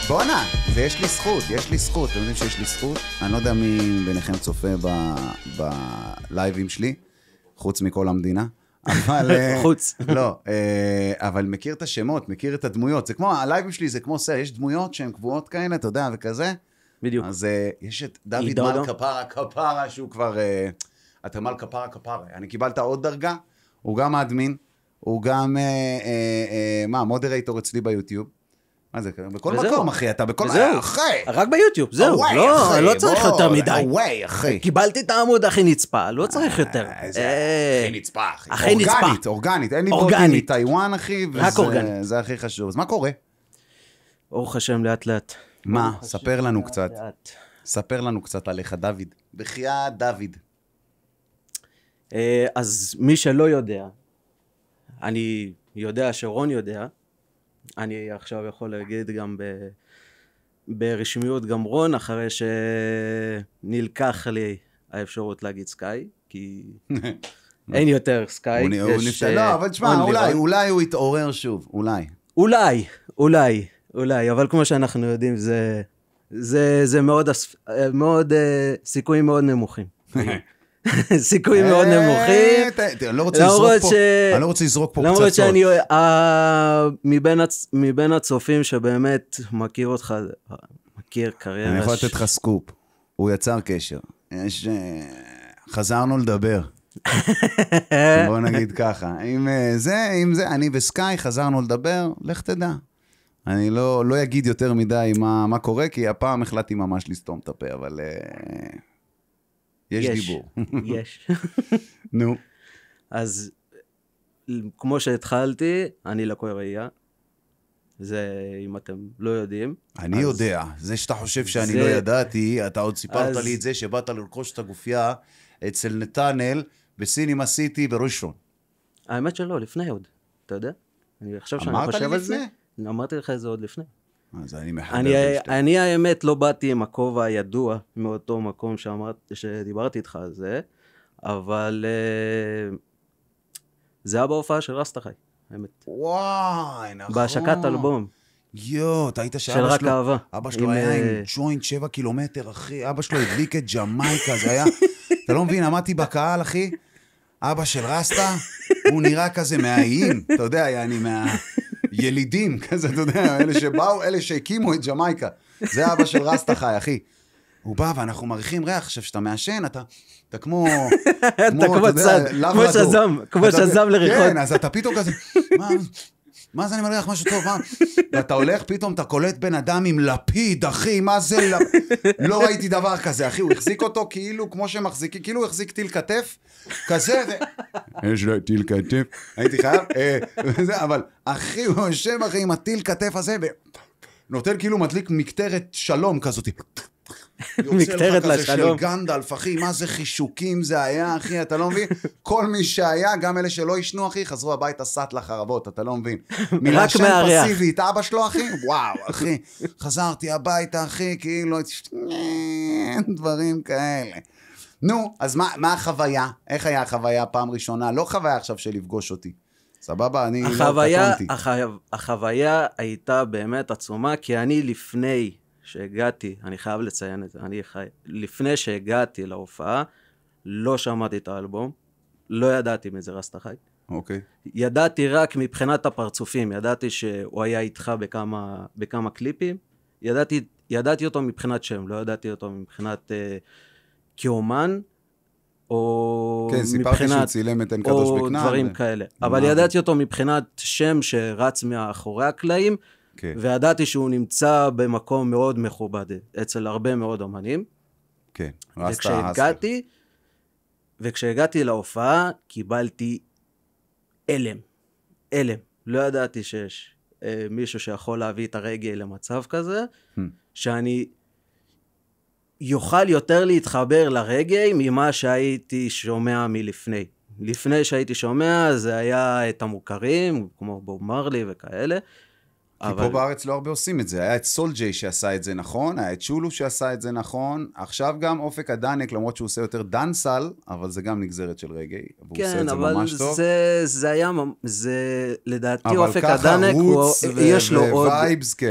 בואנה, זה יש לי זכות, יש לי זכות. אתם יודעים שיש לי זכות? אני לא יודע מי ביניכם צופה בלייבים שלי, חוץ מכל המדינה. אבל... חוץ. לא, אבל מכיר את השמות, מכיר את הדמויות. זה כמו, הלייבים שלי זה כמו יש דמויות שהן קבועות כאלה, אתה יודע, וכזה. בדיוק. אז יש את דוד מל כפרה, שהוא כבר... אתה מל כפרה. אני קיבלת עוד דרגה, הוא גם אדמין, הוא גם, מודרייטור אצלי ביוטיוב. מה זה? בכל מקום, אחי, אתה בכל... אחי! רק ביוטיוב, זהו. לא צריך יותר מדי. אווי, אחי. קיבלתי את העמוד הכי נצפה, לא צריך יותר. הכי נצפה, אחי. אורגנית. אין לי בוטים מטיואן, אחי. רק אורגנית. זה הכי חשוב. אז מה קורה? ברוך השם, לאט לאט. מה? ספר לנו קצת. ספר לנו קצת עליך, דוד. בחייאת דוד. אז מי שלא יודע, אני יודע שרון יודע, אני עכשיו יכול להגיד גם ברשמיות גם רון, אחרי שנלקח לי האפשרות להגיד סקאי, כי אין יותר סקאי. לא, אבל תשמע, אולי הוא יתעורר שוב, אולי, אבל כמו שאנחנו יודעים, זה מאוד סיכויים מאוד נמוכים. סיכויים מאוד נמוכים. אני לא רוצה לזרוק פה פצצות. למרות שאני מבין הצופים שבאמת מכיר אותך, מכיר קריירה. אני יכול לתת לך סקופ. הוא יצר קשר. חזרנו לדבר. בוא נגיד ככה. עם זה, אני וסקאי חזרנו לדבר, לך תדע. אני לא אגיד יותר מדי מה קורה, כי הפעם החלטתי ממש לסתום את הפה, אבל... יש דיבור. יש. נו. אז כמו שהתחלתי, אני לקוי ראייה. זה אם אתם לא יודעים. אני יודע. זה שאתה חושב שאני לא ידעתי, אתה עוד סיפרת לי את זה שבאת לרכוש את הגופייה אצל נתנאל בסינימה סיטי בראשון. האמת שלא, לפני עוד. אתה יודע? אני חושב שאני חושב על זה. אמרתי לך את זה עוד לפני. אז אני מחבר. אני האמת לא באתי עם הכובע הידוע מאותו מקום שדיברתי איתך על זה, אבל זה היה בהופעה של רסטחי, האמת. וואי, נכון. בהשקת אלבום. אתה היית של רק אהבה. אבא שלו היה עם ג'וינט 7 קילומטר, אחי. אבא שלו הדליק את ג'מייקה, זה היה... אתה לא מבין, עמדתי בקהל, אחי. אבא של רסטה, הוא נראה כזה מהאיים, אתה יודע, יעני ילידים, כזה, אתה יודע, אלה שבאו, אלה שהקימו את ג'מייקה. זה אבא של רסטה חי, אחי. הוא בא ואנחנו מריחים ריח, עכשיו שאתה מעשן, אתה כמו... אתה כמו שזם לריחות. כן, אז אתה פתאום כזה, מה זה אני מריח משהו טוב, מה? ואתה הולך, פתאום אתה קולט בן אדם עם לפיד, אחי, מה זה? לא ראיתי דבר כזה, אחי, הוא החזיק אותו כאילו, כמו שמחזיקים, כאילו הוא החזיק טיל כתף, כזה, יש לו טיל כתף, הייתי חייב, אבל אחי, הוא יושב, אחי, עם הטיל כתף הזה, ונותן כאילו מדליק מקטרת שלום כזאת, מקטרת לשלום. של גנדלף, אחי, מה זה חישוקים זה היה, אחי, אתה לא מבין? כל מי שהיה, גם אלה שלא ישנו, אחי, חזרו הביתה סט לחרבות, אתה לא מבין? מלשן פסיבית, אבא שלו, אחי, וואו, אחי, חזרתי הביתה, אחי, כאילו, דברים כאלה. נו, אז מה החוויה? איך היה החוויה פעם ראשונה? לא חוויה עכשיו של לפגוש אותי. סבבה, אני לא קטונתי. החוויה הייתה באמת עצומה, כי אני לפני... שהגעתי, אני חייב לציין את זה, לפני שהגעתי להופעה, לא שמעתי את האלבום, לא ידעתי מזה רסטחי. אוקיי. ידעתי רק מבחינת הפרצופים, ידעתי שהוא היה איתך בכמה קליפים, ידעתי אותו מבחינת שם, לא ידעתי אותו מבחינת כאומן, או כן, סיפרתי שהוא צילם את אין קדוש בכנען. או דברים כאלה. אבל ידעתי אותו מבחינת שם שרץ מאחורי הקלעים, וידעתי שהוא נמצא במקום מאוד מכובד אצל הרבה מאוד אומנים. כן, וכשהגעתי להופעה, קיבלתי אלם. לא ידעתי שיש מישהו שיכול להביא את הרגל למצב כזה, שאני יוכל יותר להתחבר לרגל ממה שהייתי שומע מלפני. לפני שהייתי שומע, זה היה את המוכרים, כמו בוב מרלי וכאלה, כי פה בארץ לא הרבה עושים את זה. היה את סולג'יי שעשה את זה נכון, היה את שולו שעשה את זה נכון, עכשיו גם אופק הדנק, למרות שהוא עושה יותר דנסל, אבל זה גם נגזרת של רגעי. כן, אבל זה היה, זה לדעתי אופק הדנק,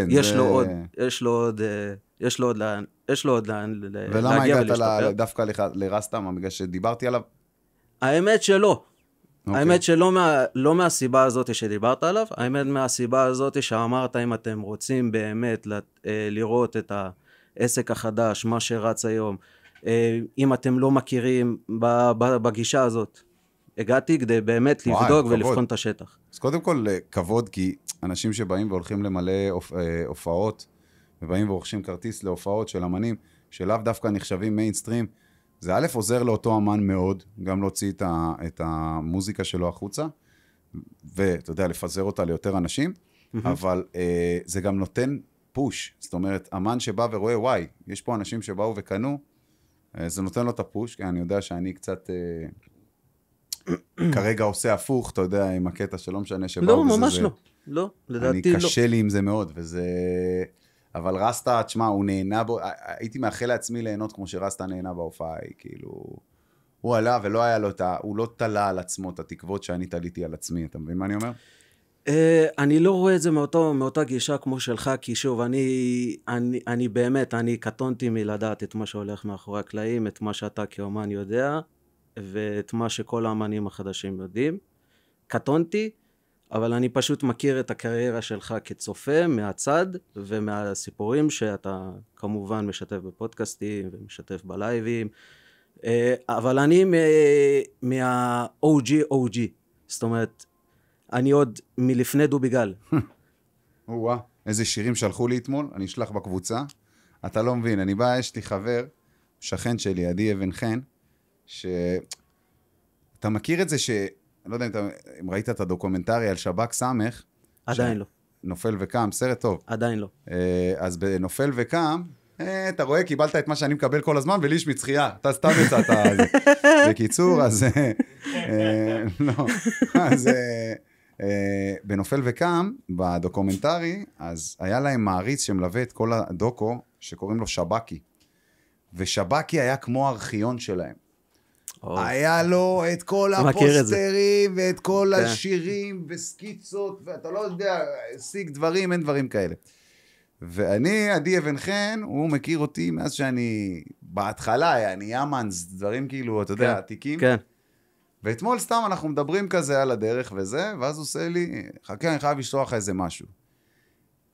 יש לו עוד, יש לו עוד לאן ולמה הגעת דווקא לרסטם, בגלל שדיברתי עליו? האמת שלא. האמת שלא מהסיבה הזאת שדיברת עליו, האמת מהסיבה הזאת שאמרת אם אתם רוצים באמת לראות את העסק החדש, מה שרץ היום, אם אתם לא מכירים בגישה הזאת. הגעתי כדי באמת לבדוק ולבחון את השטח. אז קודם כל כבוד, כי אנשים שבאים והולכים למלא הופעות, ובאים ורוכשים כרטיס להופעות של אמנים, שלאו דווקא נחשבים מיינסטרים, זה א' עוזר לאותו אמן מאוד, גם להוציא את המוזיקה שלו החוצה, ואתה יודע, לפזר אותה ליותר אנשים, אבל זה גם נותן פוש, זאת אומרת, אמן שבא ורואה, וואי, יש פה אנשים שבאו וקנו, זה נותן לו את הפוש, כי אני יודע שאני קצת כרגע עושה הפוך, אתה יודע, עם הקטע שלא משנה שבאו. לא, ממש לא. לא, לדעתי לא. אני קשה לי עם זה מאוד, וזה... אבל רסטה, תשמע, הוא נהנה בו, הייתי מאחל לעצמי ליהנות כמו שרסטה נהנה בהופעה, כאילו, הוא עלה ולא היה לו הוא לא תלה על עצמו את התקוות שאני תליתי על עצמי, אתה מבין מה אני אומר? אני לא רואה את זה מאותה גישה כמו שלך, כי שוב, אני באמת, אני קטונתי מלדעת את מה שהולך מאחורי הקלעים, את מה שאתה כאומן יודע, ואת מה שכל האמנים החדשים יודעים. קטונתי, אבל אני פשוט מכיר את הקריירה שלך כצופה מהצד, ומהסיפורים שאתה כמובן משתף בפודקאסטים, ומשתף בלייבים, אבל אני מה-OG, זאת אומרת, אני עוד מלפני דוביגל. וואה, איזה שירים שלחו לי אתמול, אני אשלח בקבוצה, אתה לא מבין, אני בא, יש לי חבר, שכן שלי, עדי אבן חן, שאתה מכיר את זה לא יודע אם ראית את הדוקומנטרי על שב"כ סמך. עדיין לא. נופל וקם, סרט טוב. עדיין לא. אז בנופל וקם, אתה רואה, קיבלת את מה שאני מקבל כל הזמן, ולי יש מצחייה. אתה סתם יצאת על זה. בקיצור, אז... לא. אז בנופל וקם, בדוקומנטרי, אז היה להם מעריץ שמלווה את כל הדוקו, שקוראים לו שב"כי. ושב"כי היה כמו הארכיון שלהם. היה לו את כל הפוסטרים ואת כל השירים וסקיצות, ואתה לא יודע, שיג דברים, אין דברים כאלה. ואני, עדי אבן חן, הוא מכיר אותי מאז שאני בהתחלה, אני ימנס, דברים כאילו, אתה יודע, עתיקים. כן. ואתמול סתם אנחנו מדברים כזה על הדרך וזה, ואז הוא עושה לי, חכה, אני חייב לשלוח איזה משהו.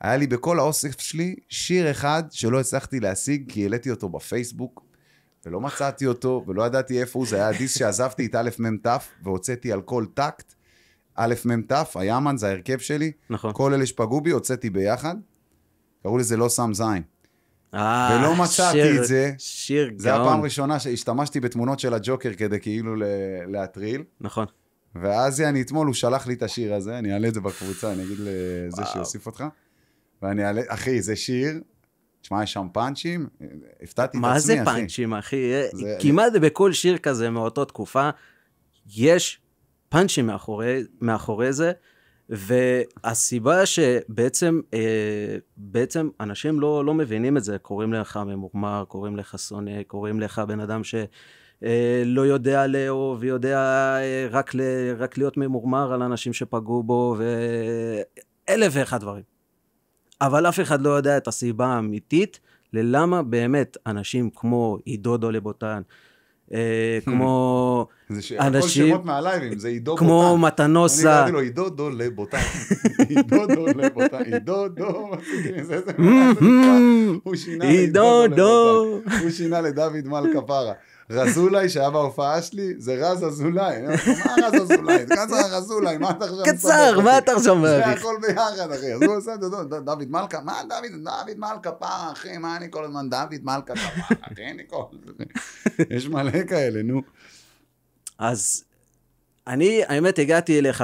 היה לי בכל האוסף שלי שיר אחד שלא הצלחתי להשיג, כי העליתי אותו בפייסבוק, ולא מצאתי אותו, ולא ידעתי איפה הוא, זה היה דיס שעזבתי את א' מ' ת', והוצאתי על כל טקט, א' מ' ת', היאמן, זה ההרכב שלי, נכון. כל אלה שפגעו בי, הוצאתי ביחד, קראו לזה לא שם זין. ולא מצאתי את זה, שיר זה הפעם ראשונה שהשתמשתי בתמונות של הג'וקר, כדי כאילו להטריל. נכון. ואז אני אתמול, הוא שלח לי את השיר הזה, אני אעלה את זה בקבוצה, אני אגיד לזה שיוסיף אותך, ואני אעלה, אחי, זה שיר, תשמע, יש שם פאנצ'ים, הפתעתי את עצמי, אחי. מה זה פאנצ'ים, אחי? כמעט בכל שיר כזה מאותו תקופה, יש פאנצ'ים מאחורי זה, והסיבה שבעצם אנשים לא מבינים את זה, קוראים לך ממורמר, קוראים לך שונא, קוראים לך בן אדם שלא יודע לאהוב, יודע רק להיות ממורמר על אנשים שפגעו בו, ואלף ואחד דברים. אבל אף אחד לא יודע את הסיבה האמיתית, ללמה באמת אנשים כמו עידו לבוטן, כמו אנשים... כל שמות מהלייבים, זה עידו בוטן. כמו מתנוסה. אני קראתי לו עידו לבוטן. עידו לבוטן. עידו, הוא שינה לדוד מלכה פרה. רזולאי שהיה בהופעה שלי, זה רז אזולאי. מה רז אזולאי? זה רזולאי, מה אתה עכשיו... קצר, מה אתה עכשיו מעריך? זה הכל ביחד, אחי. אז הוא עושה, דוד מלכה, מה דוד מלכה פרה, אחי? מה אני כל הזמן דוד מלכה פרה, אחי? אני כל... יש מלא כאלה, נו. אז אני, האמת, הגעתי אליך,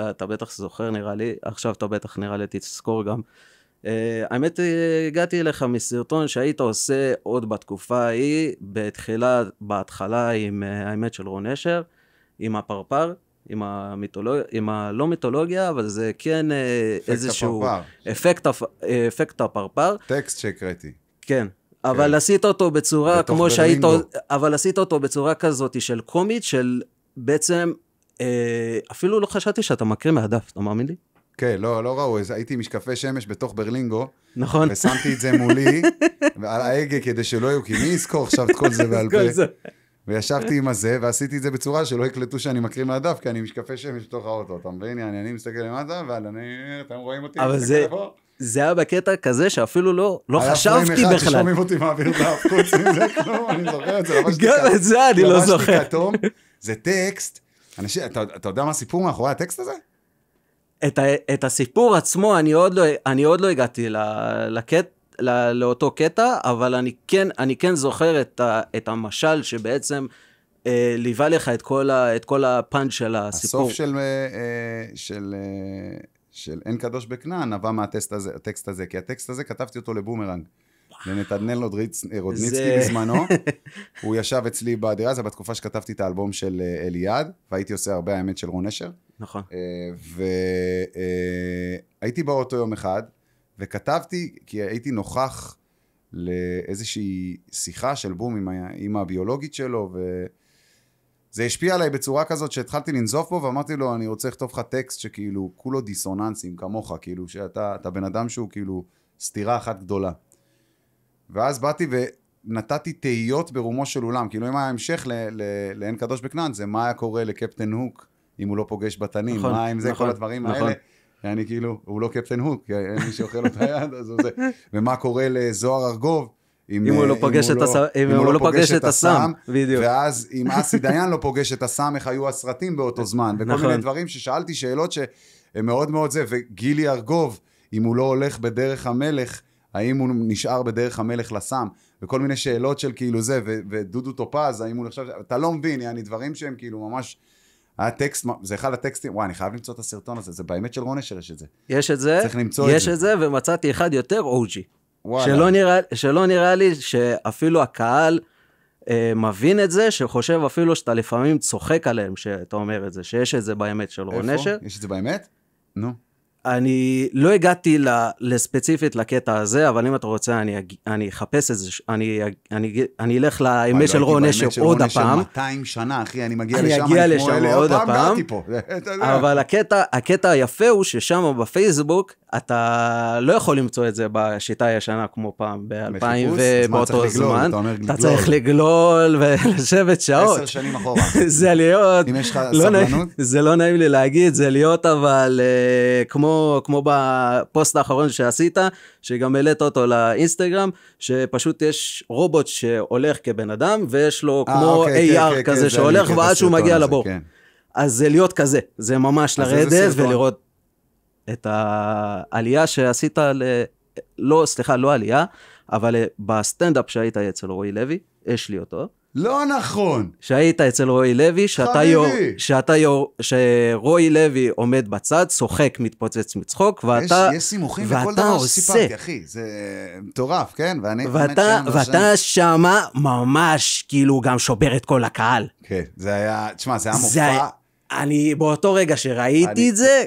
אתה בטח זוכר נראה לי, עכשיו אתה בטח נראה לי תזכור גם. האמת, הגעתי אליך מסרטון שהיית עושה עוד בתקופה ההיא, בהתחלה עם האמת של רון אשר, עם הפרפר, עם הלא מיתולוגיה, אבל זה כן איזשהו אפקט הפרפר. טקסט שהקראתי. כן, אבל עשית אותו בצורה כמו שהיית, אבל עשית אותו בצורה כזאת של קומית, של בעצם, אפילו לא חשבתי שאתה מקריא מהדף, אתה מאמין לי? כן, לא ראו, הייתי משקפי שמש בתוך ברלינגו, נכון. ושמתי את זה מולי, ועל ההגה כדי שלא יהיו, כי מי יזכור עכשיו את כל זה בעל פה? וישבתי עם הזה, ועשיתי את זה בצורה שלא יקלטו שאני מקריא מהדף, כי אני משקפי שמש בתוך האוטו, אתה מבין? אני מסתכל למטה, אתם רואים אותי? אבל זה היה בקטע כזה שאפילו לא חשבתי בכלל. היה פריים אחד ששומעים אותי מעביר דף, חוץ מזה כלום, אני זוכר את זה. גם את זה אני לא זוכר. זה טקסט, אתה יודע מה הסיפור מאחורי הטקסט הזה? את הסיפור עצמו אני עוד לא הגעתי לאותו קטע, אבל אני כן זוכר את המשל שבעצם ליווה לך את כל הפאנץ' של הסיפור. הסוף של אין קדוש בכנען נבע מהטקסט הזה, כי הטקסט הזה כתבתי אותו לבומרנג, לנתנאל רודניצקי בזמנו, הוא ישב אצלי בדירה, זה בתקופה שכתבתי את האלבום של אליעד, והייתי עושה הרבה האמת של רון נשר. נכון. והייתי באותו יום אחד, וכתבתי, כי הייתי נוכח לאיזושהי שיחה של בום עם האמא הביולוגית שלו, וזה השפיע עליי בצורה כזאת שהתחלתי לנזוף בו, ואמרתי לו, אני רוצה לכתוב לך טקסט שכאילו כולו דיסוננסים כמוך, כאילו שאתה בן אדם שהוא כאילו סתירה אחת גדולה. ואז באתי ונתתי תהיות ברומו של עולם, כאילו אם היה המשך לאין קדוש בכנען, זה מה היה קורה לקפטן הוק, אם הוא לא פוגש בתנים, נכון, מה עם זה, נכון, כל הדברים נכון. האלה, אני כאילו, הוא לא קפטן הוק, כי אין מי שאוכל אותה יד, אז זה, ומה קורה לזוהר ארגוב, אם הוא לא פוגש את הסם, בדיוק. ואז אם אסי דיין לא פוגש את הסם, איך היו הסרטים באותו זמן, וכל מיני דברים ששאלתי שאלות שהן מאוד מאוד זה, וגילי ארגוב, אם הוא לא הולך בדרך המלך, האם הוא נשאר בדרך המלך לסם, וכל מיני שאלות של כאילו זה, ודודו טופז, האם הוא נחשב, אתה לא מבין, יעני דברים שהם כאילו ממש, הטקסט, זה אחד הטקסטים, וואי, אני חייב למצוא את הסרטון הזה, זה באמת של רון נשר יש את זה. יש את זה, צריך למצוא יש את זה, ומצאתי אחד יותר אוג'י. שלא נראה לי שאפילו הקהל מבין את זה, שחושב אפילו שאתה לפעמים צוחק עליהם, שאתה אומר את זה, שיש את זה באמת של רון נשר. איפה? יש את זה באמת? נו. אני לא הגעתי לספציפית לקטע הזה, אבל אם אתה רוצה, אני אחפש את זה, אני אלך לאמת של רון נשר עוד הפעם. 200 שנה, אחי, אני מגיע לשם עוד הפעם. אבל הקטע היפה הוא ששם בפייסבוק, אתה לא יכול למצוא את זה בשיטה הישנה כמו פעם, ב-2000 ובאותו זמן. אתה צריך לגלול ולשבת שעות. 10 שנים אחורה. זה להיות... אם יש לך סבלנות? זה לא נעים לי להגיד, זה להיות אבל כמו בפוסט האחרון שעשית, שגם העלית אותו לאינסטגרם, שפשוט יש רובוט שהולך כבן אדם, ויש לו כמו AR כזה שהולך, ועד שהוא מגיע לבור. אז זה להיות כזה, זה ממש לרדת ולראות את העלייה שעשית, לא עלייה, אבל בסטנדאפ שהיית אצל רועי לוי, יש לי אותו. לא נכון. שהיית אצל רועי לוי, שרועי לוי עומד בצד, צוחק, מתפוצץ מצחוק, יש סימוכים וכל דבר שסיפרתי, אחי, זה מטורף, כן? ואתה שמה ממש, כאילו, גם שובר את כל הקהל. כן, זה היה, תשמע, זה היה מופע. אני באותו רגע שראיתי את זה,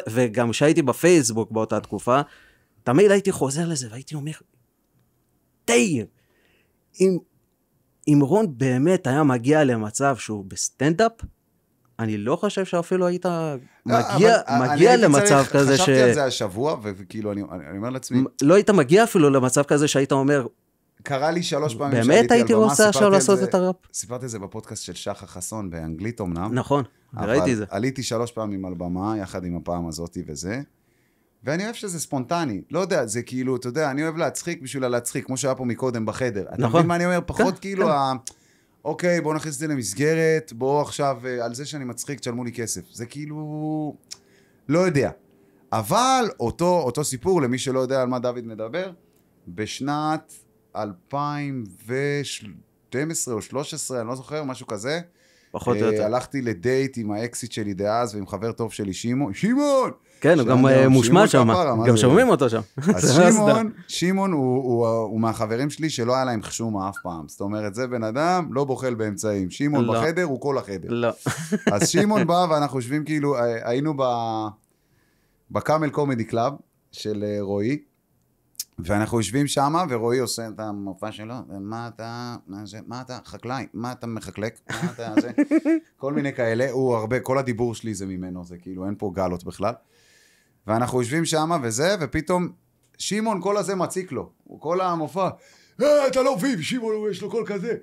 וגם שהייתי בפייסבוק באותה תקופה, תמיד הייתי חוזר לזה, והייתי אומר, די, אם רון באמת היה מגיע למצב שהוא בסטנדאפ, אני לא חושב שאפילו היית מגיע למצב כזה חשבתי על זה השבוע, וכאילו אני אומר לעצמי... לא היית מגיע אפילו למצב כזה שהיית אומר... קרה לי 3 פעמים באמת הייתי רוצה עכשיו לעשות את הראפ. סיפרתי את זה בפודקאסט של שחר חסון, באנגלית אמנם. נכון, ראיתי את זה. עליתי 3 פעמים על במה, יחד עם הפעם הזאת וזה. ואני אוהב שזה ספונטני, לא יודע, זה כאילו, אתה יודע, אני אוהב להצחיק בשביל להצחיק, כמו שהיה פה מקודם בחדר. אתה מבין מה אני אומר? פחות כאילו, אוקיי, בוא נכניס את זה למסגרת, בוא עכשיו, על זה שאני מצחיק, תשלמו לי כסף. זה כאילו, לא יודע. אבל אותו סיפור, למי שלא יודע על מה דוד מדבר, בשנת 2012 או 13, אני לא זוכר, משהו כזה, פחות או יותר. הלכתי לדייט עם האקסיט שלי דאז, ועם חבר טוב שלי, שמעון! כן, הוא גם מושמע שם, גם שומעים אותו שם. אז שמעון הוא מהחברים שלי שלא היה להם חשום אף פעם. זאת אומרת, זה בן אדם, לא בוחל באמצעים. שמעון בחדר, הוא כל החדר. לא. אז שמעון בא, ואנחנו יושבים כאילו, היינו בקאמל קומדי קלאב של רועי, ואנחנו יושבים שם, ורועי עושה את המופע שלו, מה אתה, חקלאי, מה אתה מחקלק, מה אתה, זה, כל מיני כאלה, הוא הרבה, כל הדיבור שלי זה ממנו, זה כאילו, אין פה גלות בכלל, ואנחנו יושבים שם וזה, ופתאום, שמעון כל הזה מציק לו, כל המופע, אתה לא מבין, שמעון יש לו כל כזה,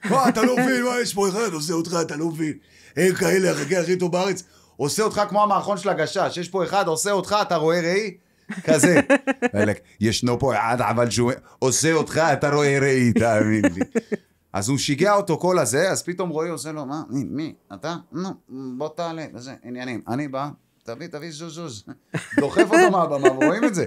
מה, אתה לא מבין, מה, יש פה אחד, עושה אותך, אתה לא מבין, אין כאלה, החכה הכי טוב בארץ, עושה אותך כמו המערכון של הגשש, יש פה אחד, עושה אותך, אתה רואה ראי, כזה. ישנו פה אחד, אבל שהוא עושה אותך, אתה רואה ראי, תאמין לי. אז הוא שיגע אותו כל הזה, אז פתאום רועי עושה לו, מה, מי, אתה? נו, בוא תעלה, וזה, עניינים. אני בא, תביא זוז. דוחף אותו מהבמה, ורואים את זה.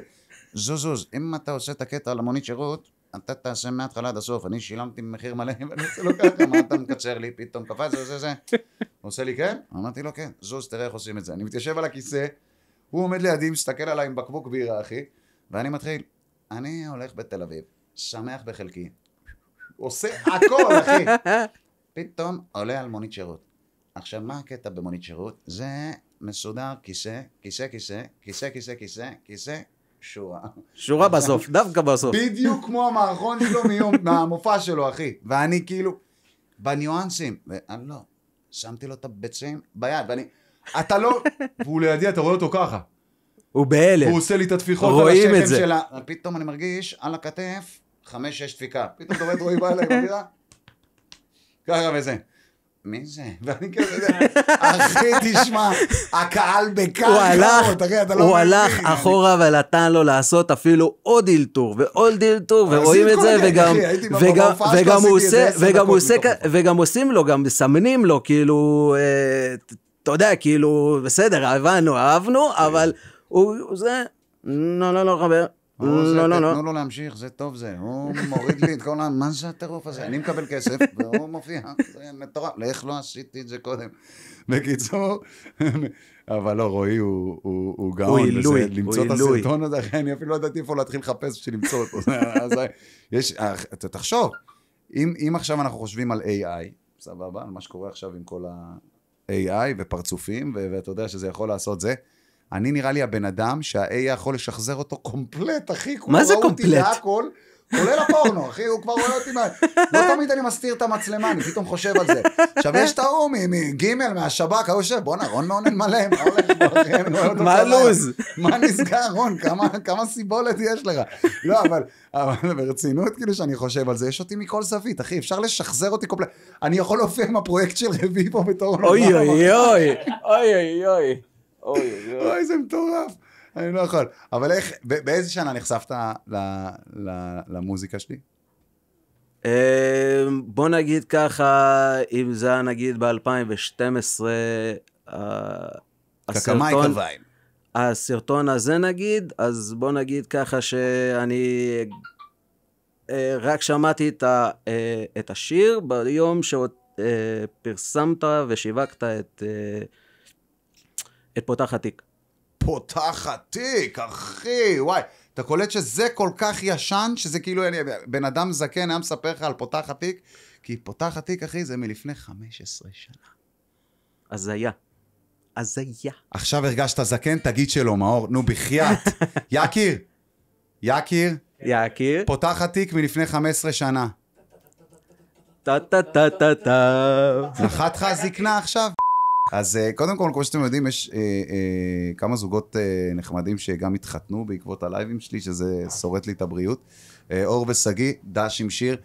זוז, אם אתה עושה את הקטע על המונית שירות, אתה תעשה מההתחלה עד הסוף, אני שילמתי מחיר מלא, ואני עושה לו ככה, מה אתה מקצר לי, פתאום קפץ, זה. עושה לי כן? אמרתי לו כן, זוז, תראה איך עושים את זה. אני מתיישב על הכיסא, הוא עומד לידי, מסתכל עליי עם בקבוק בירה, אחי, ואני מתחיל, אני הולך בתל אביב, שמח בחלקי, עושה הכל, אחי. פתאום עולה על מונית שירות. עכשיו, מה הקטע במונית שירות? זה מסודר, כיסא, שורה בסוף, דווקא בסוף. בדיוק כמו המערכון שלו מהמופע שלו, אחי. ואני כאילו, בניואנסים, ואני לא, שמתי לו את הביצים ביד, ואני, אתה לא, והוא לידי, אתה רואה אותו ככה. הוא בהלם. הוא עושה לי את התפיחות על השכם שלה. פתאום אני מרגיש, על הכתף, 5-6 דפיקה. פתאום אתה רואה את רועי בא אליי בבירה, ככה וזה. מי זה? ואני כזה, אחי, תשמע, הקהל בקרקעות, אחי, אתה לא מבין. הוא הלך אחורה ונתן לו לעשות אפילו עוד דילטור, ועוד דילטור, ורואים את זה, וגם עושים לו, גם מסמנים לו, כאילו, אתה יודע, כאילו, בסדר, אהבנו, אבל הוא זה, לא, חבר. לא. תנו לו להמשיך, זה טוב זה. הוא מוריד לי את כל מה זה הטירוף הזה? אני מקבל כסף, והוא מופיע. זה מטורף. איך לא עשיתי את זה קודם? בקיצור, אבל לא, רועי הוא גאון. למצוא את הסרטון הזה, אני אפילו לא ידעתי איפה להתחיל לחפש בשביל למצוא אותו. תחשוב, אם עכשיו אנחנו חושבים על AI, סבבה, על מה שקורה עכשיו עם כל ה-AI ופרצופים, ואתה יודע שזה יכול לעשות זה, אני נראה לי הבן אדם שה-AI יכול לשחזר אותו קומפלט, אחי. מה זה קומפלט? כולל הפורנו, אחי, הוא כבר רואה אותי, לא תמיד אני מסתיר את המצלמה, אני פתאום חושב על זה. עכשיו יש את ההוא מגימל, מהשב"כ, הוא יושב, בוא רון מעונן מלא, מה הלוז? מה נסגר, רון, כמה סיבולת יש לך? לא, אבל ברצינות, כאילו שאני חושב על זה, יש אותי מכל זווית, אחי, אפשר לשחזר אותי קומפלט. אני יכול להופיע עם הפרויקט של רבי פה בתור... אוי, זה מטורף. אני לא יכול. אבל איך, באיזה שנה נחשפת למוזיקה שלי? בוא נגיד ככה, אם זה היה נגיד ב-2012, הסרטון הזה נגיד, אז בוא נגיד ככה שאני רק שמעתי את השיר ביום שפרסמת ושיווקת את פותח התיק. פותח התיק, אחי, וואי. אתה קולט שזה כל כך ישן, שזה כאילו, בן אדם זקן היה מספר לך על פותח התיק, כי פותח התיק, אחי, זה מלפני 15 שנה. אז היה. עכשיו הרגשת זקן, תגיד שלא, מאור. נו, בחייאת. יקיר. פותח התיק מלפני 15 שנה. נחת לך הזקנה עכשיו? אז קודם כל, כמו שאתם יודעים, יש כמה זוגות נחמדים שגם התחתנו בעקבות הלייבים שלי, שזה שורט לי את הבריאות. אור וסגי, דש עם שיר,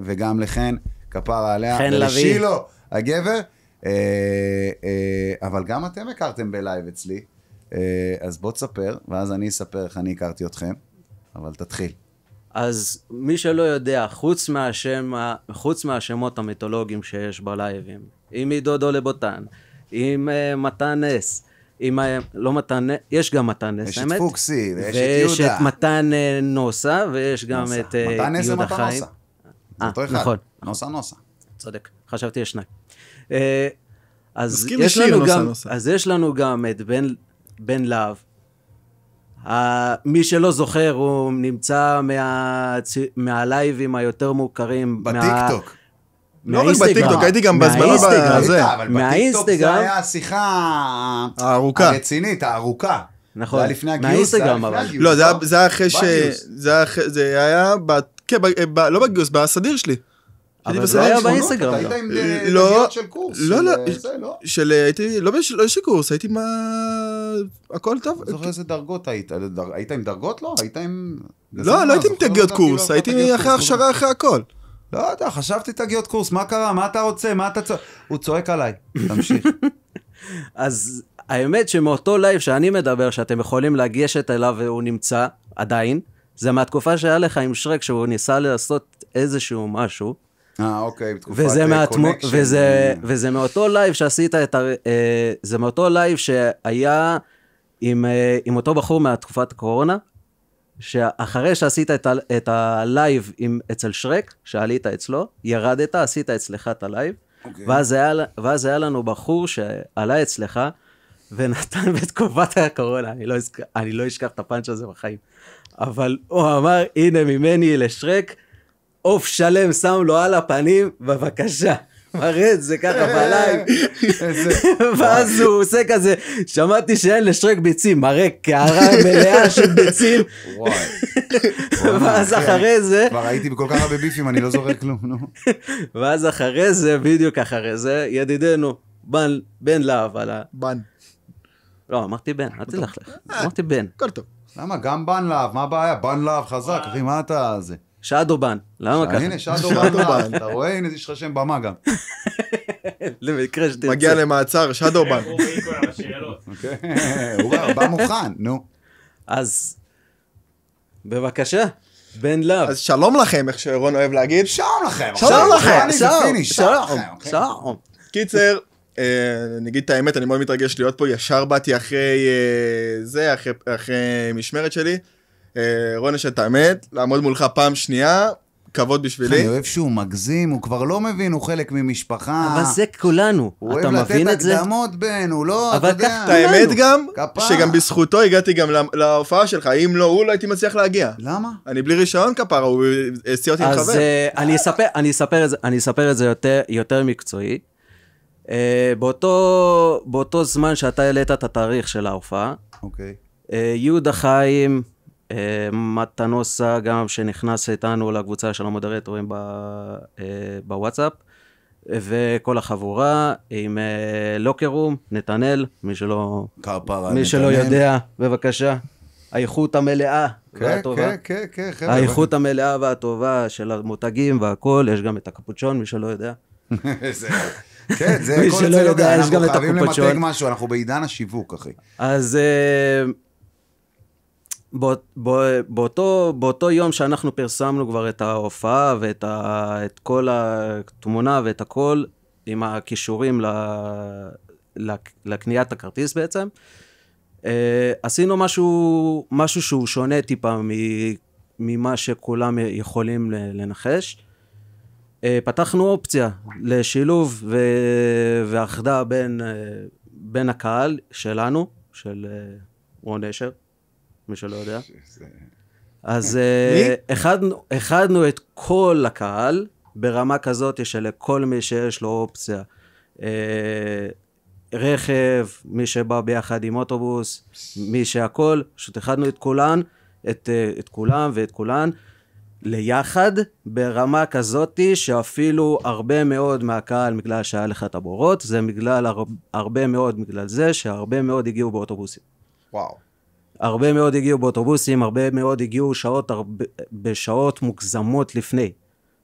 וגם לכן, כפרה עליה, ולשילו, הגבר. אבל גם אתם הכרתם בלייב אצלי, אז בוא תספר, ואז אני אספר איך אני הכרתי אתכם, אבל תתחיל. אז מי שלא יודע, חוץ מהשמות המיתולוגיים שיש בלייבים, עם עידודו לבוטן, עם מתן נס, לא מתן, יש גם מתן נס, יש את פוקסי, ויש את יהודה. ויש את מתן נוסה, ויש גם את מתן נס ומתן נוסה. נכון. נוסה. צודק, חשבתי יש שניים. אז יש לנו גם את בן להב. מי שלא זוכר, הוא נמצא מהלייבים היותר מוכרים. בטיקטוק. לא רק בטיקטוק, הייתי גם בזמנו בזה. אבל בטיקטוק זה היה השיחה הרצינית, הארוכה. נכון, זה היה לפני הגיוס. לא, זה היה אחרי זה היה, לא בגיוס, בסדיר שלי. אבל זה היה באינסטגרם. היית עם דגיות של קורס. לא של קורס, הייתי מה... הכל טוב. זוכר איזה דרגות היית? היית עם דרגות? לא, היית עם... לא הייתי עם תגיות קורס, הייתי אחרי הכשרה, אחרי הכל. לא יודע, חשבתי תגיות קורס, מה קרה? מה אתה רוצה? הוא צועק עליי, תמשיך. אז האמת שמאותו לייב שאני מדבר, שאתם יכולים לגשת אליו והוא נמצא עדיין, זה מהתקופה שהיה לך עם שרק, שהוא ניסה לעשות איזשהו משהו, אוקיי, בתקופת קונקשן. וזה מאותו לייב שעשית זה מאותו לייב שהיה עם אותו בחור מהתקופת הקורונה, שאחרי שעשית את הלייב אצל שרק, שעלית אצלו, ירדת, עשית אצלך את הלייב, ואז היה לנו בחור שעלה אצלך, ונתן בתקופת הקורונה, אני לא אשכח את הפאנץ' הזה בחיים, אבל הוא אמר, הנה ממני לשרק, עוף שלם שם לו על הפנים, בבקשה, מראה את זה ככה בלייב, ואז הוא עושה כזה, שמעתי שאין לשרק ביצים, מראה קערה מלאה של ביצים, ואז אחרי זה, כבר הייתי בכל כך הרבה ביפים, אני לא זוכר כלום, נו. ואז אחרי זה, בדיוק אחרי זה, ידידנו, בן להב על ה... בן. לא, אמרתי בן, אל תלכלך, אמרתי בן. כל טוב. למה? גם בן להב, מה הבעיה? בן להב חזק, אחי, מה אתה זה? שעדו בן, למה ככה? הנה, שעדו בן, אתה רואה? הנה, יש לך שם במה גם. למקרה שתרצה. מגיע למעצר, שעדו בן. הוא בא מוכן, נו. אז, בבקשה, בן להב. אז שלום לכם, איך שרון אוהב להגיד. שלום לכם. שלום לכם. שלום. קיצר, נגיד את האמת, אני מאוד מתרגש להיות פה, ישר באתי אחרי זה, אחרי משמרת שלי. רון, יש את האמת, לעמוד מולך פעם שנייה, כבוד בשבילי. אני אוהב שהוא מגזים, הוא כבר לא מבין, הוא חלק ממשפחה. אבל זה כולנו, אתה מבין את זה? הוא אוהב לתת הקדמות בין, הוא לא, אתה יודע. את האמת גם, שגם בזכותו הגעתי גם להופעה שלך, אם לא, הוא לא הייתי מצליח להגיע. למה? אני בלי רישיון כפרה, הוא הסיע אותי עם חבר. אז אני אספר את זה יותר מקצועי. באותו זמן שאתה העלית את התאריך של ההופעה, יהודה חיים, מתנוסה גם שנכנס איתנו לקבוצה של המודרטורים בוואטסאפ, וכל החבורה עם לוקרום, נתנאל, מי שלא יודע, בבקשה, האיכות המלאה והטובה, האיכות המלאה והטובה של המותגים והכל, יש גם את הקפוצ'ון, מי שלא יודע. כן, זה כל אצלנו, אנחנו חייבים למתג משהו, אנחנו בעידן השיווק, אחי. אז באותו יום שאנחנו פרסמנו כבר את ההופעה ואת כל התמונה ואת הכל עם הכישורים לקניית הכרטיס בעצם, עשינו משהו שהוא שונה טיפה ממה שכולם יכולים לנחש. פתחנו אופציה לשילוב ואחדה בין הקהל שלנו, של רון אשר, מי שלא יודע. אז החדנו את כל הקהל ברמה כזאת שלכל מי שיש לו אופציה, רכב, מי שבא ביחד עם אוטובוס, מי שהכל, פשוט החדנו את כולן, את כולם ואת כולן, ליחד ברמה כזאת שאפילו הרבה מאוד מהקהל, בגלל שהיה לך את הבורות, זה הרבה מאוד בגלל זה שהרבה מאוד הגיעו באוטובוסים. וואו. הרבה מאוד הגיעו באוטובוסים, הרבה מאוד הגיעו בשעות מוגזמות לפני.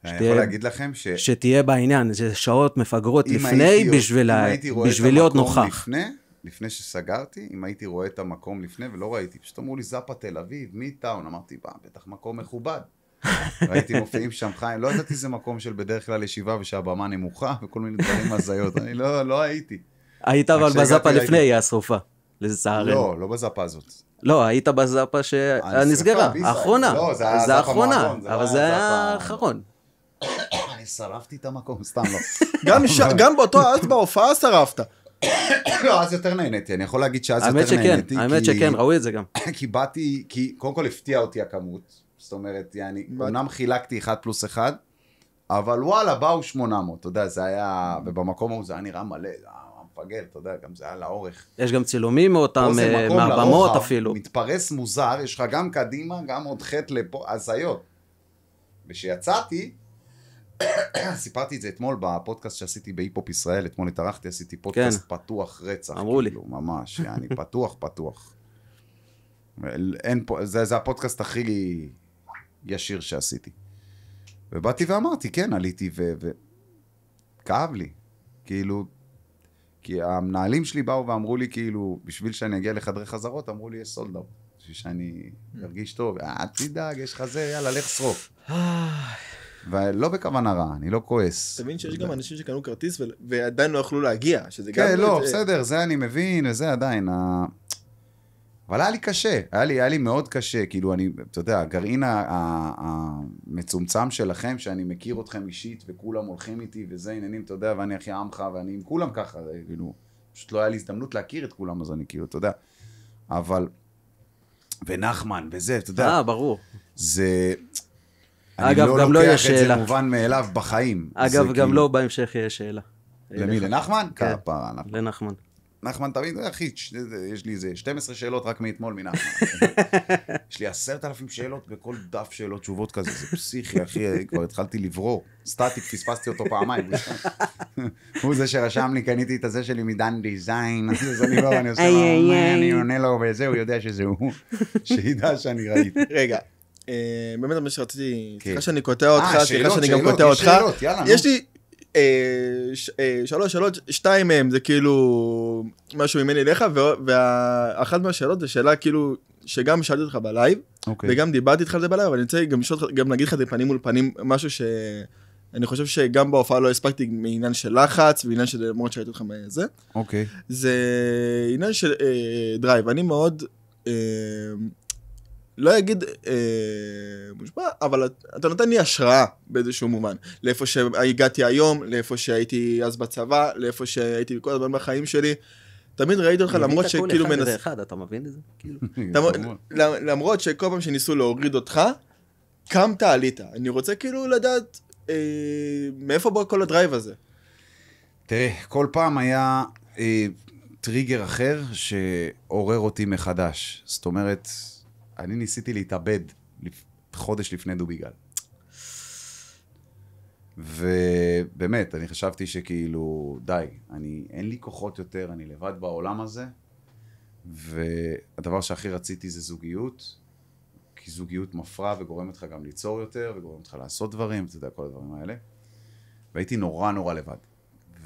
אני יכול להגיד לכם שתהיה בעניין, זה שעות מפגרות לפני בשביל להיות נוכח. לפני שסגרתי, אם הייתי רואה את המקום לפני ולא ראיתי, פשוט אמרו לי זאפה תל אביב, מיטאון, אמרתי, בטח מקום מכובד. ראיתי מופיעים שם חיים, לא ידעתי זה מקום של בדרך כלל ישיבה ושהבמה נמוכה וכל מיני דברים הזיות, אני לא הייתי. היית אבל בזאפה לפני היא השרופה, לצערנו. לא בזאפה הזאת. לא, היית בזאפה שהנסגרה, האחרונה. זה האחרונה, אבל זה היה האחרון. אני שרפתי את המקום, סתם לא. גם באותו, אז בהופעה שרפת. לא, אז יותר נהניתי, אני יכול להגיד שאז יותר נהניתי. האמת שכן, ראו את זה גם. כי באתי, כי קודם כל הפתיע אותי הכמות, זאת אומרת, אומנם חילקתי 1+1, אבל וואלה, באו 800, אתה יודע, זה היה, ובמקום ההוא זה היה נראה מלא, זה היה מפגל, אתה יודע, גם זה היה לאורך. יש גם צילומים מאותם, מהבמות אפילו. מתפרס מוזר, יש לך גם קדימה, גם עוד חטא לפה, הזיות. ושיצאתי, סיפרתי את זה אתמול בפודקאסט שעשיתי בהיפ-הופ ישראל, אתמול התארחתי, עשיתי פודקאסט פתוח רצח. אמרו לי. ממש, יעני, פתוח. זה הפודקאסט הכי ישיר שעשיתי. ובאתי ואמרתי, כן, עליתי וכאב לי. כאילו, כי המנהלים שלי באו ואמרו לי, כאילו, בשביל שאני אגיע לחדרי חזרות, אמרו לי, יש סולד-אאוט. בשביל שאני ארגיש טוב, תדאג, יש לך זה, יאללה, לך שרוף. ולא בכוונה רע, אני לא כועס. אתה מבין שיש גם אנשים שקנו כרטיס ועדיין לא יכלו להגיע, שזה גם... כן, לא, בסדר, זה אני מבין, וזה עדיין. אבל היה לי קשה, היה לי מאוד קשה, כאילו אני, אתה יודע, הגרעין המצומצם שלכם, שאני מכיר אתכם אישית, וכולם הולכים איתי, וזה עניינים, אתה יודע, ואני הכי עמך, ואני עם כולם ככה, כאילו, פשוט לא היה לי הזדמנות להכיר את כולם, אז אני כאילו, אתה יודע, אבל, ונחמן, וזה, אתה יודע. ברור. זה... אגב, גם לא יש שאלה. אני לא לוקח את זה מובן מאליו בחיים. אגב, גם לא בהמשך יש שאלה. למי? לנחמן? כן, כפרה. לנחמן. נחמן תמיד, אחי, יש לי איזה 12 שאלות רק מאתמול מנחמן. יש לי 10,000 שאלות בכל דף שאלות תשובות כזה, זה פסיכי, אחי, כבר התחלתי לברור. סטטיק, פספסתי אותו פעמיים. הוא זה שרשם לי, קניתי את הזה שלי מדן דיזיין, אז אני לא, אני עושה לו, אני עונה לו, וזה, הוא יודע שזה הוא, שידע שאני ראיתי. רגע, באמת מה שרציתי, סליחה שאני קוטע אותך, סליחה שאני גם קוטע אותך. יאללה, יש לי 3 שאלות, 2 מהם זה כאילו משהו ממני אליך, ואחת מהשאלות זה שאלה כאילו שגם שאלתי אותך בלייב, וגם דיברתי איתך על זה בלייב, אבל אני רוצה גם להגיד לך את זה פנים מול פנים, משהו שאני חושב שגם בהופעה לא הספקתי מעניין של לחץ, ועניין של למרות שראיתי אותך זה. זה עניין של דרייב, אני מאוד... לא אגיד מושפע, אבל אתה נותן לי השראה באיזשהו מובן. לאיפה שהגעתי היום, לאיפה שהייתי אז בצבא, לאיפה שהייתי כל הזמן בחיים שלי. תמיד ראיתי אותך למרות שכאילו מנסה... אחד, אתה מבין את זה? למרות שכל פעם שניסו להוריד אותך, קמת עלית. אני רוצה כאילו לדעת מאיפה בא כל הדרייב הזה. תראה, כל פעם היה טריגר אחר שעורר אותי מחדש. זאת אומרת... אני ניסיתי להתאבד חודש לפני דוביגל. ובאמת, אני חשבתי שכאילו, די, אין לי כוחות יותר, אני לבד בעולם הזה, והדבר שהכי רציתי זה זוגיות, כי זוגיות מפרה וגורמת לך גם ליצור יותר, וגורמת לך לעשות דברים, אתה יודע, כל הדברים האלה. והייתי נורא לבד.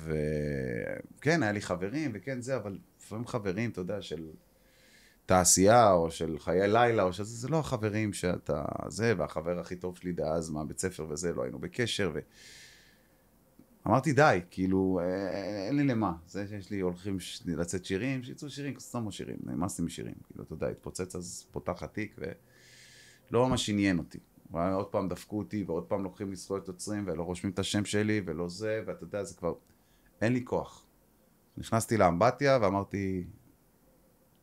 וכן, היה לי חברים, וכן זה, אבל לפעמים חברים, אתה יודע, של... תעשייה, או של חיי לילה, או שזה, זה לא החברים שאתה זה, והחבר הכי טוב שלי דאז מהבית ספר וזה, לא היינו בקשר, אמרתי די, כאילו, אין לי למה, זה שיש לי הולכים לצאת שירים, שיצאו שירים, סתמו שירים, נמאסתי משירים, כאילו, אתה יודע, התפוצץ אז פותח עתיק, ולא ממש עניין אותי, ועוד פעם דפקו אותי, ועוד פעם לוקחים לי זכויות יוצרים, ולא רושמים את השם שלי, ולא זה, ואתה יודע, זה כבר, אין לי כוח. נכנסתי לאמבטיה, ואמרתי,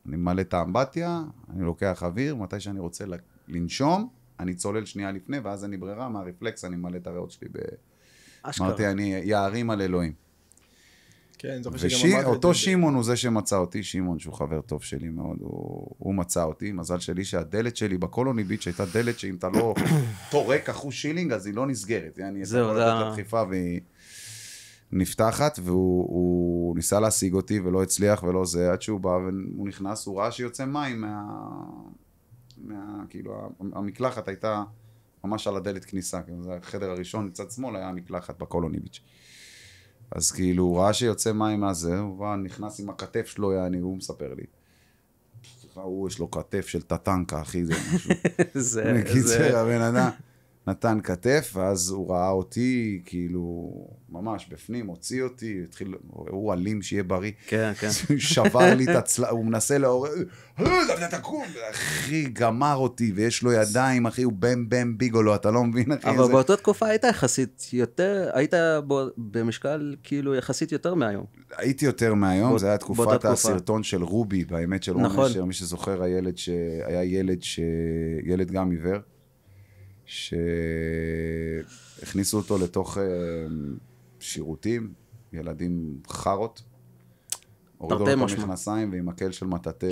אני מלא את האמבטיה, אני לוקח אוויר, מתי שאני רוצה לנשום, אני צולל שנייה לפני, ואז אני ברירה, מהרפלקס אני מלא את הריאות שלי אמרתי, אני יערים על אלוהים. כן, זוכר שגם אמרת... אותו שימון הוא זה שמצא אותי, שימון שהוא חבר טוב שלי מאוד, הוא מצא אותי, מזל שלי שהדלת שלי בקולוני ביץ' הייתה דלת שאם אתה לא תורק אחוז שילינג, אז היא לא נסגרת. זהו, זה... הדחיפה והיא נפתחת, והוא ניסה להשיג אותי ולא הצליח ולא זה, עד שהוא בא והוא נכנס, הוא ראה שיוצא מים כאילו, המקלחת הייתה ממש על הדלת כניסה, זה החדר הראשון, מצד שמאל היה המקלחת בקולוני ביץ'. אז כאילו, הוא ראה שיוצא מים מהזה, הוא בא, נכנס עם הכתף שלו, הוא מספר לי. הוא יש לו כתף של טטנקה, אחי, זה משהו. זה... קיצר, הבן אדם. נתן כתף, ואז הוא ראה אותי, כאילו, ממש בפנים, הוציא אותי, התחיל, הוא אלים שיהיה בריא. כן, כן. הוא שבר לי את הצלע, הוא מנסה לעורר, תקום, אחי, גמר אותי, ויש לו ידיים, אחי, הוא בם ביגולו, אתה לא מבין, אחי. אבל באותה תקופה היית יחסית יותר, היית במשקל, כאילו, יחסית יותר מהיום. הייתי יותר מהיום, זה היה תקופת הסרטון של רובי, באמת של רון נשר, מי שזוכר, היה ילד גם עיוור, שהכניסו אותו לתוך שירותים, ילדים חרות, הורידו לו מכנסיים ועם מקל של מטאטה,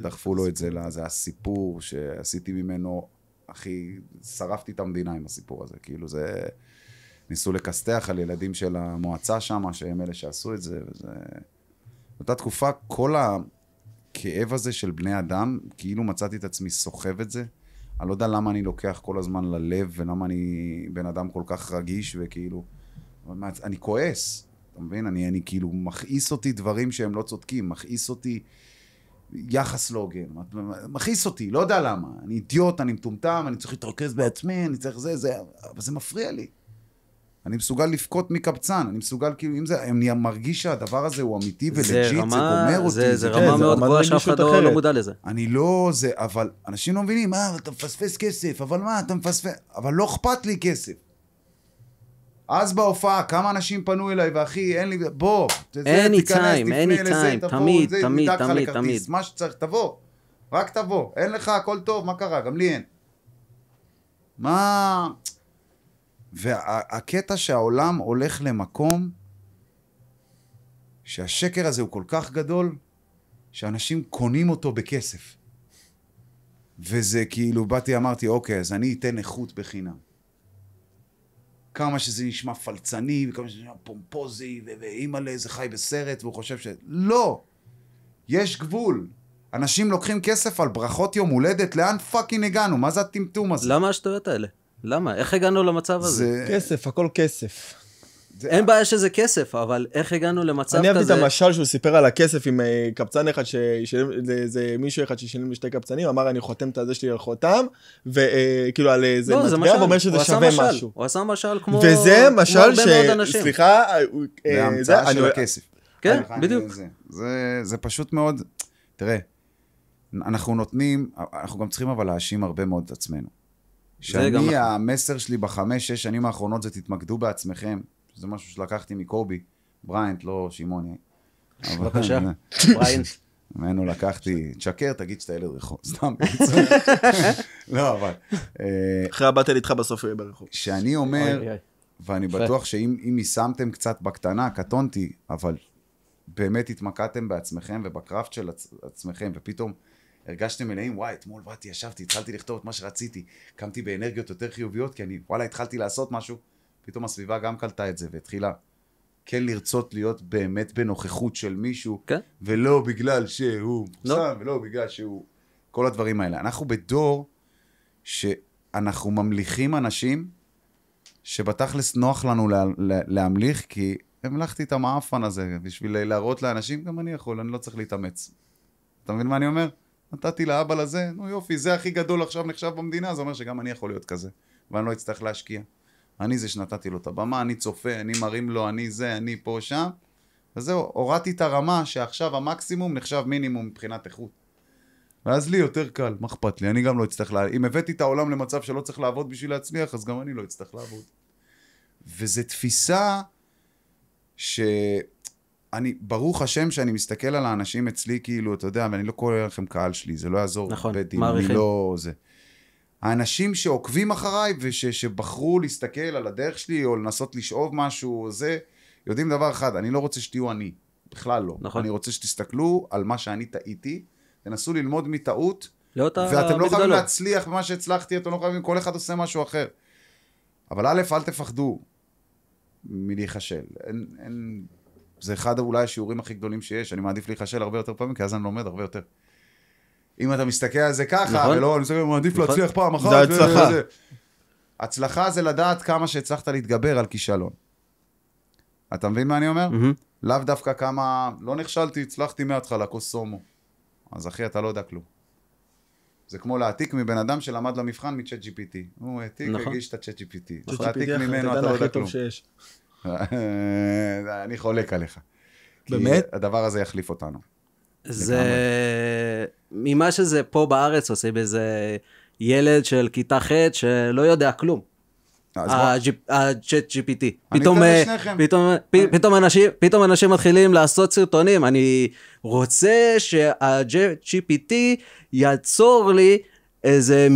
דחפו לו את זה, זה הסיפור שעשיתי ממנו, אחי, שרפתי את המדינה עם הסיפור הזה, כאילו זה, ניסו לקסטח על ילדים של המועצה שם, שהם אלה שעשו את זה, וזה, באותה תקופה כל הכאב הזה של בני אדם, כאילו מצאתי את עצמי סוחב את זה, אני לא יודע למה אני לוקח כל הזמן ללב, ולמה אני בן אדם כל כך רגיש, וכאילו, אני כועס, אתה מבין? אני כאילו מכעיס אותי דברים שהם לא צודקים, מכעיס אותי יחס לא הוגן, מכעיס אותי, לא יודע למה, אני אידיוט, אני מטומטם, אני צריך להתרכז בעצמי, אני צריך זה, אבל זה מפריע לי. אני מסוגל לפקוט מקבצן, אני מסוגל כאילו, אם זה, אני מרגיש שהדבר הזה הוא אמיתי ולג'יט, זה גומר אותי. זה רמה מאוד גבוהה שאף אחד לא מודע לזה. אני לא, זה, אבל אנשים לא מבינים, אתה מפספס כסף, אבל מה, אתה מפספס, אבל לא אכפת לי כסף. אז בהופעה, כמה אנשים פנו אליי, ואחי, אין לי, בוא, anytime, תמיד. מה שצריך, תבוא, רק תבוא, אין לך, הכל טוב, מה קרה, גם לי אין. מה... והקטע שהעולם הולך למקום שהשקר הזה הוא כל כך גדול שאנשים קונים אותו בכסף. וזה כאילו, באתי אמרתי, אוקיי, אז אני אתן איכות בחינם. כמה שזה נשמע פלצני, וכמה שזה נשמע פומפוזי, ואימא לאיזה חי בסרט, והוא חושב לא, יש גבול. אנשים לוקחים כסף על ברכות יום הולדת, לאן פאקינג הגענו? מה זה הטמטום הזה? למה השטויות האלה? למה? איך הגענו למצב הזה? כסף, הכל כסף. אין בעיה שזה כסף, אבל איך הגענו למצב כזה? אני אהבתי את המשל שהוא סיפר על הכסף עם קבצן אחד, זה מישהו אחד ששילם לשתי קבצנים, אמר אני חותם את הזה שלי על חותם, וכאילו על איזה מטבע, ואומר שזה שווה משהו. הוא עשה משל כמו וזה משל סליחה, זה המצאה של הכסף. כן, בדיוק. זה פשוט מאוד, תראה, אנחנו נותנים, אנחנו גם צריכים אבל להאשים הרבה מאוד את עצמנו. שאני, המסר שלי ב5-6 שנים האחרונות זה תתמקדו בעצמכם, שזה משהו שלקחתי מקובי, בריינט, לא שימוני. בבקשה, בריינט. ממנו לקחתי, תשקר, תגיד שאתה ילד רחוב, סתם. לא, אבל... אחרי הבטל איתך בסוף יהיה ברחוב. שאני אומר, ואני בטוח שאם יישמתם קצת בקטנה, קטונתי, אבל באמת התמקדתם בעצמכם ובקראפט של עצמכם, ופתאום הרגשתם מלאים, וואי, אתמול באתי, ישבתי, התחלתי לכתוב את מה שרציתי, קמתי באנרגיות יותר חיוביות, כי אני, וואלה, התחלתי לעשות משהו, פתאום הסביבה גם קלטה את זה, והתחילה כן לרצות להיות באמת בנוכחות של מישהו, כן? ולא בגלל שהוא מפורסם, ולא בגלל שהוא... כל הדברים האלה. אנחנו בדור שאנחנו ממליכים אנשים שבתכלס נוח לנו להמליך, כי המלכתי את המאפן הזה, בשביל להראות לאנשים, גם אני יכול, אני לא צריך להתאמץ. אתה מבין מה אני אומר? נתתי לאבא לזה, נו יופי, זה הכי גדול עכשיו נחשב במדינה, זה אומר שגם אני יכול להיות כזה, ואני לא אצטרך להשקיע. אני זה שנתתי לו את הבמה, אני צופה, אני מרים לו, אני זה, אני פה, שם, וזהו, הורדתי את הרמה שעכשיו המקסימום נחשב מינימום מבחינת איכות. ואז לי יותר קל, מה אכפת לי? אני גם לא אצטרך אם הבאתי את העולם למצב שלא צריך לעבוד בשביל להצליח, אז גם אני לא אצטרך לעבוד. וזו תפיסה ברוך השם שאני מסתכל על האנשים אצלי, כאילו, אתה יודע, ואני לא קורא לכם קהל שלי, זה לא יעזור. נכון, אני לא זה. האנשים שעוקבים אחריי ושבחרו להסתכל על הדרך שלי, או לנסות לשאוב משהו, זה, יודעים דבר אחד, אני לא רוצה שתהיו אני, בכלל לא. נכון. אני רוצה שתסתכלו על מה שאני טעיתי, תנסו ללמוד מטעות, ואתם לא חייבים להצליח במה שהצלחתי, אתם לא חייבים, כל אחד עושה משהו אחר. אבל א', אל תפחדו מלהיחשל. זה אחד אולי השיעורים הכי גדולים שיש, אני מעדיף להיחשל הרבה יותר פעמים, כי אז אני לומד הרבה יותר. אם אתה מסתכל על זה ככה, ולא, אני מעדיף להצליח פעם אחת. זה הצלחה. הצלחה זה לדעת כמה שהצלחת להתגבר על כישלון. אתה מבין מה אני אומר? לאו דווקא כמה, לא נכשלתי, הצלחתי מההתחלה, כוס סומו. אז אחי, אתה לא יודע כלום. זה כמו להעתיק מבן אדם שלמד למבחן מצ'אט GPT. הוא העתיק, הגיש את הצ'אט GPT. להעתיק ממנו, אתה לא יודע כלום. אני חולק עליך. באמת? כי הדבר הזה יחליף אותנו. זה... ממה שזה פה בארץ עושה באיזה ילד של כיתה ח' שלא יודע כלום. ה-Chat GPT. פתאום אנשים מתחילים לעשות סרטונים. אני רוצה שה-Chat GPT יעצור לי איזה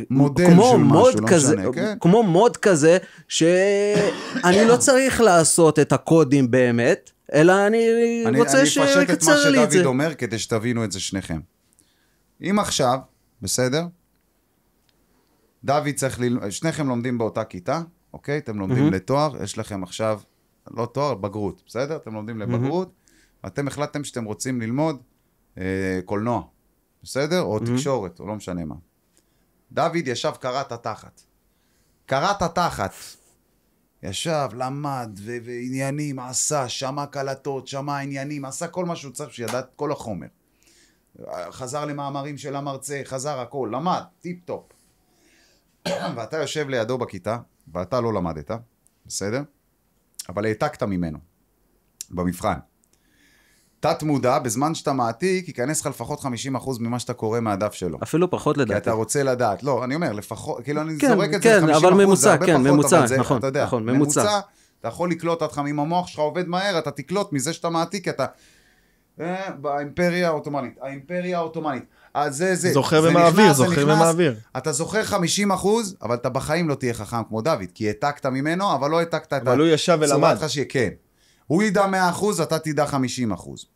מודל של משהו, לא משנה, כן? כמו מוד כזה, שאני לא צריך לעשות את הקודים באמת, אלא אני רוצה שיקצר לי את זה. אני אפשט את מה שדוד אומר, כדי שתבינו את זה שניכם. אם עכשיו, בסדר? דוד צריך שניכם לומדים באותה כיתה, אוקיי? אתם לומדים לתואר, יש לכם עכשיו, לא תואר, בגרות, בסדר? אתם לומדים לבגרות, ואתם החלטתם שאתם רוצים ללמוד קולנוע, בסדר? או תקשורת, או לא משנה מה. דוד ישב, קראת תחת. ישב, למד, ועניינים, עשה, שמע קלטות, שמע עניינים, עשה כל מה שהוא צריך שידע כל החומר. חזר למאמרים של המרצה, חזר הכל, למד, טיפ-טופ. ואתה יושב לידו בכיתה, ואתה לא למדת, בסדר? אבל העתקת ממנו, במבחן. תת מודע, בזמן שאתה מעתיק, ייכנס לך לפחות 50% ממה שאתה קורא מהדף שלו. אפילו פחות לדעתי. כי אתה רוצה לדעת. לא, אני אומר, לפחות, כאילו אני כן, זורק את כן, זה 50%, אבל ממוצע, זה הרבה כן, פחות, ממוצע, אבל זה, נכון, אתה יודע, נכון, ממוצע, אתה יכול לקלוט עד אם המוח שלך עובד מהר, אתה תקלוט מזה שאתה מעתיק, אתה... באימפריה האוטומנית. אז זה זוכר ומעביר. אתה זוכר 50%, אבל אתה בחיים לא תהיה חכם כמו דוד, כי העתקת ממנו, אבל לא העתקת את... אבל הוא ישב ולמד. כן. הוא ידע 100%, אתה תדע 50%.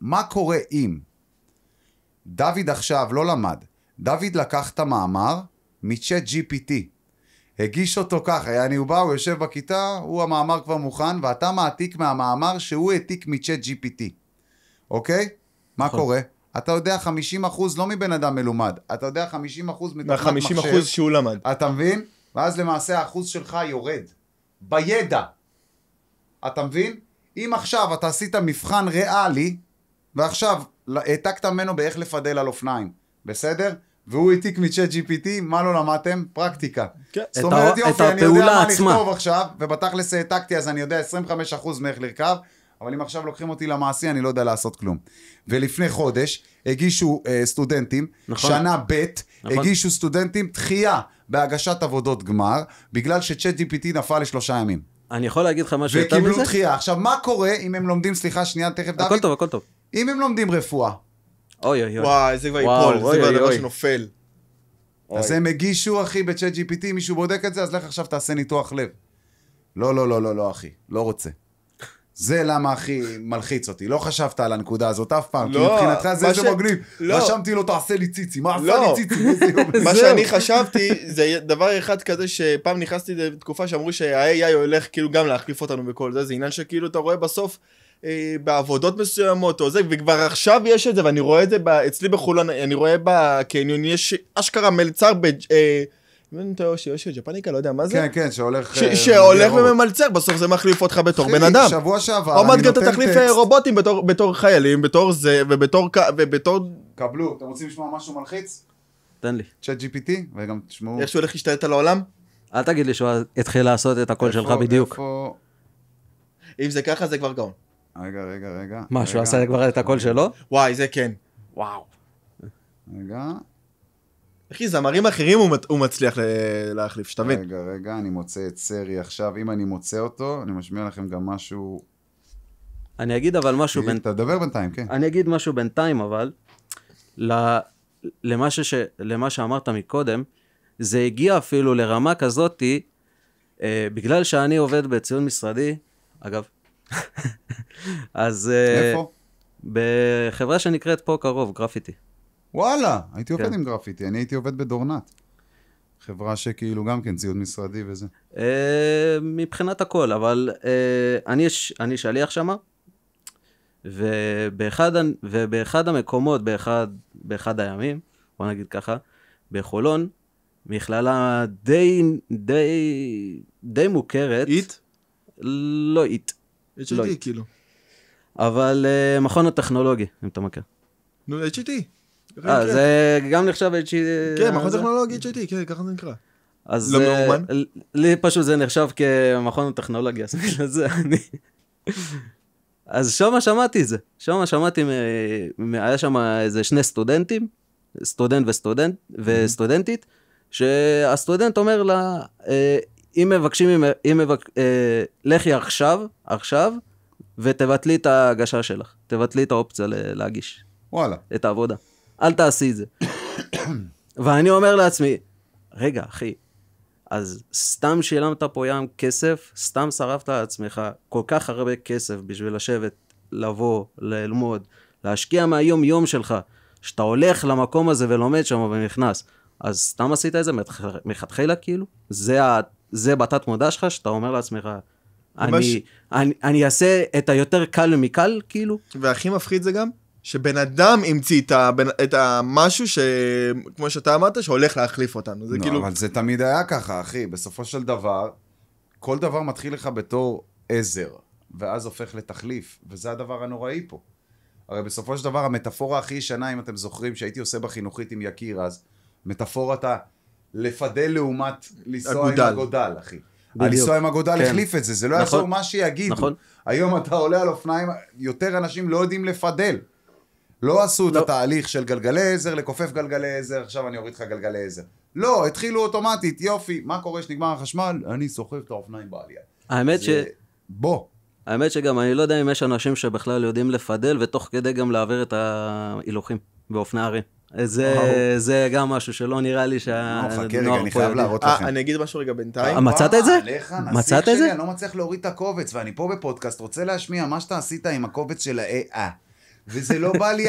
מה קורה אם דוד עכשיו לא למד? דוד לקח את המאמר מצ'אט GPT. הגיש אותו ככה, הוא יושב בכיתה, הוא המאמר כבר מוכן, ואתה מעתיק מהמאמר שהוא העתיק מצ'אט GPT. אוקיי? מה קורה? אתה יודע 50% לא מבן אדם מלומד, אתה יודע 50% מתוכנת מחשב. 50% שהוא למד. אתה מבין? ואז למעשה האחוז שלך יורד. בידע. אתה מבין? אם עכשיו אתה עשית מבחן ריאלי, ועכשיו העתקת ממנו באיך לפדל על אופניים, בסדר? והוא העתיק מצ'אט GPT, מה לא למדתם? פרקטיקה. זאת אומרת, יופי, אני יודע מה לכתוב עכשיו, ובתכלס העתקתי, אז אני יודע 25% מאיך לרכב, אבל אם עכשיו לוקחים אותי למעשי, אני לא יודע לעשות כלום. ולפני חודש, הגישו סטודנטים, שנה ב', הגישו סטודנטים דחייה בהגשת עבודות גמר, בגלל שצ'אט GPT נפל ל3 ימים. אני יכול להגיד לך משהו יותר מזה? וקיבלו דחייה. עכשיו, מה קורה אם הם לומדים, סליחה, שנייה, תכף דוד? הכל טוב. אם הם לומדים רפואה. אוי. וואי, זה כבר ייפול, זה כבר דבר שנופל. אז הם הגישו, אחי, בצ'אט GPT, מישהו בודק את זה, אז לך עכשיו תעשה ניתוח לב. לא, אחי, לא רוצה. זה למה הכי מלחיץ אותי. לא חשבת על הנקודה הזאת אף פעם, כי מבחינתך זה מגניב. רשמתי לו, תעשה לי ציצי. מה עשה לי ציצי? מה שאני חשבתי, זה דבר אחד כזה שפעם נכנסתי לתקופה שאמרו שה-AI הולך כאילו גם להחליף אותנו בכל זה. זה עניין שכאילו אתה רואה בסוף בעבודות מסוימות או זה, וכבר עכשיו יש את זה, ואני רואה את זה אצלי בחולון, אני רואה בקניון, יש אשכרה מלצר ג'פניקה, לא יודע מה זה? כן, שהולך וממלצר, בסוף זה מחליף אותך בתור בן אדם. שבוע שעבר, עוד מעט אתה תחליף רובוטים בתור חיילים, בתור זה, ובתור... קבלו, אתם רוצים לשמוע משהו מלחיץ? תן לי. צ'אט GPT, וגם תשמעו... איך שהוא הולך להשתלט על העולם? אל תגיד לי שהוא התחיל לעשות את הקול שלך בדיוק. אם זה ככה, זה כבר גאון. רגע. מה, שהוא עשה כבר את הקול שלו? וואי, זה כן. וואו. רגע. אחי, זמרים אחרים הוא מצליח להחליף, שתבין. רגע, אני מוצא את סרי עכשיו. אם אני מוצא אותו, אני משמיע לכם גם משהו... אני אגיד אבל משהו תדבר בינתיים, כן. אני אגיד משהו בינתיים, אבל למה שאמרת מקודם, זה הגיע אפילו לרמה כזאת, בגלל שאני עובד בציון משרדי, אגב, אז... איפה? בחברה שנקראת פה קרוב, גרפיטי. וואלה, הייתי עובד עם גרפיטי, אני הייתי עובד בדורנת. חברה שכאילו גם כן ציוד משרדי וזה. מבחינת הכל, אבל אני שליח שמה, ובאחד המקומות, באחד הימים, בוא נגיד ככה, בחולון, מכללה די מוכרת. אית? לא אית. HT כאילו. אבל מכון הטכנולוגי, אם אתה מכיר. נו, HT. זה גם נחשב כן, מכון טכנולוגי HIT, כן, ככה זה נקרא. אז לא מאומן? לי פשוט זה נחשב כמכון טכנולוגיה, אז בגלל זה אני... אז שמה שמעתי את זה, שמה שמעתי, היה שם איזה שני סטודנטים, סטודנט וסטודנטית, שהסטודנט אומר לה, אם מבקשים, לכי עכשיו, ותבטלי את ההגשה שלך, תבטלי את האופציה להגיש. וואלה. את העבודה. אל תעשי את זה. ואני אומר לעצמי, רגע, אחי, אז סתם שילמת פה ים כסף, סתם שרפת לעצמך כל כך הרבה כסף בשביל לשבת, לבוא, ללמוד, להשקיע מהיום יום שלך, שאתה הולך למקום הזה ולומד שם ונכנס, אז סתם עשית את זה מלכתחילה כאילו? זה בתת מודע שלך שאתה אומר לעצמך, אני אעשה את היותר קל מקל כאילו? והכי מפחיד זה גם, שבן אדם המציא את המשהו כמו שאתה אמרת, שהולך להחליף אותנו. זה כאילו... אבל זה תמיד היה ככה, אחי. בסופו של דבר, כל דבר מתחיל לך בתור עזר, ואז הופך לתחליף, וזה הדבר הנוראי פה. הרי בסופו של דבר, המטאפורה הכי ישנה, אם אתם זוכרים, שהייתי עושה בחינוכית עם יקיר, אז מטאפורת לפדל לעומת לנסוע עם הגודל, אחי. לנסוע עם הגודל החליף את זה, זה לא יעזור מה שיגידו. היום אתה עולה על אופניים, יותר אנשים לא יודעים לפדל. לא עשו את התהליך של גלגלי עזר, לקופף גלגלי עזר, עכשיו אני אוריד לך גלגלי עזר. לא, התחילו אוטומטית, יופי, מה קורה שנגמר החשמל? אני סוחב את האופניים בעלייה. האמת שגם אני לא יודע אם יש אנשים שבכלל יודעים לפדל, ותוך כדי גם להעביר את ההילוכים באופני ערים. זה גם משהו שלא נראה לי חכה רגע, אני חייב להראות לכם. אני אגיד משהו רגע בינתיים. מצאת את זה? מצאת את זה? אני לא מצליח להוריד את הקובץ, ואני פה בפודקאסט, רוצה להשמיע מה שאתה עשית עם הקובץ של וזה לא בא לי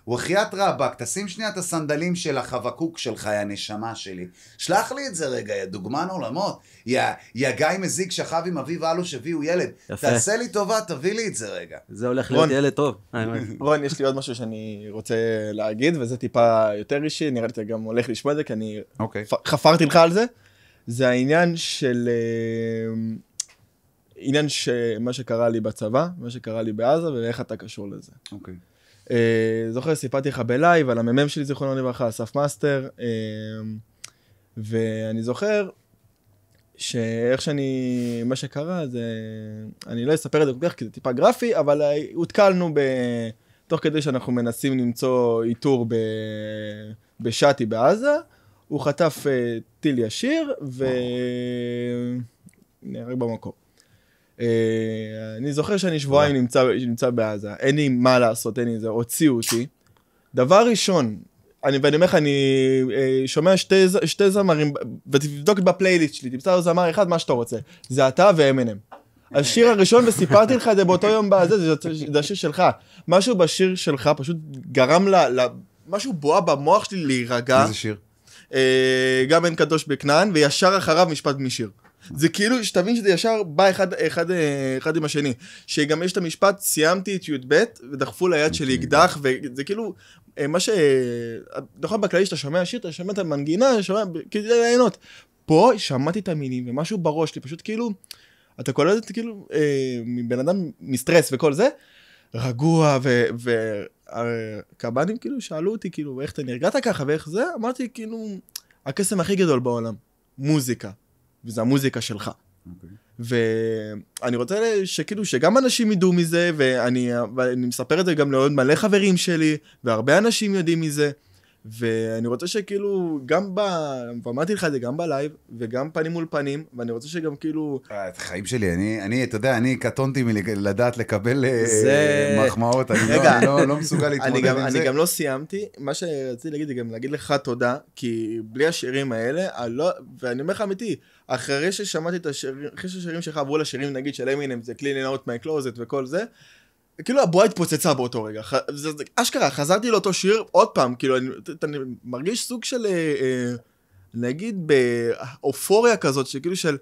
הוא חיית רבק, תשים שנייה את הסנדלים של החבקוק שלך, יא נשמה שלי. שלח לי את זה רגע, יא דוגמן עולמות. יא גיא מזיק שכב עם אביב אלוש הביאו ילד. תעשה לי טובה, תביא לי את זה רגע. זה הולך להיות ילד טוב. רון, יש לי עוד משהו שאני רוצה להגיד, וזה טיפה יותר אישי, נראה לי שאתה גם הולך לשמוע את זה, כי אני חפרתי לך על זה. זה העניין של... מה שקרה לי בצבא, מה שקרה לי בעזה, ואיך אתה קשור לזה. אוקיי. זוכר, סיפרתי לך בלייב על הממם שלי, זיכרונו לברכה, אסף מאסטר, ואני זוכר שאיך מה שקרה, זה, אני לא אספר את זה כל כך, כי זה טיפה גרפי, אבל הותקלנו תוך כדי שאנחנו מנסים למצוא איתור בשאטי בעזה, הוא חטף טיל ישיר, ונהרג במקום. אני זוכר שאני שבועיים נמצא בעזה, אין לי מה לעשות, אין לי זה, הוציאו אותי. דבר ראשון, ואני אומר לך, אני שומע שתי זמרים, ותבדוק בפלייליסט שלי, תמצא זמר אחד, מה שאתה רוצה. זה אתה ואמינם. השיר הראשון, וסיפרתי לך את זה באותו יום בעזה, זה השיר שלך. משהו בשיר שלך פשוט גרם משהו בועה במוח שלי להירגע. איזה שיר? גם אין קדוש בכנען, וישר אחריו משפט משיר. זה כאילו, שתבין שזה ישר בא אחד עם השני. שגם יש את המשפט, סיימתי את י"ב, ודחפו ליד שלי אקדח, וזה כאילו, מה נכון בכללי שאתה שומע שיר, אתה שומע את המנגינה, כדי ליהנות. פה שמעתי את המילים, ומשהו בראש שלי, פשוט כאילו, אתה קולט את זה כאילו, מבן אדם מסטרס וכל זה, רגוע, והקב"נים כאילו שאלו אותי, כאילו, איך אתה נרגעת ככה, ואיך זה? אמרתי, כאילו, הקסם הכי גדול בעולם, מוזיקה. וזה המוזיקה שלך. ואני רוצה שכאילו שגם אנשים ידעו מזה, ואני מספר את זה גם לעוד מלא חברים שלי, והרבה אנשים יודעים מזה, ואני רוצה שכאילו, ואמרתי לך את זה גם בלייב, וגם פנים מול פנים, ואני רוצה שגם כאילו... את החיים שלי, אתה יודע, אני קטונתי מלדעת לקבל מחמאות, אני לא מסוגל להתמודד עם זה. אני גם לא סיימתי, מה שרציתי להגיד זה גם להגיד לך תודה, כי בלי השירים האלה, ואני אומר לך אמיתי, אחרי ששמעתי את השירים, אחרי שהשירים שלך עברו לשירים, נגיד של אמינם, זה Cleaning Out My Closet וכל זה, כאילו הבועה התפוצצה באותו רגע, אשכרה, חזרתי לאותו שיר עוד פעם, כאילו אני מרגיש סוג של, נגיד באופוריה כזאת, שכאילו של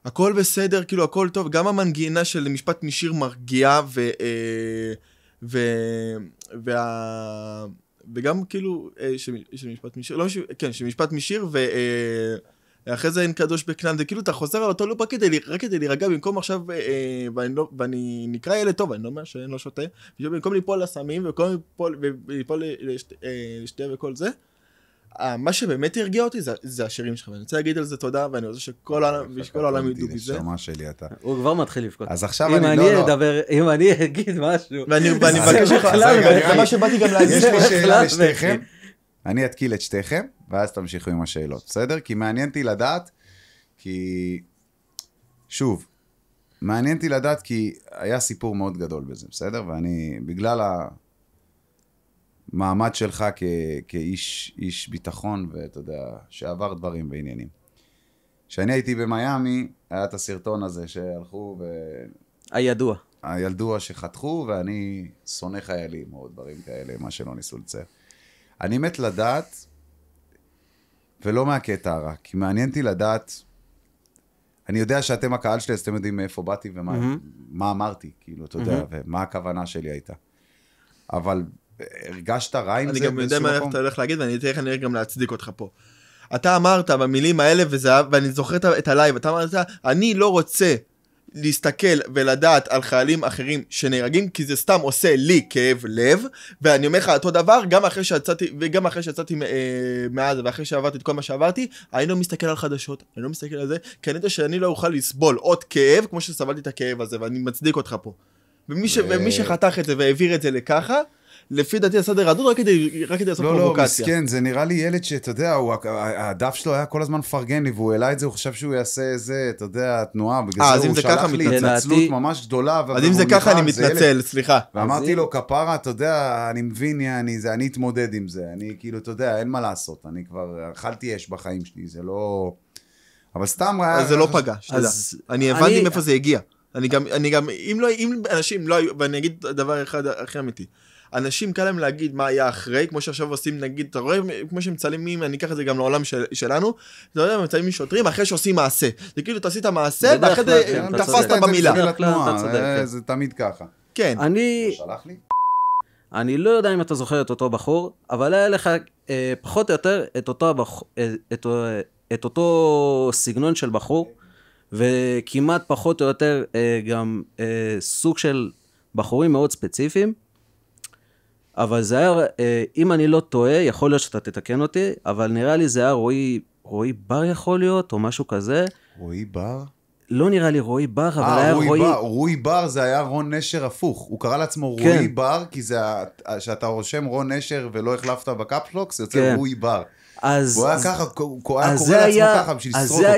הכל בסדר, כאילו הכל טוב, גם המנגינה של משפט משיר מרגיעה, וגם כאילו, שמשפט משיר, לא, כן, שמשפט משיר, אחרי זה אין קדוש בכנען, זה כאילו אתה חוזר על אותו לופ רק כדי להירגע, במקום עכשיו, ואני נקרא ילד טוב, אני לא אומר שאני לא שותה, במקום ליפול לסמים, וליפול לשתה וכל זה, מה שבאמת הרגיע אותי זה השירים שלך, ואני רוצה להגיד על זה תודה, ואני רוצה שכל העולם ידעו בזה. הוא כבר מתחיל לבכות. אז עכשיו אני לא... אם אני אגיד משהו... ואני מבקש לך, זה מה שבאתי גם להגיד. יש לי שאלה לשתיכם, אני אתקיל את שתיכם, ואז תמשיכו עם השאלות, בסדר? כי מעניינתי לדעת, כי... שוב, מעניינתי לדעת כי היה סיפור מאוד גדול בזה, בסדר? ואני, בגלל המעמד שלך כאיש ביטחון, ואתה יודע, שעבר דברים ועניינים. כשאני הייתי במיימי, היה את הסרטון הזה שהלכו ו... הידוע שחתכו, ואני שונא חיילים, או דברים כאלה, מה שלא ניסו לצייר. אני מת לדעת, ולא מהקטע הרע, כי מעניינתי לדעת, אני יודע שאתם הקהל שלי, אז אתם יודעים מאיפה באתי ומה אמרתי, כאילו, אתה יודע, ומה הכוונה שלי הייתה. אבל הרגשת רע עם זה? אני גם יודע מה אתה הולך להגיד, ואני אתן לך נראה גם להצדיק אותך פה. אתה אמרת במילים האלה, ואני זוכר את הלייב, אתה אמרת, אני לא רוצה להסתכל ולדעת על חיילים אחרים שנהרגים, כי זה סתם עושה לי כאב לב, ואני אומר לך אותו דבר, גם אחרי שיצאתי מעזה, ואחרי שעברתי את כל מה שעברתי, אני לא מסתכל על חדשות, אני לא מסתכל על זה, כי אני יודע שאני לא אוכל לסבול עוד כאב, כמו שסבלתי את הכאב הזה, ואני מצדיק אותך פה. ומי שחתך את זה והעביר את זה לככה, לפי דעתי הסדר רדוד רק כדי לעשות פרובוקציה. לא, מסכן, זה נראה לי ילד שאתה יודע, הדף שלו היה כל הזמן מפרגן לי, והוא העלה את זה, הוא חשב שהוא יעשה איזה, אתה יודע, תנועה, בגלל זה הוא שלח לי התנצלות ממש גדולה. אז אם זה ככה אני מתנצל, סליחה. ואמרתי לו, כפרה, אתה יודע, אני מבין, אני אתמודד עם זה, אני כאילו, אתה יודע, אין מה לעשות, אני כבר אכלתי אש בחיים שלי, זה לא... אבל סתם... אז זה לא פגע, שתדע. אני הבנתי מאיפה זה הגיע. אני גם, אם אנשים לא היו, ואני אגיד דבר אחד הכי אמיתי, אנשים קל להם להגיד מה היה אחרי, כמו שעכשיו עושים, נגיד, אתה רואה, כמו שמצלמים, אני אקח את זה גם לעולם שלנו, אתה יודע, מצלמים שוטרים אחרי שעושים מעשה. זה כאילו, אתה עשית מעשה, ואחרי זה תפסת במילה. זה תמיד ככה. כן. אני לא יודע אם אתה זוכר את אותו בחור, אבל היה לך פחות או יותר את אותו סגנון של בחור, וכמעט פחות או יותר גם סוג של בחורים מאוד ספציפיים, אבל זה היה, אם אני לא טועה, יכול להיות שאתה תתקן אותי, אבל נראה לי זה היה רועי בר יכול להיות, או משהו כזה. רועי בר? לא נראה לי רועי בר, אבל היה רועי בר זה היה רון נשר הפוך, הוא קרא לעצמו רועי בר, כי זה, שאתה רושם רון נשר ולא החלפת בקפסלוק, זה יוצא רועי בר. הוא היה ככה, הוא היה קורא לעצמו ככה בשביל לסרוק אותו.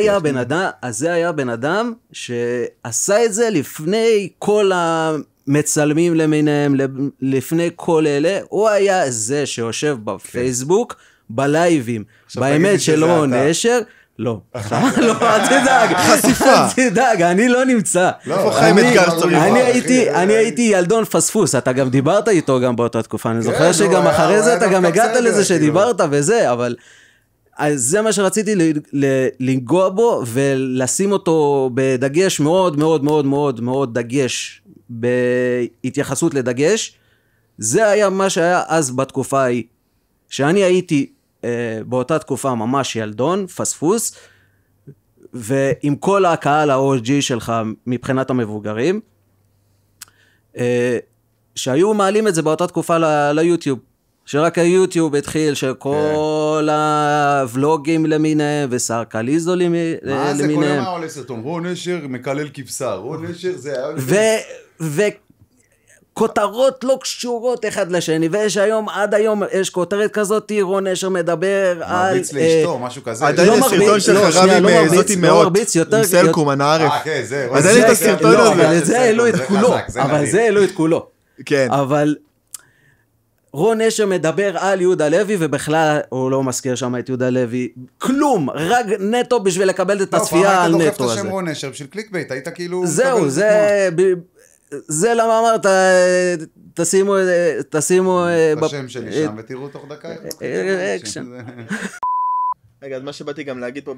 אז זה היה בן אדם שעשה את זה לפני כל המצלמים למיניהם, לפני כל אלה, הוא היה זה שיושב בפייסבוק, בלייבים, באמת של רון נשר, לא, אל תדאג, חשיפה, אל תדאג, אני לא נמצא. אני הייתי ילדון פספוס, אתה גם דיברת איתו גם באותה תקופה, אני זוכר שגם אחרי זה אתה גם הגעת לזה שדיברת וזה, אבל זה מה שרציתי לנגוע בו ולשים אותו בדגש מאוד מאוד מאוד מאוד מאוד דגש, בהתייחסות לדגש, זה היה מה שהיה אז בתקופה ההיא, שאני הייתי באותה תקופה ממש ילדון, פספוס, ועם כל הקהל ה-OG שלך מבחינת המבוגרים, שהיו מעלים את זה באותה תקופה ליוטיוב, שרק היוטיוב התחיל, שכל הוולוגים למיניהם, וסרקליזו למיניהם. מה זה כל יום עולה סרטון? רון נשר מקלל כבשה, רון נשר זה... כותרות לא קשורות אחד לשני, ויש היום, עד היום, יש כותרת כזאת, רון נשר מדבר על... מרביץ לאשתו, משהו כזה. עדיין יש סרטון של חרבי מזאתי מאות, עם סלקום, הנערף. כן, זה. עדיין יש את הסרטון הזה. אבל זה העלו את כולו. אבל זה העלו את כולו. כן. אבל רון נשר מדבר על יהודה לוי, ובכלל הוא לא מזכיר שם את יהודה לוי. כלום, רק נטו בשביל לקבל את הצפייה על נטו הזה. אתה דוחף את השם רון נשר בשביל קליקבייט, היית כאילו... זהו, זה למה אמרת, תשימו... בשם שלי שם ותראו תוך דקה. רגע, אז מה שבאתי גם להגיד פה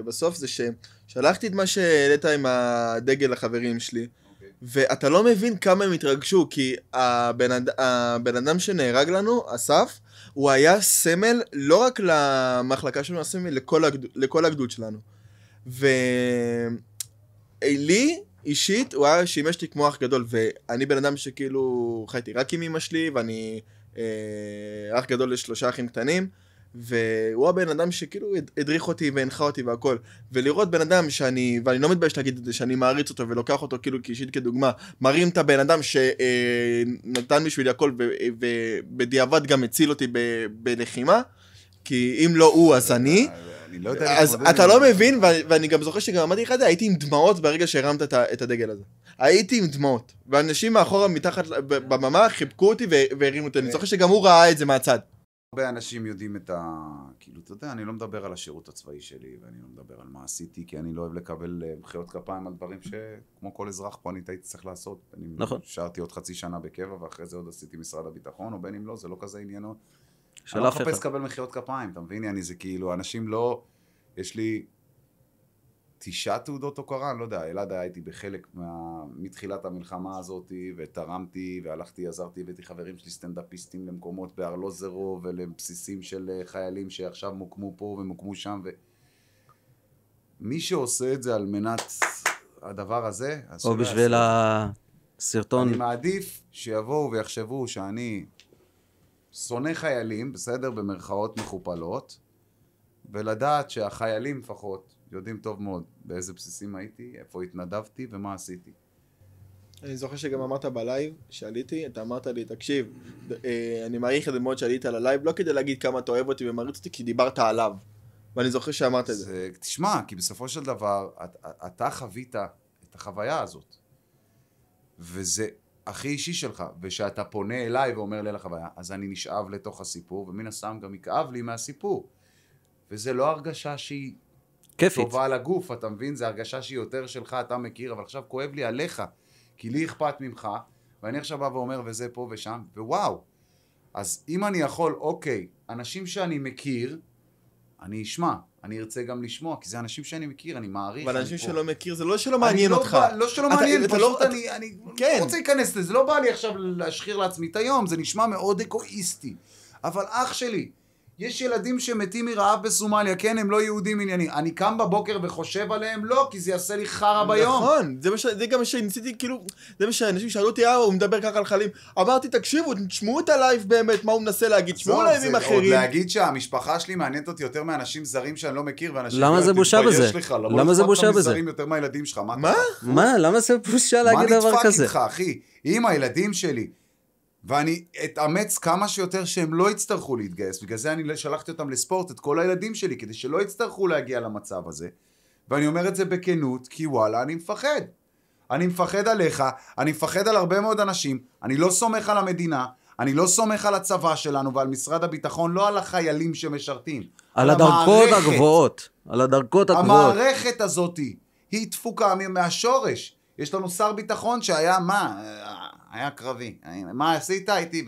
בסוף זה ששלחתי את מה שהעלית עם הדגל לחברים שלי, ואתה לא מבין כמה הם התרגשו, כי הבן אדם שנהרג לנו, אסף, הוא היה סמל לא רק למחלקה שלנו, סמל לכל הגדוד שלנו. ולי, אישית, הוא היה שימש לי כמו אח גדול, ואני בן אדם שכאילו חייתי רק עם אמא שלי, ואני אח גדול ל3 אחים קטנים, והוא הבן אדם שכאילו הדריך אותי והנחה אותי והכל. ולראות בן אדם ואני לא מתבייש להגיד את זה, שאני מעריץ אותו ולוקח אותו כאילו כאישית כדוגמה, מרים את הבן אדם שנתן בשבילי הכל, ובדיעבד גם הציל אותי בלחימה, כי אם לא הוא אז אני. אז אתה לא מבין, ואני גם זוכר שגם עמדתי אחד, הייתי עם דמעות ברגע שהרמת את הדגל הזה. הייתי עם דמעות, ואנשים מאחורה מתחת בממה חיבקו אותי והרימו אותי. אני זוכר שגם הוא ראה את זה מהצד. הרבה אנשים יודעים כאילו, אתה יודע, אני לא מדבר על השירות הצבאי שלי, ואני לא מדבר על מה עשיתי, כי אני לא אוהב לקבל מחיאות כפיים על דברים שכמו כל אזרח פה אני הייתי צריך לעשות. נכון. שרתי עוד חצי שנה בקבע, ואחרי זה עוד עשיתי משרד הביטחון, או בין אם לא, זה לא כזה עניינו. אני לא מחפש לקבל מחיאות כפיים, אתה מבין? אני זה כאילו, אנשים לא, יש לי 9 תעודות הוקרה, אני לא יודע, אלעד הייתי בחלק מתחילת המלחמה הזאת, ותרמתי, והלכתי, עזרתי, הבאתי חברים שלי סטנדאפיסטים למקומות בארלוזרו, ולבסיסים של חיילים שעכשיו מוקמו פה ומוקמו שם, ומי שעושה את זה על מנת הדבר הזה, או בשביל הסרטון. אני מעדיף שיבואו ויחשבו שאני שונא חיילים, בסדר, במרכאות מכופלות, ולדעת שהחיילים לפחות יודעים טוב מאוד באיזה בסיסים הייתי, איפה התנדבתי ומה עשיתי. אני זוכר שגם אמרת בלייב, שעליתי, אתה אמרת לי, תקשיב, אני מעריך את זה מאוד שעלית על הלייב, לא כדי להגיד כמה אתה אוהב אותי ומריץ אותי, כי דיברת עליו. ואני זוכר שאמרת את זה. תשמע, כי בסופו של דבר, אתה חווית את החוויה הזאת. וזה הכי אישי שלך, ושאתה פונה אליי ואומר לי על החוויה, אז אני נשאב לתוך הסיפור, ומן הסתם גם יכאב לי מהסיפור. וזה לא הרגשה שהיא כיפית. טובה על הגוף, אתה מבין? זה הרגשה שהיא יותר שלך, אתה מכיר, אבל עכשיו כואב לי עליך, כי לי אכפת ממך, ואני עכשיו בא ואומר, וזה פה ושם, ווואו. אז אם אני יכול, אוקיי, אנשים שאני מכיר, אני אשמע, אני ארצה גם לשמוע, כי זה אנשים שאני מכיר, אני מעריך. אבל אנשים שלא מכיר, זה לא שלא מעניין אותך. לא שלא מעניין, פשוט אני לא רוצה להיכנס לזה, לא בא לי עכשיו להשחיר לעצמי את היום, זה נשמע מאוד אגואיסטי. אבל אח שלי, יש ילדים שמתים מרעב בסומליה, כן, הם לא יהודים עניינים. אני קם בבוקר וחושב עליהם, לא, כי זה יעשה לי חרא ביום. נכון, זה גם מה שניסיתי, כאילו, זה מה שאנשים שאלו אותי, הוא מדבר ככה על חיילים. אמרתי, תקשיבו, תשמעו את הלייב באמת, מה הוא מנסה להגיד, תשמעו לייב עם אחרים. עוד להגיד שהמשפחה שלי מעניינת אותי יותר מאנשים זרים שאני לא מכיר, ואנשים... למה זה בושה בזה? למה זה בושה בזה? יותר מהילדים שלך, מה? למה זה בושה להגיד דבר כזה? מה נדפק איתך, אחי? אם הילדים שלי ואני אתאמץ כמה שיותר שהם לא יצטרכו להתגייס, בגלל זה אני שלחתי אותם לספורט, את כל הילדים שלי, כדי שלא יצטרכו להגיע למצב הזה, ואני אומר את זה בכנות, כי וואלה, אני מפחד. אני מפחד עליך, אני מפחד על הרבה מאוד אנשים, אני לא סומך על המדינה, אני לא סומך על הצבא שלנו ועל משרד הביטחון, לא על החיילים שמשרתים. על הדרכות הגבוהות. על הדרכות הגבוהות. המערכת הזאת היא דפוקה מהשורש. יש לנו שר ביטחון שהיה, מה? היה קרבי. מה עשית? הייתי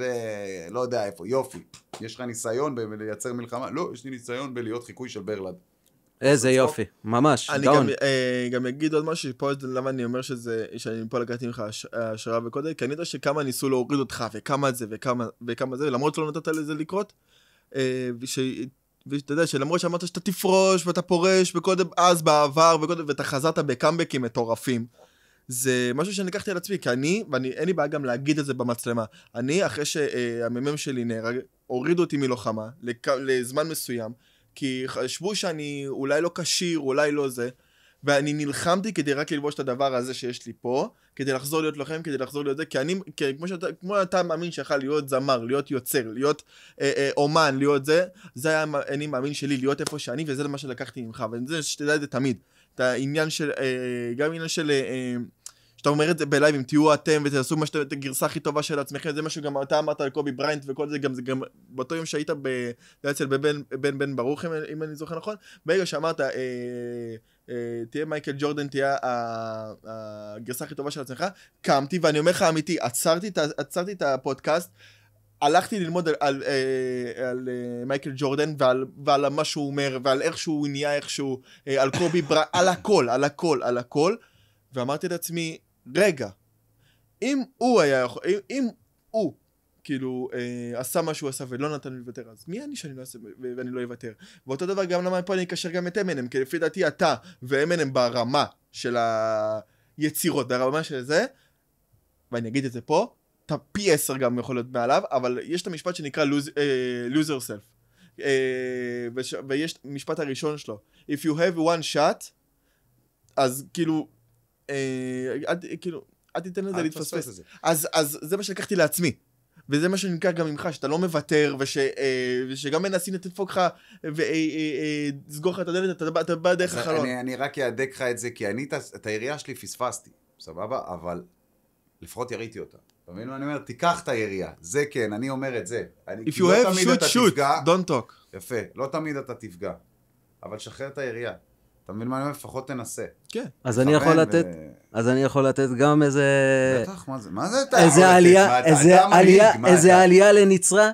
לא יודע איפה, יופי. יש לך ניסיון בלייצר מלחמה? לא, יש לי ניסיון בלהיות חיקוי של ברלד. איזה יופי, ממש, גאון. אני גם אגיד עוד משהו, פה למה אני אומר שאני פה לקחתי ממך השראה וקודם, כי אני יודע שכמה ניסו להוריד אותך, וכמה זה, וכמה זה, ולמרות שלא נתת לזה לקרות, ואתה יודע שלמרות שאמרת שאתה תפרוש, ואתה פורש, וקודם אז בעבר, ואתה חזרת בקאמבקים מטורפים, זה משהו שאני לקחתי על עצמי, כי ואין לי בעיה גם להגיד את זה במצלמה, אני אחרי שהממם שלי נהרג, הורידו אותי מלוחמה, לזמן מסוים, כי חשבו שאני אולי לא קשיר, אולי לא זה, ואני נלחמתי כדי רק ללבוש את הדבר הזה שיש לי פה, כדי לחזור להיות לוחם, כדי לחזור להיות זה, כי אני, כמו אתה מאמין שיכול להיות זמר, להיות יוצר, להיות אומן, להיות זה היה אני מאמין שלי, להיות איפה שאני, וזה מה שלקחתי ממך, וזה שתדע את זה תמיד, את העניין של, גם העניין של, שאתה אומר את זה בלייב, אם תהיו אתם ותעשו את הגרסה הכי טובה של עצמכם, זה משהו גם אתה אמרת על קובי בריינט וכל זה, זה גם באותו יום שהיית אצל בן ברוך, אם אני זוכר נכון, ברגע שאמרת, תהיה מייקל ג'ורדן, תהיה הגרסה הכי טובה של עצמך, קמתי ואני אומר לך אמיתי, עצרתי את הפודקאסט, הלכתי ללמוד על מייקל ג'ורדן ועל מה שהוא אומר, ועל איך שהוא נהיה, איך שהוא, על קובי בריינט, על הכל, ואמרתי לעצמי, רגע, אם הוא היה יכול, אם הוא כאילו עשה מה שהוא עשה ולא נתן לי לוותר, אז מי אני שאני לא אעשה ואני לא אוותר? ואותו דבר גם למה פה אני אקשר גם את אמינם, כי לפי דעתי אתה ואמינם ברמה של היצירות, ברמה של זה, ואני אגיד את זה פה, אתה פי 10 גם יכול להיות מעליו, אבל יש את המשפט שנקרא lose yourself. ויש את המשפט הראשון שלו, if you have one shot, אז כאילו, אל תיתן לזה להתפספס. אז זה מה שלקחתי לעצמי. וזה מה שנקרא גם ממך, שאתה לא מוותר, ושגם מנסים לתדפוק לך, וסגור לך את הדלת, אתה בא דרך החלון. אני רק יעדק לך את זה, כי אני את הירייה שלי פספסתי, סבבה? אבל לפחות יריתי אותה. אתה מבין מה אני אומר? תיקח את הירייה. זה כן, אני אומר את זה. If you have shoot, don't talk. יפה, לא תמיד אתה תפגע. אבל שחרר את הירייה. אתה מבין מה אני אומר? לפחות תנסה. כן. אז אני יכול לתת גם איזה... בטח, מה זה? איזה עלייה לנצרה.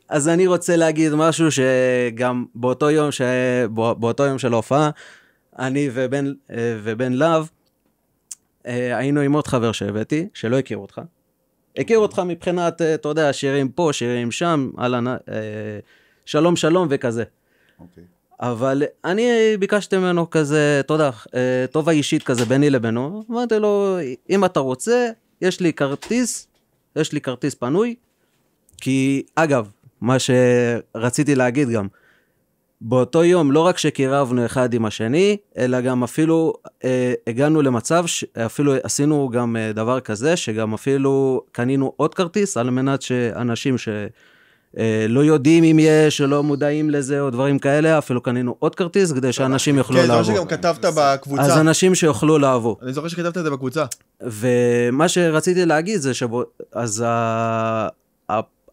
אז אני רוצה להגיד משהו שגם באותו יום של ההופעה, אני ובן להב, היינו עם עוד חבר שהבאתי, שלא הכיר אותך. הכיר אותך מבחינת, אתה יודע, שירים פה, שירים שם, שלום שלום וכזה. אוקיי. אבל אני ביקשתי ממנו כזה, אתה יודע, טובה אישית כזה ביני לבינו, אמרתי לו, אם אתה רוצה, יש לי כרטיס פנוי, כי אגב, מה שרציתי להגיד גם, באותו יום לא רק שקירבנו אחד עם השני, אלא גם אפילו הגענו למצב, אפילו עשינו גם דבר כזה, שגם אפילו קנינו עוד כרטיס, על מנת שאנשים לא יודעים אם יש, או לא מודעים לזה, או דברים כאלה, אפילו קנינו עוד כרטיס, כדי שאנשים יוכלו לעבור. כן, זה שגם כתבת בקבוצה. אז אנשים שיוכלו לעבור. אני זוכר שכתבת את זה בקבוצה. ומה שרציתי להגיד זה אז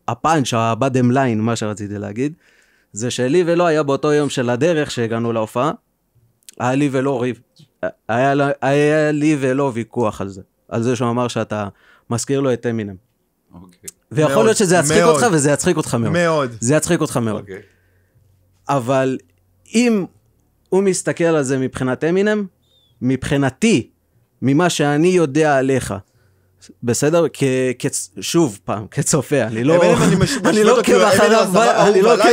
הפאנץ', הבאדם ליין, מה שרציתי להגיד, זה שלי ולא היה באותו יום של הדרך שהגענו להופעה, היה לי ולא ויכוח על זה. על זה שהוא אמר שאתה מזכיר לו את אמינם. אוקיי. ויכול להיות שזה יצחיק אותך, וזה יצחיק אותך מאוד. מאוד. זה יצחיק אותך מאוד. אבל אם הוא מסתכל על זה מבחינת אמינם, מבחינתי, ממה שאני יודע עליך, בסדר? שוב פעם, כצופה, אני לא עוקב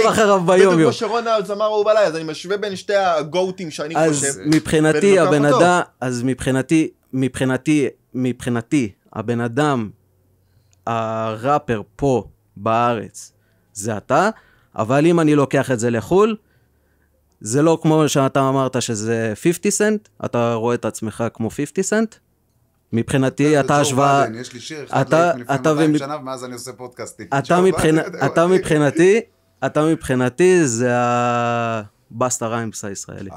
אחריו ביום יום. בדיוק שרון זמר הוא בלילה, אז אני משווה בין שתי הגוטים שאני חושב. אז מבחינתי, הבן אדם, הראפר פה בארץ, זה אתה, אבל אם אני לוקח את זה לחול, זה לא כמו שאתה אמרת שזה 50 סנט, אתה רואה את עצמך כמו 50 סנט, מבחינתי אתה השוואה... יש לי שיר אחד לפני 200 שנה, ומאז אני עושה פודקאסטים. אתה מבחינתי זה הבאסטה ריימס הישראלי.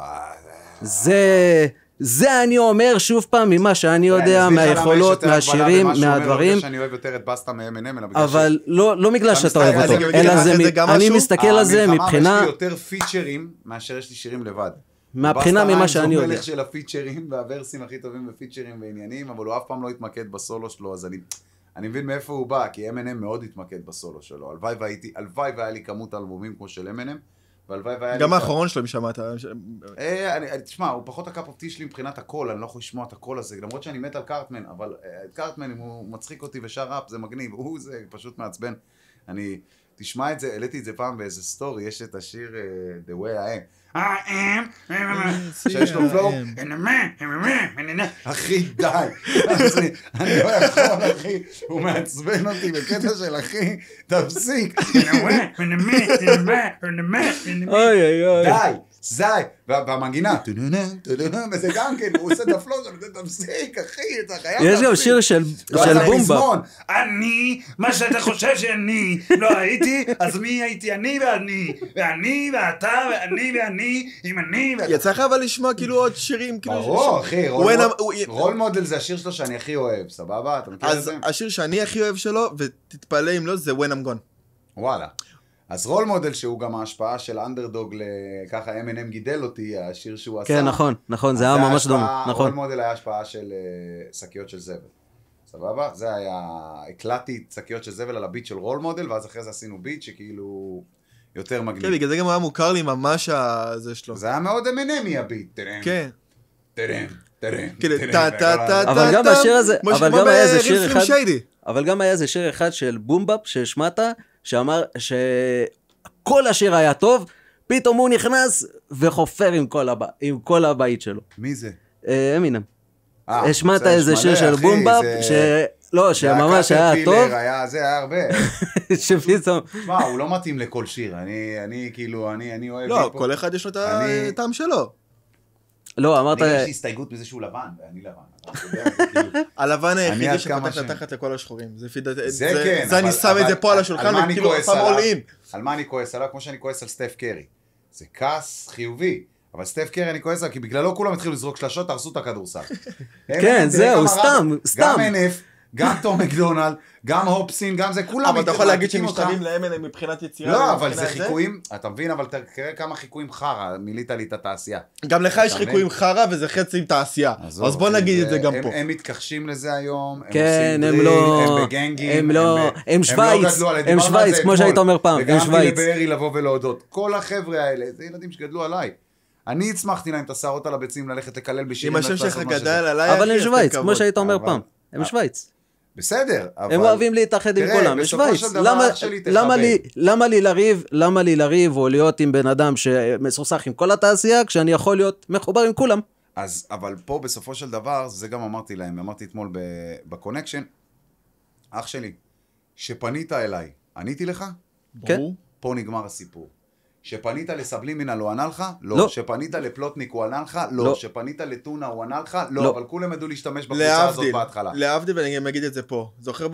זה אני אומר שוב פעם ממה שאני יודע, מהיכולות, מהשירים, מהדברים. שאני אוהב יותר את בסטה מ-M&M, אבל לא בגלל שאתה אוהב אותו, אלא אני מסתכל על זה מבחינה... יש לי יותר פיצ'רים מאשר יש לי שירים לבד. מהבחינה ממה שאני יודע. בסטה מלך של הפיצ'רים והוורסים הכי טובים בפיצ'רים ועניינים, אבל הוא אף פעם לא התמקד בסולו שלו, אז אני מבין מאיפה הוא בא, כי M&M מאוד התמקד בסולו שלו. הלוואי והיה לי כמות אלבומים כמו של M&M, גם האחרון שלו, אם שמעת. תשמע, הוא פחות הקאפ אופטי שלי מבחינת הקול, אני לא יכול לשמוע את הקול הזה, למרות שאני מת על קארטמן, אבל קארטמן, אם הוא מצחיק אותי ושר ראפ, זה מגניב, זה פשוט מעצבן. תשמע את זה, העליתי את זה פעם באיזה סטורי, יש את השיר The Way I Am. שיש לו פלואו, אחי די, אני לא יכול אחי, הוא מעצבן אותי בקטע של אחי, תפסיק, די, זי, והמנגינה, וזה גם כן, הוא עושה את הפלואו, תפסיק אחי, אתה חייב להפסיק. יש גם שיר של בומבה. אני, מה שאתה חושב שאני לא הייתי, אז מי הייתי אני ואני ואתה ואני אם אני ואתה. יצא לך אבל לשמוע כאילו עוד שירים. ברור אחי, רול מודל זה השיר שלו שאני הכי אוהב, סבבה? אתה מכיר את זה? אז השיר שאני הכי אוהב שלו, ותתפלא אם לא, זה When I'm Gone. וואלה. אז רול מודל שהוא גם ההשפעה של אנדרדוג, ככה M&M גידל אותי, השיר שהוא עשה. כן, נכון, זה היה ממש דומה, נכון. רול מודל היה השפעה של שקיות של זבל. סבבה? זה היה, הקלטתי שקיות של זבל על הביט של רול מודל, ואז אחרי זה עשינו ביט שכאילו יותר מגניב. כן, בגלל זה גם היה מוכר לי ממש זה שלו. זה היה מאוד M&M הביט. כן. כאילו, טה-טה-טה-טה, אבל גם השיר הזה, אבל גם היה איזה שיר אחד, שיידי. אבל גם היה איזה שיר אחד של בומבאפ שהשמעת, שאמר שכל השיר היה טוב, פתאום הוא נכנס וחופר עם כל הבית שלו. מי זה? אמינם. השמעת איזה שיר של בומבאפ, לא, שממש היה טוב. זה היה הרבה. שפתאום... תשמע, הוא לא מתאים לכל שיר, אני כאילו, אני אוהב... לא, כל אחד יש לו את הטעם שלו. לא, אמרת... אני יש לי הסתייגות מזה שהוא לבן, ואני לבן. הלבן היחידי שפתח לתחת לכל השחורים. זה כן. זה אני שם את זה פה על השולחן, וכאילו שם עולים. על מה אני כועס עליו? כמו שאני כועס על סטף קרי. זה כעס חיובי. אבל סטף קרי אני כועס עליו, כי בגללו כולם התחילו לזרוק שלשות, תרסו את הכדורסל. כן, זהו, סתם. גם NF, גם תום מקדונלד, גם הופסין, גם זה, כולם... אבל אתה יכול להגיד שמשתווים להם מבחינת יצירה. לא, אבל זה חיקויים, אתה מבין, אבל תראה כמה חיקויים חרא, מילאת לי את התעשייה. גם לך יש חיקויים חרא וזה חצי עם תעשייה. אז בוא נגיד את זה גם פה. הם מתכחשים לזה היום, כן, הם לא... הם בגנגים, הם לא... הם שוויץ, הם שוויץ, כמו שהיית אומר פעם, הם שוויץ. וגרמתי לבארי לבוא ולהודות. כל החבר'ה האלה, זה ילדים שגדלו עליי. אני הצמחתי להם את השערות על הביצים ללכת לקלל בשירים. אם השם שלך גדל עליי, אבל הם שוויץ, כמו שהיית אומר פעם, הם שוויץ. בסדר, אבל... הם אוהבים להתאחד עם כולם, יש שוויץ. למה לי לריב או להיות עם בן אדם שמסוסח עם כל התעשייה, כשאני יכול להיות מחובר עם כולם? אז, אבל פה בסופו של דבר, זה גם אמרתי להם, אמרתי אתמול בקונקשן, אח שלי, שפנית אליי, עניתי לך? כן. פה נגמר הסיפור. שפנית לסבלימינל הוא ענה לך? לא. שפנית לפלוטניק הוא ענה לך? לא. שפנית לטונה הוא ענה לך? לא. אבל כולם ידעו להשתמש בקבוצה הזאת בהתחלה. להבדיל, ואני גם אגיד את זה פה. זוכר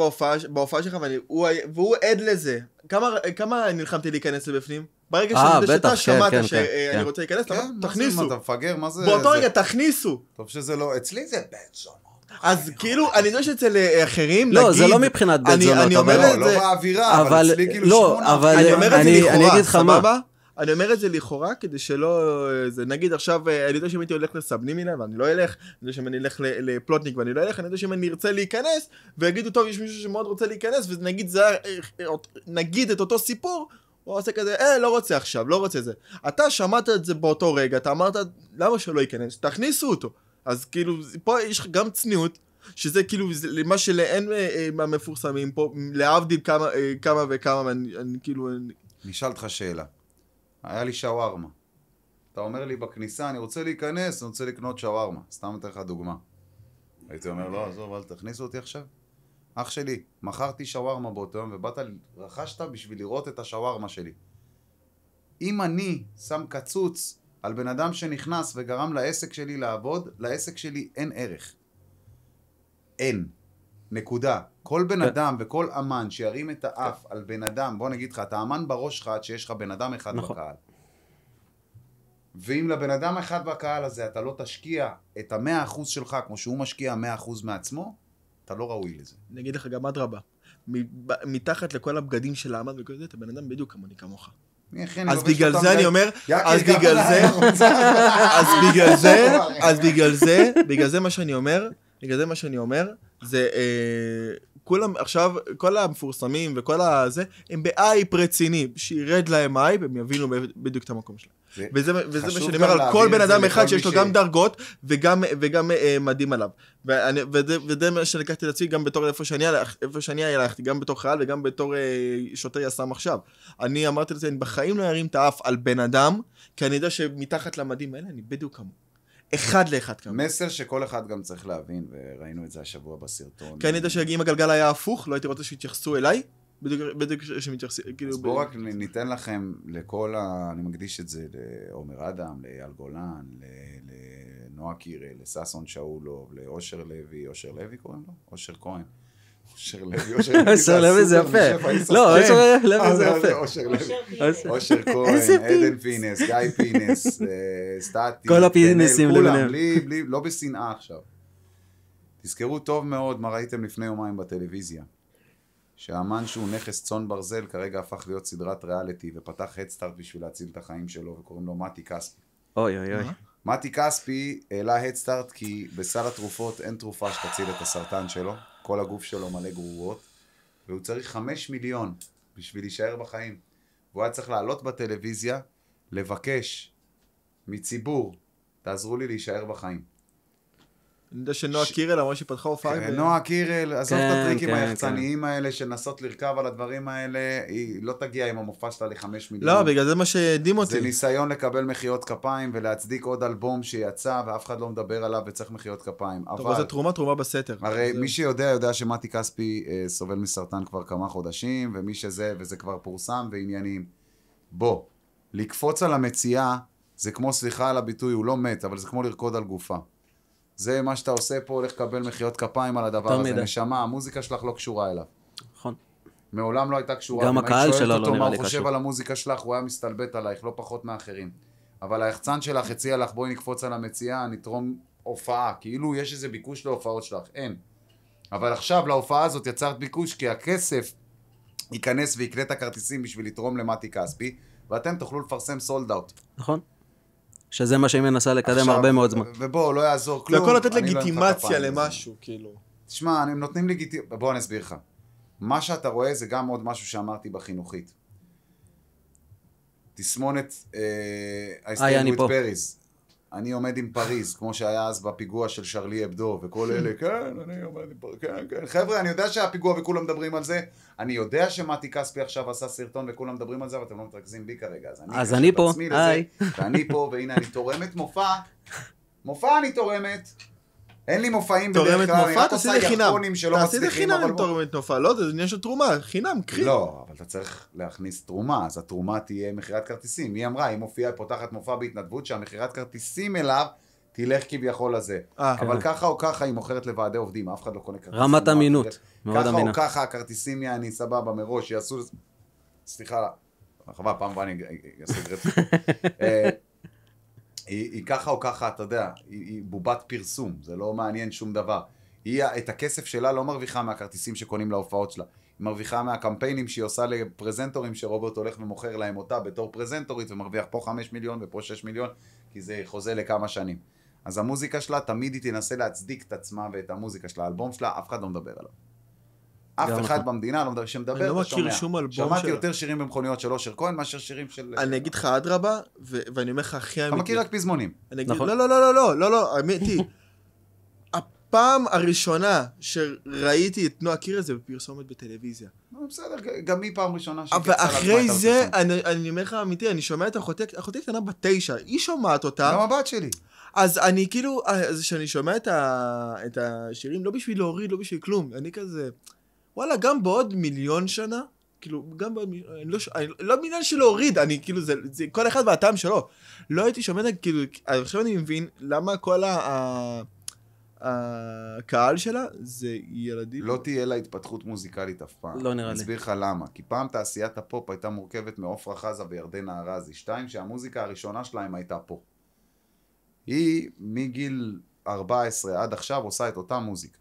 בהופעה שלך, והוא עד לזה. כמה נלחמתי להיכנס לבפנים? ברגע שאתה שמעת שאני רוצה להיכנס, תכניסו. אתה מפגר, מה זה? באותו רגע, תכניסו. טוב שזה לא, אצלי זה בן זונות. אז כאילו, אני יודע שאצל אחרים, לא, זה לא מבחינת בן זונות. אני אומר את זה... לא באווירה, אבל אצלי כאילו שמונה. אני אומר את זה לכאורה, סבבה? אני אומר את זה לכאורה, כדי שלא... נגיד עכשיו, אני יודע שאם הייתי הולך לסבלימינל, ואני לא אלך, אני יודע שאם אני אלך לפלוטניק ואני לא אלך, אני יודע שאם אני ארצה להיכנס, ויגידו, טוב, יש מישהו שמאוד רוצה להיכנס, ונגיד את אותו סיפור, הוא עושה כזה, לא רוצה עכשיו, לא רוצה זה. אתה שמעת את זה באותו רגע, אתה אמרת, למה שלא ייכנס? תכניסו אותו. אז כאילו, פה יש גם צניעות, שזה כאילו, למה שלאין מהמפורסמים פה, להבדיל כמה וכמה, אני כאילו... נשאל אותך שאלה. היה לי שווארמה. אתה אומר לי בכניסה, אני רוצה להיכנס, אני רוצה לקנות שווארמה. סתם אתן לך דוגמה. הייתי אומר, לא, עזוב, אל תכניסו אותי עכשיו. אח שלי, מכרתי שווארמה באותו יום, רכשת בשביל לראות את השווארמה שלי. אם אני שם קצוץ על בן אדם שנכנס וגרם לעסק שלי לעבוד, לעסק שלי אין ערך. אין. נקודה. כל בן אדם וכל אמן שירים את האף על בן אדם, בוא נגיד לך, אתה אמן בראש שלך עד שיש לך בן אדם אחד בקהל. ואם לבן אדם אחד בקהל הזה אתה לא תשקיע את 100% שלך כמו שהוא משקיע 100% מעצמו, אתה לא ראוי לזה. נגיד לך גם אדרבה, מתחת לכל הבגדים של האמן וכל זה, אתה בן אדם בדיוק כמוני כמוך. אז בגלל זה אני אומר, בגלל זה מה שאני אומר, זה כולם עכשיו, כל המפורסמים וכל הזה, הם באייפ רציני, שירד להם אייפ, הם יבינו בדיוק את המקום שלהם. וזה מה שאני אומר על כל בן אדם אחד שיש לו גם דרגות וגם מדהים עליו. וזה מה שלקחתי לעצמי גם בתור איפה שאני הלכתי, גם בתור חייל וגם בתור שוטר יס"מ עכשיו. אני אמרתי לזה, אני בחיים לא ארים את האף על בן אדם, כי אני יודע שמתחת למדים האלה אני בדיוק כמוהו. אחד לאחד כמובן. מסר שכל אחד גם צריך להבין, וראינו את זה השבוע בסרטון. כי אני יודע שאם הגלגל היה הפוך, לא הייתי רוצה שיתייחסו אליי, בדיוק שמתייחסו, כאילו... אז בואו רק ניתן לכם לכל אני מקדיש את זה לעומר אדם, לאייל גולן, לנועה קירל, לששון שאולוב, לאושר לוי, אושר לוי קוראים לו? אושר כהן. אושר לוי זה יפה. לא, אושר לוי זה יפה. אושר כהן, עדן פינס, גיא פינס, סטטי, כל הפינסים כולם, לא בשנאה עכשיו. תזכרו טוב מאוד מה ראיתם לפני יומיים בטלוויזיה. שהאמן שהוא נכס צאן ברזל כרגע הפך להיות סדרת ריאליטי ופתח הדסטארט בשביל להציל את החיים שלו וקוראים לו מתי כספי. אוי אוי אוי. מתי כספי העלה הדסטארט כי בסל התרופות אין תרופה שתציל את הסרטן שלו. כל הגוף שלו מלא גרורות, והוא צריך 5 מיליון בשביל להישאר בחיים. והוא היה צריך לעלות בטלוויזיה, לבקש מציבור, תעזרו לי להישאר בחיים. אני יודע שנועה קירל אמרה שפתחה הופעה. נועה קירל, עזוב את הטריקים היחצניים האלה, שנסות לרכב על הדברים האלה, היא לא תגיע עם המופע שלה ל5 מיליון. לא, בגלל זה מה שהדהים אותי. זה ניסיון לקבל מחיאות כפיים, ולהצדיק עוד אלבום שיצא, ואף אחד לא מדבר עליו, וצריך מחיאות כפיים. טוב, זה תרומה בסתר. הרי מי יודע שמתי כספי סובל מסרטן כבר כמה חודשים, ומי שזה, וזה כבר פורסם ועניינים. בוא, לקפוץ על המציאה, זה כמו, סליחה על הביטוי, הוא לא מת, אבל זה כמו לרקוד על גופה. זה מה שאתה עושה פה, הולך לקבל מחיאות כפיים על הדבר הזה. נשמה, המוזיקה שלך לא קשורה אליו. נכון. מעולם לא הייתה קשורה. גם הקהל שלו לא נראה לי קשור. מה הוא חושב על המוזיקה שלך, הוא היה מסתלבט עלייך, לא פחות מאחרים. אבל היחצן שלך הציע לך, בואי נקפוץ על המציאה, נתרום הופעה. כאילו יש איזה ביקוש להופעות שלך. אין. אבל עכשיו להופעה הזאת יצרת ביקוש, כי הכסף ייכנס ויקנה את הכרטיסים בשביל לתרום למתי כספי, ואתם תוכלו לפרסם סולד אאוט. נכון. שזה מה שהיא מנסה לקדם הרבה מאוד זמן. ובוא, לא יעזור כלום. לא יכול לתת לגיטימציה למשהו, כאילו. תשמע, הם נותנים לגיטימציה, בוא אני אסביר לך. מה שאתה רואה זה גם עוד משהו שאמרתי בחינוכית. תסמונת ההסתייגות פריז. אני עומד עם פריז, כמו שהיה אז בפיגוע של שרלי אבדו, וכל אלה, כן, אני עומד עם פריז, כן, כן. חבר'ה, אני יודע שהפיגוע וכולם מדברים על זה, אני יודע שמתי כספי עכשיו עשה סרטון וכולם מדברים על זה, ואתם לא מתרכזים בי כרגע. אז אני פה, היי. ואני פה, והנה אני תורמת מופע אני תורמת. אין לי מופעים בדרך כלל, אני רק עושה יחפונים שלא מצליחים. תעשי חינם עם תורמת מופע, לא, זה עניין של תרומה, חינם, קחי. לא, אבל אתה צריך להכניס תרומה, אז התרומה תהיה מחירת כרטיסים. היא אמרה, היא מופיעה, פותחת מופע בהתנדבות, שהמחירת כרטיסים אליו תלך כביכול לזה. אבל ככה או ככה היא מוכרת לוועדי עובדים, אף אחד לא קונה כרטיסים. רמת אמינות, מאוד אמינה. ככה או ככה הכרטיסים יעני סבבה מראש, יעשו... סליחה, חבל, פעם הבאה אני אעשה גרפי. היא ככה או ככה, אתה יודע, היא בובת פרסום, זה לא מעניין שום דבר. היא, את הכסף שלה לא מרוויחה מהכרטיסים שקונים להופעות שלה, היא מרוויחה מהקמפיינים שהיא עושה לפרזנטורים שרוברט הולך ומוכר להם אותה בתור פרזנטורית, ומרוויח פה 5 מיליון ופה 6 מיליון, כי זה חוזה לכמה שנים. אז המוזיקה שלה, תמיד היא תנסה להצדיק את עצמה ואת המוזיקה שלה, האלבום שלה, אף אחד לא מדבר עליו. אף אחד במדינה לא מדבר, שמדבר, אתה שומע. שמעתי יותר שירים במכוניות של אושר כהן, מאשר שירים של... אני אגיד לך אדרבה, ואני אומר לך הכי אמיתי. אתה מכיר רק פזמונים. לא, אמיתי. הפעם הראשונה שראיתי את נועה קירל זה בפרסומת בטלוויזיה. בסדר, גם היא פעם ראשונה. ואחרי זה, אני אומר לך אמיתי, אני שומע את אחותי קטנה ב9, היא שומעת אותה. גם הבת שלי. אז אני כאילו, אז שאני שומע את השירים, לא בשביל להוריד, לא בשביל כלום, אני כזה... וואלה, גם בעוד 1,000,000 שנה, כאילו, גם בעוד, אני לא מיליון של להוריד, אני כאילו, זה כל אחד והטעם שלו. לא הייתי שומע, כאילו, עכשיו אני מבין למה כל הקהל שלה זה ילדים. לא תהיה לה התפתחות מוזיקלית אף פעם. לא נראה לי. אני אסביר לך למה. כי פעם תעשיית הפופ הייתה מורכבת מעופרה חזה וירדנה ארזי. 2, שהמוזיקה הראשונה שלהם הייתה פה. היא מגיל 14 עד עכשיו עושה את אותה מוזיקה.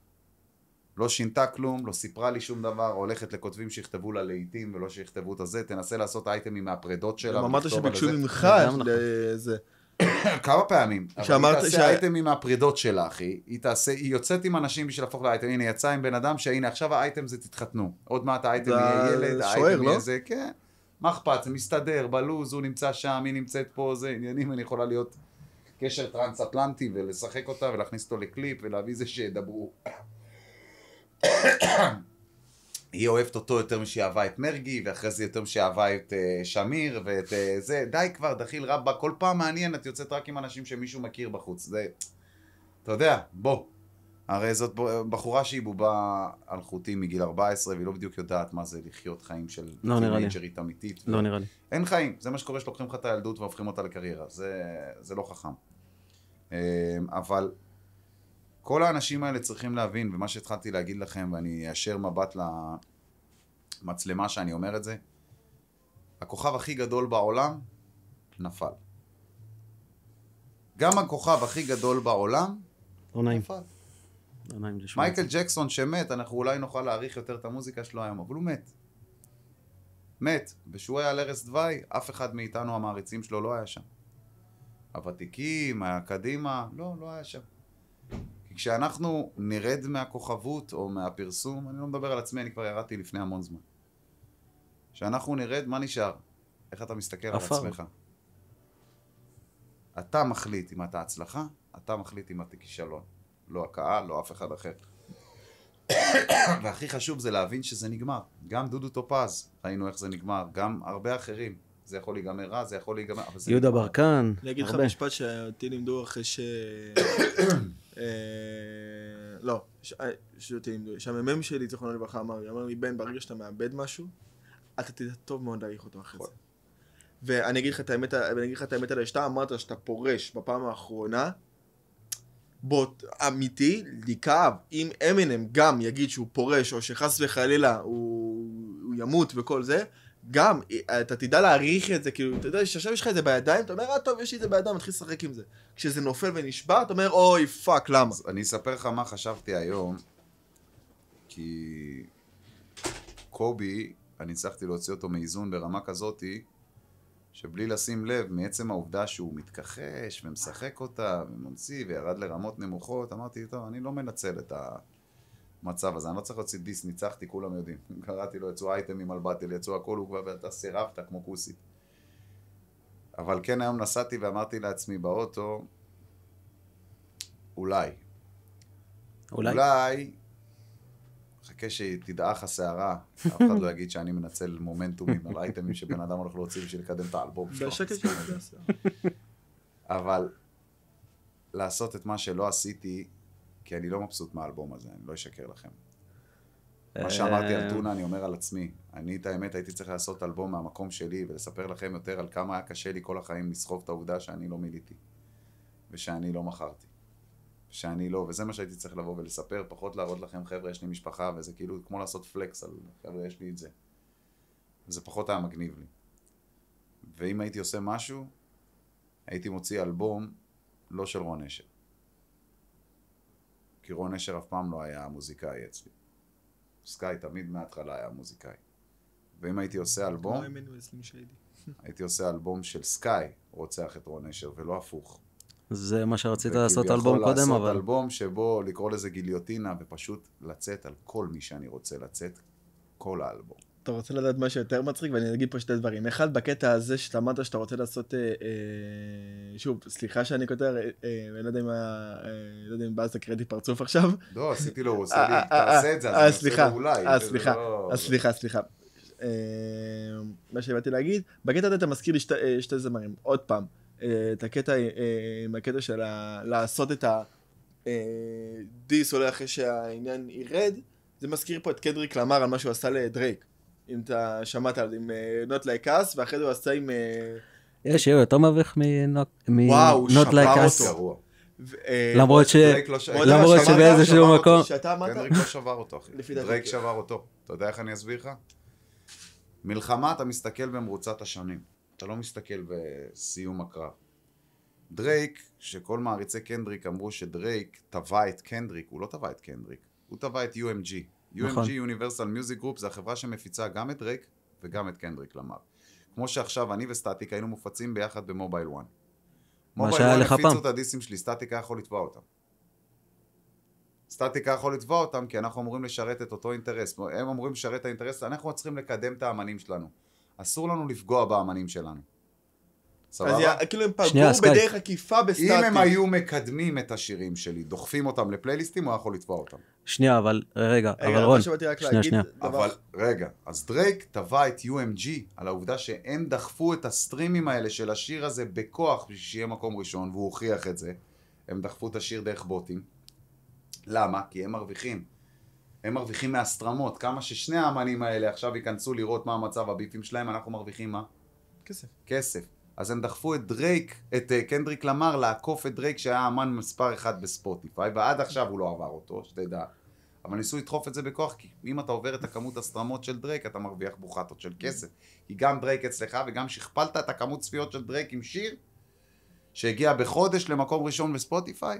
לא שינתה כלום, לא סיפרה לי שום דבר, הולכת לכותבים שיכתבו לה לעיתים ולא שיכתבו את הזה, תנסה לעשות אייטמים מהפרידות שלה. אמרת שביקשו ממך לזה. כמה פעמים. אבל היא תעשה אייטמים מהפרידות שלה, אחי. היא יוצאת עם אנשים בשביל להפוך לאייטם. הנה, יצא עם בן אדם שהנה, עכשיו האייטם זה תתחתנו. עוד מעט האייטם יהיה ילד, האייטם יהיה זה, כן. מה אכפת? זה מסתדר, בלוז, הוא נמצא שם, היא נמצאת פה, זה עניינים, אני יכולה להיות קשר טרנס-אטלנטי ולשחק אותה ולהכניס אותו לקליפ ולהביא זה שידברו. היא אוהבת אותו יותר משהיא אהבה את מרגי, ואחרי זה יותר משהיא אהבה את שמיר ואת זה. די כבר, דחיל רבה, כל פעם מעניין, את יוצאת רק עם אנשים שמישהו מכיר בחוץ. זה, אתה יודע, בוא. הרי זאת בחורה שהיא בובה אלחוטי מגיל 14, והיא לא בדיוק יודעת מה זה לחיות חיים של טינג'רית אמיתית. לא נראה לי. אין חיים, זה מה שקורה שלוקחים לך את הילדות והופכים אותה לקריירה. זה לא חכם. אבל... כל האנשים האלה צריכים להבין, ומה שהתחלתי להגיד לכם, ואני אשר מבט למצלמה שאני אומר את זה, הכוכב הכי גדול בעולם נפל. גם הכוכב הכי גדול בעולם נפל. מייקל ג'קסון שמת, אנחנו אולי נוכל להעריך יותר את המוזיקה שלו היום, אבל הוא מת. מת. ושהוא היה על ערש דווי, אף אחד מאיתנו המעריצים שלו לא היה שם. הוותיקים, הקדימה, לא היה שם. כשאנחנו נרד מהכוכבות או מהפרסום, אני לא מדבר על עצמי, אני כבר ירדתי לפני המון זמן. כשאנחנו נרד, מה נשאר? איך אתה מסתכל על עצמך? אתה מחליט אם אתה הצלחה, אתה מחליט אם אתה כישלון. לא הקהל, לא אף אחד אחר. והכי חשוב זה להבין שזה נגמר. גם דודו טופז, ראינו איך זה נגמר, גם הרבה אחרים. זה יכול להיגמר רע, זה יכול להיגמר, אבל זה יהודה נגמר. ברקן, אני אגיד לך הרבה. משפט שאותי לימדו אחרי לא, שהמ"מ שלי, זכרונו לברכה, אמר לי, בן, ברגע שאתה מאבד משהו, אתה תדע טוב מאוד להעריך אותו אחרי זה. ואני אגיד לך את האמת עליי, שאתה אמרת שאתה פורש בפעם האחרונה, בוט אמיתי, לכאב, אם אמינם גם יגיד שהוא פורש, או שחס וחלילה הוא ימות וכל זה, גם אתה תדע להעריך את זה, כאילו, אתה יודע, שעכשיו יש לך את זה בידיים, אתה אומר, טוב, יש לי את זה בידיים, מתחיל לשחק עם זה. כשזה נופל ונשבר, אתה אומר, אוי, פאק, למה? אני אספר לך מה חשבתי היום, כי קובי, אני הצלחתי להוציא אותו מאיזון ברמה כזאתי, שבלי לשים לב, מעצם העובדה שהוא מתכחש ומשחק אותה, וממציא וירד לרמות נמוכות, אמרתי, טוב, אני לא מנצל את המצב הזה, אני לא צריך להוציא דיס, ניצחתי, כולם יודעים. קראתי לו, יצאו אייטמים על באטל, יצאו הכל, הוא כבר, ואתה סירבת כמו כוסי. אבל כן, היום נסעתי ואמרתי לעצמי באוטו, אולי, חכה שתדעך הסערה, אף אחד לא יגיד שאני מנצל מומנטומים על אייטמים שבן אדם הולך להוציא בשביל לקדם את האלבום שלו. בשקט של זה. אבל לעשות את מה שלא עשיתי, כי אני לא מבסוט מהאלבום הזה, אני לא אשקר לכם. מה שאמרתי על טונה, אני אומר על עצמי. אני את האמת הייתי צריך לעשות אלבום מהמקום שלי, ולספר לכם יותר על כמה היה קשה לי כל החיים לסחוב את העובדה שאני לא מיליתי, ושאני לא מכרתי. שאני לא, וזה מה שהייתי צריך לבוא ולספר, פחות להראות לכם, חבר'ה, יש לי משפחה, וזה כאילו כמו לעשות פלקס על, חבר'ה, יש לי את זה. וזה פחות היה מגניב לי. ואם הייתי עושה משהו, הייתי מוציא אלבום לא של רון אשר. כי רון אשר אף פעם לא היה מוזיקאי אצלי. סקאי תמיד מההתחלה היה מוזיקאי. ואם הייתי עושה אלבום, הייתי עושה אלבום של סקאי, רוצח את רון אשר, ולא הפוך. זה מה שרצית לעשות אלבום קודם, אבל... לעשות אלבום שבו לקרוא לזה גיליוטינה, ופשוט לצאת על כל מי שאני רוצה לצאת, כל האלבום. אתה רוצה לדעת משהו יותר מצחיק, ואני אגיד פה שתי דברים. אחד, בקטע הזה שאתה אמרת שאתה רוצה לעשות, שוב, סליחה שאני כותר, אני לא יודע אם באז תקראתי פרצוף עכשיו. לא, עשיתי לו, הוא עושה לי, תעשה את זה, אז אני עושה לו אולי. סליחה. מה שבאתי להגיד, בקטע הזה אתה מזכיר לי שתי זמרים. עוד פעם, את הקטע עם הקטע של לעשות את הדיס עולה אחרי שהעניין ירד, זה מזכיר פה את קנדריק למר על מה שהוא עשה לדרייק. אם אתה שמעת על זה, עם Not Like Us, ואחרי זה הוא עשה עם... יש, יותר מביך וואו, הוא שבר אותו. למרות שבאיזשהו מקום... קנדריק לא שבר אותו, אחי. דרייק שבר אותו. אתה יודע איך אני אסביר לך? מלחמה אתה מסתכל במרוצת השנים. אתה לא מסתכל בסיום הקרב. דרייק, שכל מעריצי קנדריק אמרו שדרייק טבע את קנדריק, הוא לא טבע את קנדריק, הוא טבע את UMG. UMG, Universal Music Group, זה החברה שמפיצה גם את דרייק וגם את קנדריק למר. כמו שעכשיו אני וסטטיק היינו מופצים ביחד במובייל 1. מובייל 1 הפיצו את הדיסים שלי, סטטיק היה יכול לתבוע אותם. סטטיק היה יכול לתבוע אותם כי אנחנו אמורים לשרת את אותו אינטרס. הם אמורים לשרת את האינטרס, אנחנו צריכים לקדם את האמנים שלנו. אסור לנו לפגוע באמנים שלנו. סבבה? אז כאילו הם פגעו בדרך עקיפה בסטטיק. אם הם היו מקדמים את השירים שלי, דוחפים אותם לפלייליסטים, הוא יכול לתבוע אותם. שנייה, אבל רגע, אבל רון, שנייה. אבל רגע, אז דרייק טבע את UMG על העובדה שהם דחפו את הסטרימים האלה של השיר הזה בכוח בשביל שיהיה מקום ראשון, והוא הוכיח את זה. הם דחפו את השיר דרך בוטים. למה? כי הם מרוויחים. הם מרוויחים מהסטרמות. כמה ששני האמנים האלה עכשיו ייכנסו לראות מה המצב הביפים שלהם, אנחנו מרוויחים מה? כסף. אז הם דחפו את דרייק, את קנדריק למר, לעקוף את דרייק שהיה האמן מספר 1 בספוטיפיי, ועד עכשיו הוא לא עבר אותו, שתדע. אבל ניסו לדחוף את זה בכוח, כי אם אתה עובר את הכמות הסטרמות של דרייק, אתה מרוויח בוכטות של כסף. כי גם דרייק אצלך, וגם שכפלת את הכמות צפיות של דרייק עם שיר, שהגיע בחודש למקום ראשון בספוטיפיי.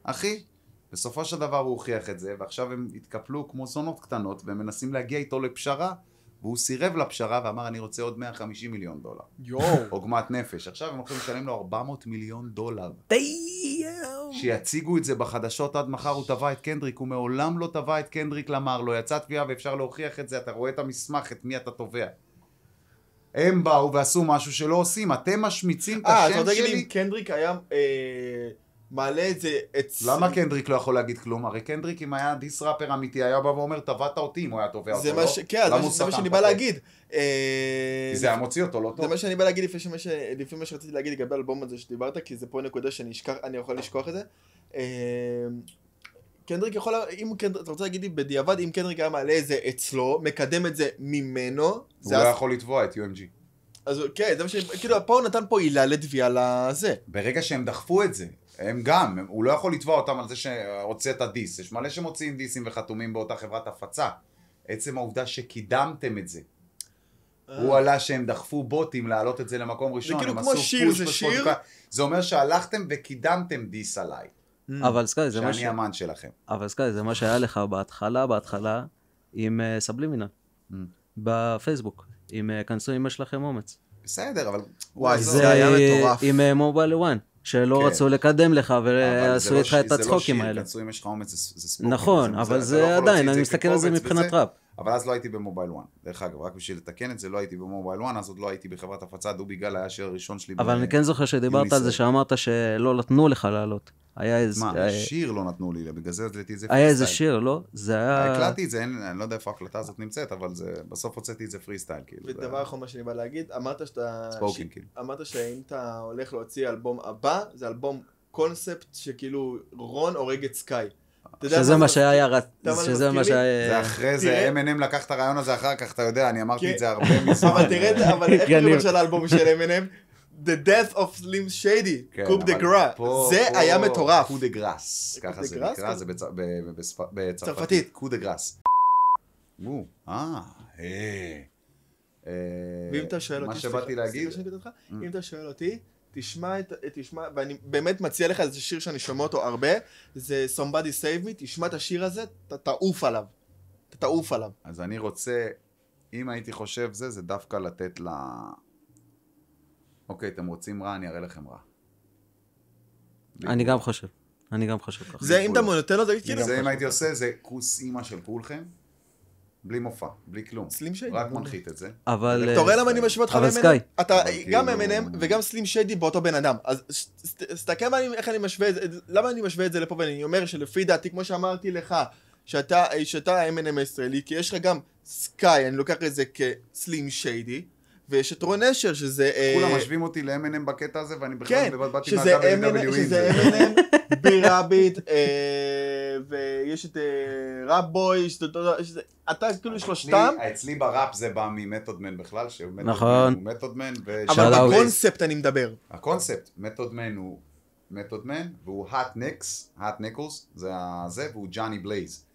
אחי, בסופו של דבר הוא הוכיח את זה, ועכשיו הם התקפלו כמו זונות קטנות, והם מנסים להגיע איתו לפשרה, והוא סירב לפשרה ואמר, אני רוצה עוד $150 מיליון. עוגמת נפש. עכשיו הם הולכים לשלם לו $400 מיליון. שיציגו את זה בחדשות עד מחר, הוא טבע את קנדריק, הוא מעולם לא טבע את קנדריק למר, לא יצא תביעה ואפשר להוכיח את זה, אתה רואה את המסמך, את מי אתה תובע. הם באו ועשו משהו שלא עושים, אתם משמיצים את השם שלי. אתה רוצה להגיד אם קנדריק היה מעלה את זה למה קנדריק לא יכול להגיד כלום? הרי קנדריק, אם היה דיס ראפר אמיתי, היה בא ואומר, טבעת אותי אם הוא היה תובע אותו, לא? כן, זה מה שאני בא להגיד. זה היה מוציא אותו, לא טוב. זה מה שאני בא להגיד לפי מה שרציתי להגיד לגבי האלבום הזה שדיברת, כי זה פה נקודה שאני יכול לשכוח את זה. קנדריק יכול, אתה רוצה להגיד לי בדיעבד, אם קנדריק היה מעלה את זה אצלו, מקדם את זה ממנו, הוא לא יכול לתבוע את UMG. אז כן, זה מה כאילו, פה הוא נתן פה עילה לתביעה לזה. ברגע שהם דחפו את זה, הם גם, הוא לא יכול לתבוע אותם על זה שרוצה את הדיס. יש מלא שמוציאים דיסים וחתומים באותה חברת הפצה. עצם העובדה שקידמתם את זה. הוא עלה שהם דחפו בוטים להעלות את זה למקום ראשון. זה כאילו כמו שיר, זה שיר. זה אומר שהלכתם וקידמתם דיס עליי. אבל סקאי, זה מה שאני אמן שלכם. אבל סקאי, זה מה שהיה לך בהתחלה עם סבלימינל. בפייסבוק. עם כנסו אמא שלכם אומץ. בסדר, אבל... וואי, זה היה מטורף. עם מובייל 1, שלא רצו לקדם לך ועשו איתך את הצחוקים האלה. כנסו אמא שלך אומץ, זה ספורט. נכון, אבל זה עדיין, אני מסתכל על זה מבחינת ראפ. אבל אז לא הייתי במובייל 1. דרך אגב, רק בשביל לתקן את זה, לא הייתי במובייל 1, אז עוד לא הייתי בחברת הפצה, דובי גל היה השיר הראשון שלי. אבל אני כן זוכר שדיברת על זה שאמרת שלא נתנו לך לעלות. מה, שיר לא נתנו לי, בגלל זה הוצאתי את זה פריסטייל. היה איזה שיר, לא? זה היה... הקלטתי את זה, אני לא יודע איפה ההקלטה הזאת נמצאת, אבל בסוף הוצאתי את זה פריסטייל. ודבר אחרון מה שאני בא להגיד, אמרת שאם אתה הולך להוציא אלבום הבא, זה אלבום קונספט שכאילו רון הורג את סקאי. שזה מה שהיה שזה מה שהיה... זה אחרי זה, M&M לקח את הרעיון הזה אחר כך, אתה יודע, אני אמרתי את זה הרבה מזמן. אבל תראה, אבל איך קוראים של האלבום של M&M? The Death of Slim Shady, קוב דה גרה, זה היה מטורף. קוב דה גרס, ככה זה נקרא, זה בצרפתית, קוב דה גרס. ואם אתה שואל אותי, מה שבאתי להגיד, אם אתה שואל אותי, תשמע, ואני באמת מציע לך, זה שיר שאני שומע אותו הרבה, זה Somebody Save Me, תשמע את השיר הזה, אתה תעוף עליו. אתה תעוף עליו. אז אני רוצה, אם הייתי חושב זה דווקא לתת אוקיי, אתם רוצים רע, אני אראה לכם רע. אני גם חושב ככה. זה אם אתה נותן לו, זה כאילו... זה אם הייתי עושה, זה כוס אימא של כולכם, בלי מופע, בלי כלום. סלים שיידי. רק מנחית את זה. אבל... אתה רואה למה אני משווה אותך ל-M&M? אתה גם M&M וגם סלים שיידי באותו בן אדם. אז תסתכל איך אני משווה את זה, למה אני משווה את זה לפה, ואני אומר שלפי דעתי, כמו שאמרתי לך, שאתה M&M הישראלי, כי יש לך גם סקאי, אני לוקח את זה כסלים שיידי, ויש את רון אשר, שזה... כולם משווים אותי ל-M&M בקטע הזה, ואני בכלל באתי מה-WWE. שזה M&M, בי-רביט, ויש את ראפ-בוי, אתה כאילו שלושתם. אצלי בראפ זה בא ממתודמן בכלל, נכון. הוא מתודמן. אבל בקונספט אני מדבר. הקונספט, מתודמן הוא מתודמן, והוא האט ניקלס, זה, והוא ג'וני בלייז.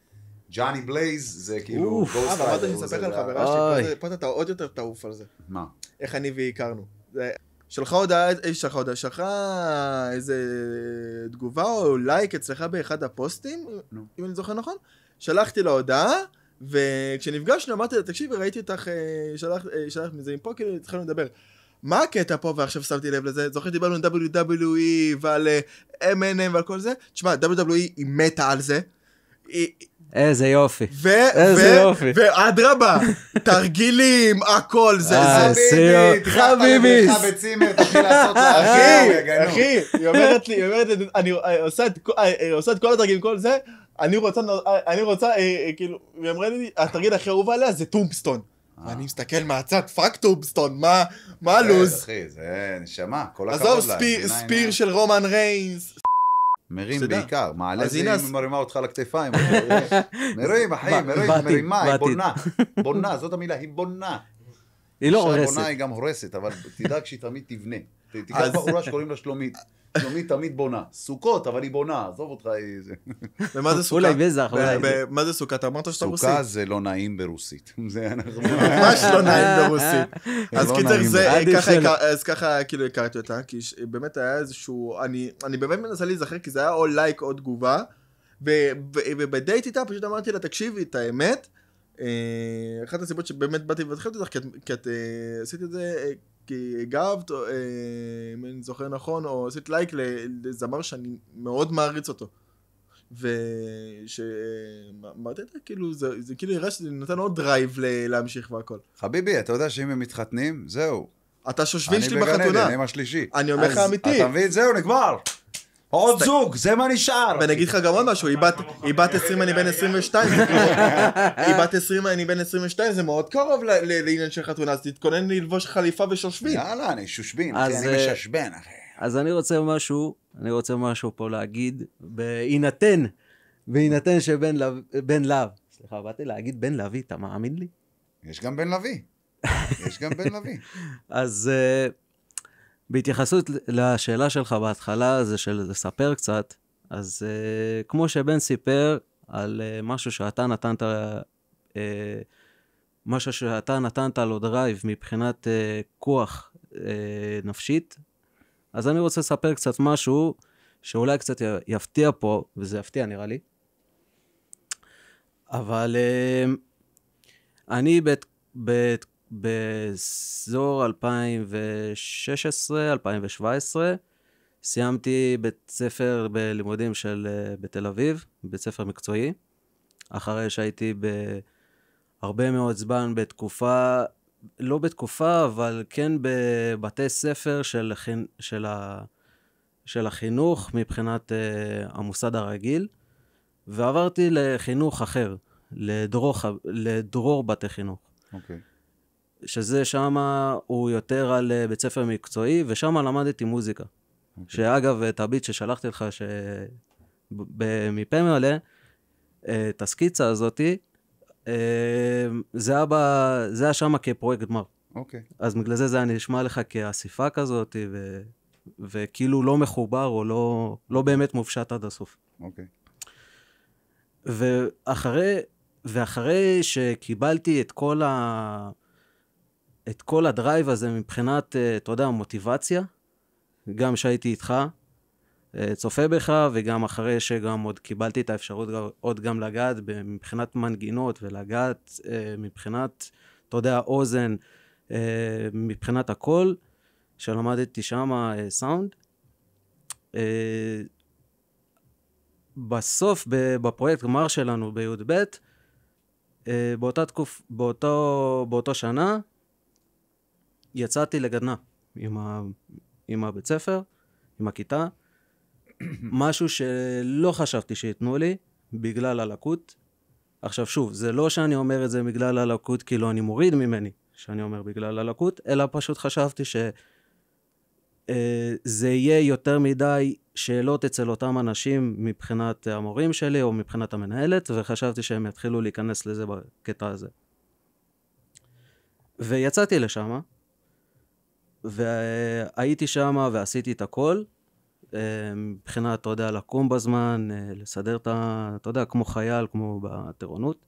ג'וני בלייז זה כאילו... אבל אמרת שאני אספר לך על חברה שלי, פה אתה עוד יותר תעוף על זה. מה? איך אני והכרנו. שלחה הודעה, שלחה איזה תגובה או לייק אצלך באחד הפוסטים, אם אני זוכר נכון, שלחתי לה הודעה, וכשנפגשנו אמרתי לה, תקשיב, ראיתי אותך, שלחת מזה עם פה, כאילו התחלנו לדבר. מה הקטע פה, ועכשיו שמתי לב לזה, זוכר שדיברנו על WWE ועל M&M ועל כל זה? תשמע, WWE היא מתה על זה. איזה יופי. איזה יופי. ואדרבה, תרגילים, הכל, זה. חביבי. אחי, היא אומרת לי, אני עושה את כל התרגילים, כל זה, אני רוצה, כאילו, היא אמרה לי, התרגיל הכי אהוב עליה זה טומפסטון. ואני מסתכל מהצד, פאק טומפסטון, מה הלוז? אחי, זה נשמה, כל הכבוד לה. עזוב, ספיר של רומן ריינס. מרים בעיקר, מעלה זה אם מרימה אותך לכתפיים. מרים, אחי, מרימה, היא בונה, זאת המילה, היא בונה. היא לא הורסת. בונה היא גם הורסת, אבל תדאג שהיא תמיד תבנה. תיקח בחורה שקוראים לה שלומית. שלומית תמיד בונה. סוכות, אבל היא בונה, עזוב אותך. ומה זה סוכה? אולי בזח. מה זה סוכה? אתה אמרת שאתה רוסית. סוכה זה לא נעים ברוסית. ממש לא נעים ברוסית. אז קיצר, אז ככה כאילו הכרתי אותה, כי באמת היה איזשהו, אני באמת מנסה להיזכר, כי זה היה או לייק או תגובה, ובדייט איתה פשוט אמרתי לה, תקשיבי את האמת, אחת הסיבות שבאמת באתי והתחלתי אותך, כי את עשית את זה, כי הגבת, אם אני זוכר נכון, או עשית לייק לזמר שאני מאוד מעריץ אותו. ושאמרתי את זה, כאילו, זה כאילו יראה שזה נותן עוד דרייב להמשיך והכל. חביבי, אתה יודע שאם הם מתחתנים, זהו. אתה שושבין שלי בחתונה. אני בגן עדן, הם השלישי. אני אומר לך אמיתי. אתה מבין? זהו, נגמר. עוד זוג, זה מה נשאר. ואני אגיד לך גם עוד משהו, היא בת 20, אני בן 22. היא בת 20, אני בן 22, זה מאוד קרוב לעניין של חתונה, אז תתכונן ללבוש חליפה ושושבין. יאללה, אני שושבין, אחי, אני מששבן, אחי. אז אני רוצה משהו פה להגיד, בהינתן שבן לב, סליחה, באתי להגיד בן לוי, אתה מאמין לי? יש גם בן לוי. אז בהתייחסות לשאלה שלך בהתחלה, זה של לספר קצת, אז כמו שבן סיפר על משהו שאתה נתנת לו דרייב מבחינת כוח נפשית, אז אני רוצה לספר קצת משהו שאולי קצת יפתיע פה, וזה יפתיע נראה לי, אבל אני באזור 2016-2017, סיימתי בית ספר בלימודים בתל אביב, בית ספר מקצועי, אחרי שהייתי בהרבה מאוד זמן לא בתקופה, אבל כן בבתי ספר של החינוך מבחינת המוסד הרגיל, ועברתי לחינוך אחר, לדרור בתי חינוך. אוקיי. שזה שמה הוא יותר על בית ספר מקצועי, ושמה למדתי מוזיקה. שאגב, את הביט ששלחתי לך מפה מלא, את הסקיצה הזאתי, זה היה שמה כפרויקט גמר. אוקיי. אז בגלל זה היה נשמע לך כאסיפה כזאת, וכאילו לא מחובר, או לא באמת מופשט עד הסוף. אוקיי. ואחרי שקיבלתי את כל הדרייב הזה מבחינת, אתה יודע, מוטיבציה, גם שהייתי איתך, צופה בך, וגם אחרי שגם עוד קיבלתי את האפשרות עוד גם לגעת מבחינת מנגינות, ולגעת מבחינת, אתה יודע, אוזן, מבחינת הכל, שלמדתי שם סאונד. בסוף, בפרויקט גמר שלנו בי"ב, באותו שנה, יצאתי לגדנה עם הבית ספר, עם הכיתה, משהו שלא חשבתי שיתנו לי, בגלל הלקות. עכשיו שוב, זה לא שאני אומר את זה בגלל הלקות, כאילו אני מוריד ממני שאני אומר בגלל הלקות, אלא פשוט חשבתי שזה יהיה יותר מדי שאלות אצל אותם אנשים מבחינת המורים שלי או מבחינת המנהלת, וחשבתי שהם יתחילו להיכנס לזה בקטע הזה. ויצאתי לשם, והייתי שם ועשיתי את הכל, מבחינת, אתה יודע, לקום בזמן, לסדר את אתה יודע, כמו חייל, כמו בטירונות.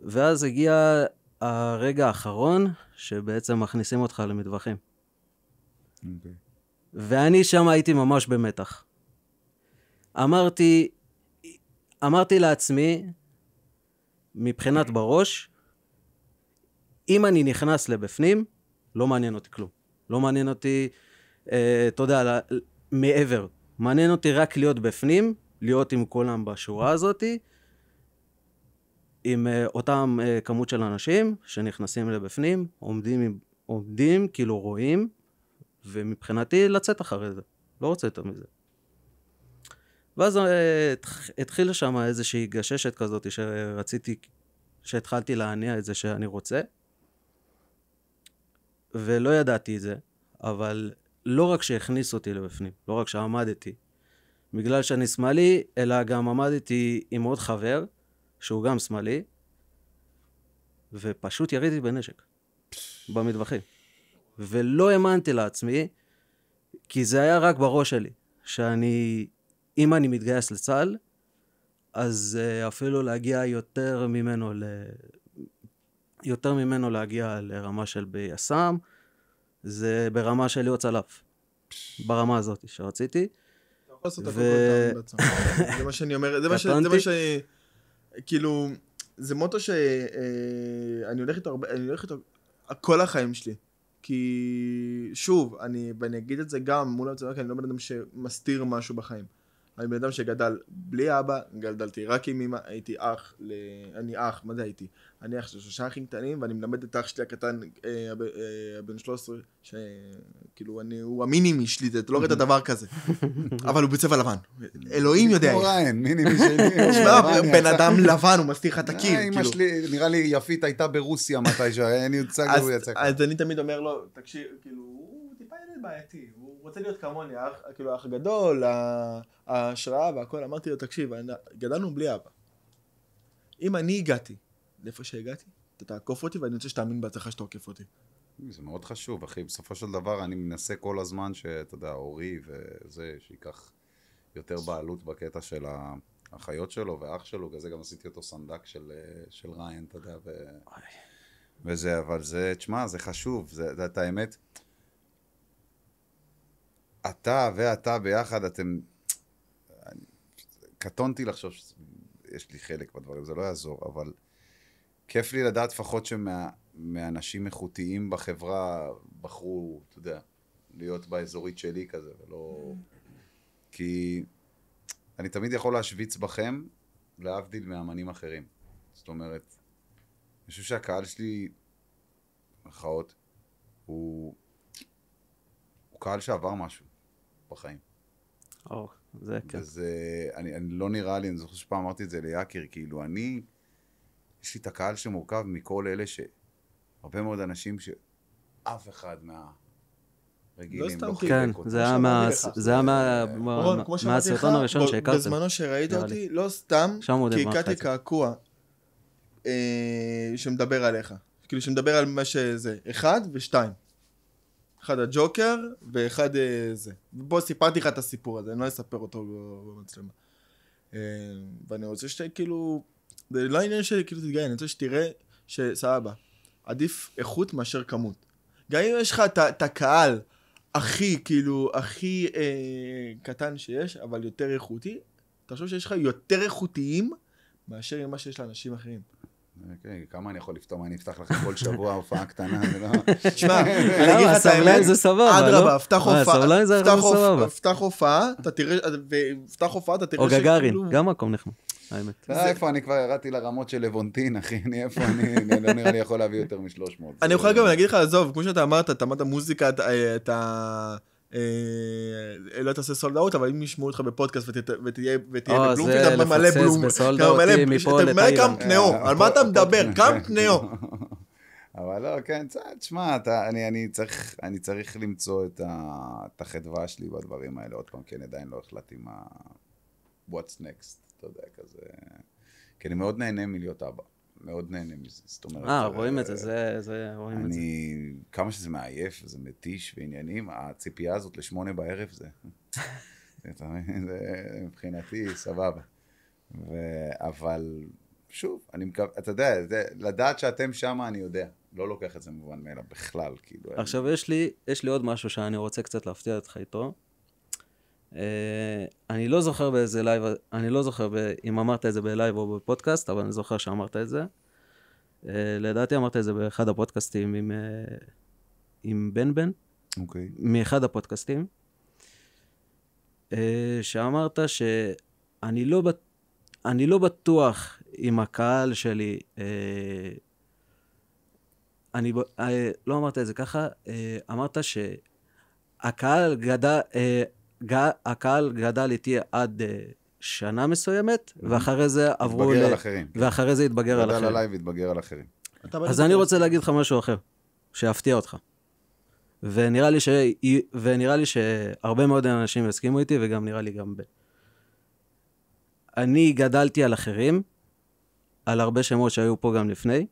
ואז הגיע הרגע האחרון, שבעצם מכניסים אותך למטווחים. אוקיי. ואני שם הייתי ממש במתח. אמרתי לעצמי, מבחינת בראש, אם אני נכנס לבפנים, לא מעניין אותי כלום. לא מעניין אותי, אתה יודע, מעבר. מעניין אותי רק להיות בפנים, להיות עם כולם בשורה הזאת, עם אותם כמות של אנשים שנכנסים לבפנים, עומדים, כאילו רואים, ומבחינתי לצאת אחרי זה. לא רוצה יותר מזה. ואז התחילה שם איזושהי גששת כזאת שהתחלתי להניע את זה שאני רוצה, ולא ידעתי את זה, אבל לא רק שהכניס אותי לבפנים, לא רק שעמדתי, בגלל שאני שמאלי, אלא גם עמדתי עם עוד חבר, שהוא גם שמאלי, ופשוט יריתי בנשק, במטווחים. ולא האמנתי לעצמי, כי זה היה רק בראש שלי, אם אני מתגייס לצה"ל, אז אפילו להגיע יותר ממנו להגיע לרמה של ביס"מ, זה ברמה של להיות צלף, ברמה הזאת שרציתי. אתה יכול לעשות הכל בעצם. זה מה שאני אומר, זה מה שאני, כאילו, זה מוטו שאני הולך איתו כל החיים שלי. כי שוב, ואני אגיד את זה גם מול הצבא, כי אני לא בן אדם שמסתיר משהו בחיים. אני בן אדם שגדל בלי אבא, גדלתי רק עם אמא, הייתי אח, אני אח, מה זה הייתי? אני אח של 3 אחים קטנים, ואני מלמד את אח שלי הקטן, הבן 13, שכאילו הוא המינימי שלי, אתה לא רואה את הדבר כזה, אבל הוא בצבע לבן, אלוהים יודע. כמו ריין, מינימי שלי. שמע, בן אדם לבן, הוא מסתיר לך את הקיר. אמא שלי, נראה לי יפית הייתה ברוסיה מתישהו, אין יוצג הוא יצג. אז אני תמיד אומר לו, תקשיב, כאילו, הוא טיפה ילד בעייתי, הוא רוצה להיות כמוני, כאילו האח הגדול, ההשראה והכל, אמרתי לו, תקשיב, גדלנו בלי אבא. אם אני הגעתי לאיפה שהגעתי, אתה תעקוף אותי, ואני רוצה שתאמין בעצמך שאתה עוקף אותי. זה מאוד חשוב, אחי. בסופו של דבר אני מנסה כל הזמן שאתה יודע, אורי וזה, שיקח יותר בעלות בקטע של האחיות שלו ואח שלו, כזה גם עשיתי אותו סנדק של ריין, אתה יודע, וזה, אבל זה, תשמע, זה חשוב, זה את האמת. אתה ואתה ביחד, אתם... קטונתי לחשוב שיש לי חלק בדברים, זה לא יעזור, אבל כיף לי לדעת לפחות שמאנשים איכותיים בחברה בחרו, אתה יודע, להיות באזורית שלי כזה, ולא... כי אני תמיד יכול להשוויץ בכם, להבדיל מאמנים אחרים. זאת אומרת, אני חושב שהקהל שלי, מחאות, הוא קהל שעבר משהו בחיים. זה כן. וזה, אני לא נראה לי, אני זוכר שפעם אמרתי את זה ליקיר, כאילו יש לי את הקהל שמורכב מכל אלה הרבה מאוד אנשים שאף אחד מהרגילים לא כן, זה היה מהסרטון הראשון שהכרתם. בזמנו שראית אותי, לא סתם, כי הכרתי קעקוע שמדבר עליך. כאילו שמדבר על מה שזה, 1 ו-2. 1 הג'וקר ו1 זה. בוא סיפרתי לך את הסיפור הזה, אני לא אספר אותו במצלמה. ואני רוצה שכאילו, זה לא העניין שלי, כאילו תתגעי, אני רוצה שתראה שסבבה, עדיף איכות מאשר כמות. גם אם יש לך את הקהל הכי, כאילו, הכי קטן שיש, אבל יותר איכותי, תחשוב שיש לך יותר איכותיים מאשר מה שיש לאנשים אחרים. אוקיי, כמה אני יכול לפתור? אני אפתח לכם כל שבוע הופעה קטנה, זה לא... תשמע, אני אגיד לך את האמת, זה סבבה, אדרבה, פתח הופעה, אתה תראה או גגארין, גם מקום נחמד, האמת. איפה אני כבר ירדתי לרמות של לבונטין, אחי, איפה אני לא נראה לי יכול להביא יותר מ-300. אני יכול גם להגיד לך, עזוב, כמו שאתה אמרת, אתה אמרת מוזיקה, לא תעשה סולד אאוט, אבל אם ישמעו אותך בפודקאסט ותהיה בבלומפילד, אתה ממלא בלום, אתה ממלא קאמפ נאו, על מה אתה מדבר? קאמפ נאו. אבל לא, כן, תשמע, אני צריך למצוא את החדווה שלי בדברים האלה, עוד פעם, כי אני עדיין לא החלטתי מה what's next, אתה יודע, כזה, כי אני מאוד נהנה מלהיות אבא. מאוד נהנה מזה, זאת אומרת... רואים את זה, רואים את זה. כמה שזה מעייף, זה מתיש ועניינים, הציפייה הזאת ל8 בערב זה... זה מבחינתי סבבה. אבל שוב, אני מקווה, אתה יודע, לדעת שאתם שם אני יודע, לא לוקח את זה מובן מאליו בכלל, כאילו... עכשיו יש לי עוד משהו שאני רוצה קצת להפתיע אותך איתו. אני לא זוכר באיזה לייב, אני לא זוכר אם אמרת את זה בלייב או בפודקאסט, אבל אני זוכר שאמרת את זה. לדעתי אמרת את זה באחד הפודקאסטים עם בן. אוקיי. מאחד הפודקאסטים. שאמרת שאני לא בטוח עם הקהל שלי, אני לא אמרת את זה ככה, אמרת שהקהל גדל איתי עד שנה מסוימת, ואחרי זה עברו ואחרי זה התבגר על אחרים. גדל עליי והתבגר על אחרים. אז אני רוצה להגיד לך משהו אחר, שיפתיע אותך. ונראה לי שהרבה מאוד אנשים יסכימו איתי, וגם נראה לי גם אני גדלתי על אחרים, על הרבה שמות שהיו פה גם לפני,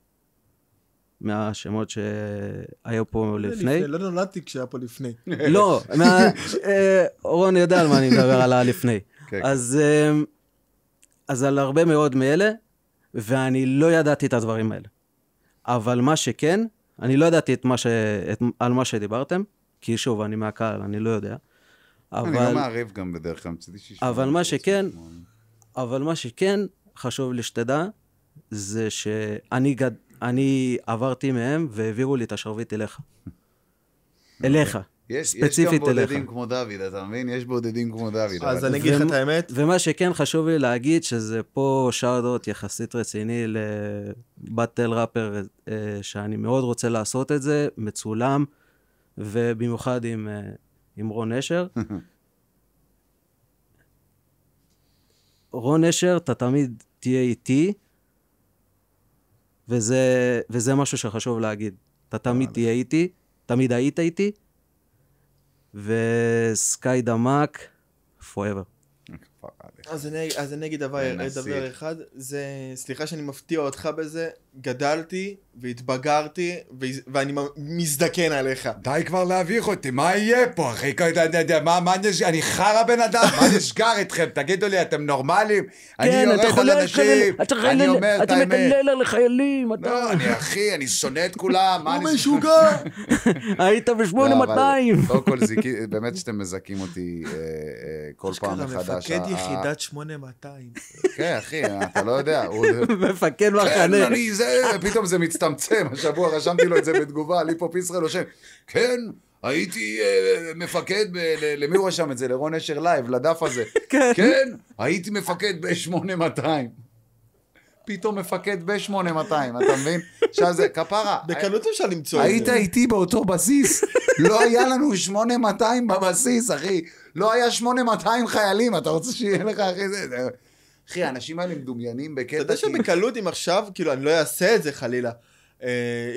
מהשמות שהיו פה לפני. לא נולדתי כשהיה פה לפני. לא, רון יודע על מה אני מדבר על הלפני. אז על הרבה מאוד מאלה, ואני לא ידעתי את הדברים האלה. אבל מה שכן, אני לא ידעתי על מה שדיברתם, כי שוב, אני מהקהל, אני לא יודע. אני לא מערב גם בדרך כלל, מצידי שישמע. אבל מה שכן, חשוב לי שתדע, זה שאני עברתי מהם והעבירו לי את השרביט אליך. יש גם בודדים כמו דוד, אתה מבין? יש בודדים כמו דוד. אז אני אגיד לך את האמת. ומה שכן חשוב לי להגיד, שזה פה שאוט רציני רציני לבטל ראפר, שאני מאוד רוצה לעשות את זה, מצולם, ובמיוחד עם רון נשר. רון נשר, אתה תמיד תהיה איתי, וזה משהו שחשוב להגיד. אתה תמיד תהיה איתי, תמיד היית איתי, וסקאי דמק, forever. אז אני אגיד דבר אחד, זה, סליחה שאני מפתיע אותך בזה, גדלתי והתבגרתי ואני מזדקן עליך. די כבר להביך אותי, מה יהיה פה אחי? אני חרא בן אדם, מה נסגר אתכם? תגידו לי, אתם נורמלים? אני יורד על אנשים, אני אומר את האמת. אתה מקלל על החיילים, אתה... לא, אני שונא את כולם, מה הוא משוגע. היית ב-8200. קודם כל, באמת שאתם מזכים אותי כל פעם מחדש. מפקד יחידת 8200. כן, אחי, אתה לא יודע. מפקד מחנה. פתאום זה מצטמצם, השבוע רשמתי לו את זה בתגובה, ליפופ ישראל רושם, כן, הייתי מפקד, למי הוא רשם את זה? לרון נשר לייב, לדף הזה. כן, הייתי מפקד ב-8200. פתאום מפקד ב-8200, אתה מבין? עכשיו זה, כפרה. בקלות אפשר למצוא את זה. היית איתי באותו בסיס, לא היה לנו 8200 בבסיס, אחי. לא היה 8200 חיילים, אתה רוצה שיהיה לך אחי זה? אחי, האנשים האלה מדומיינים בקטע... אתה יודע שבקלות אם עכשיו, כאילו אני לא אעשה את זה חלילה,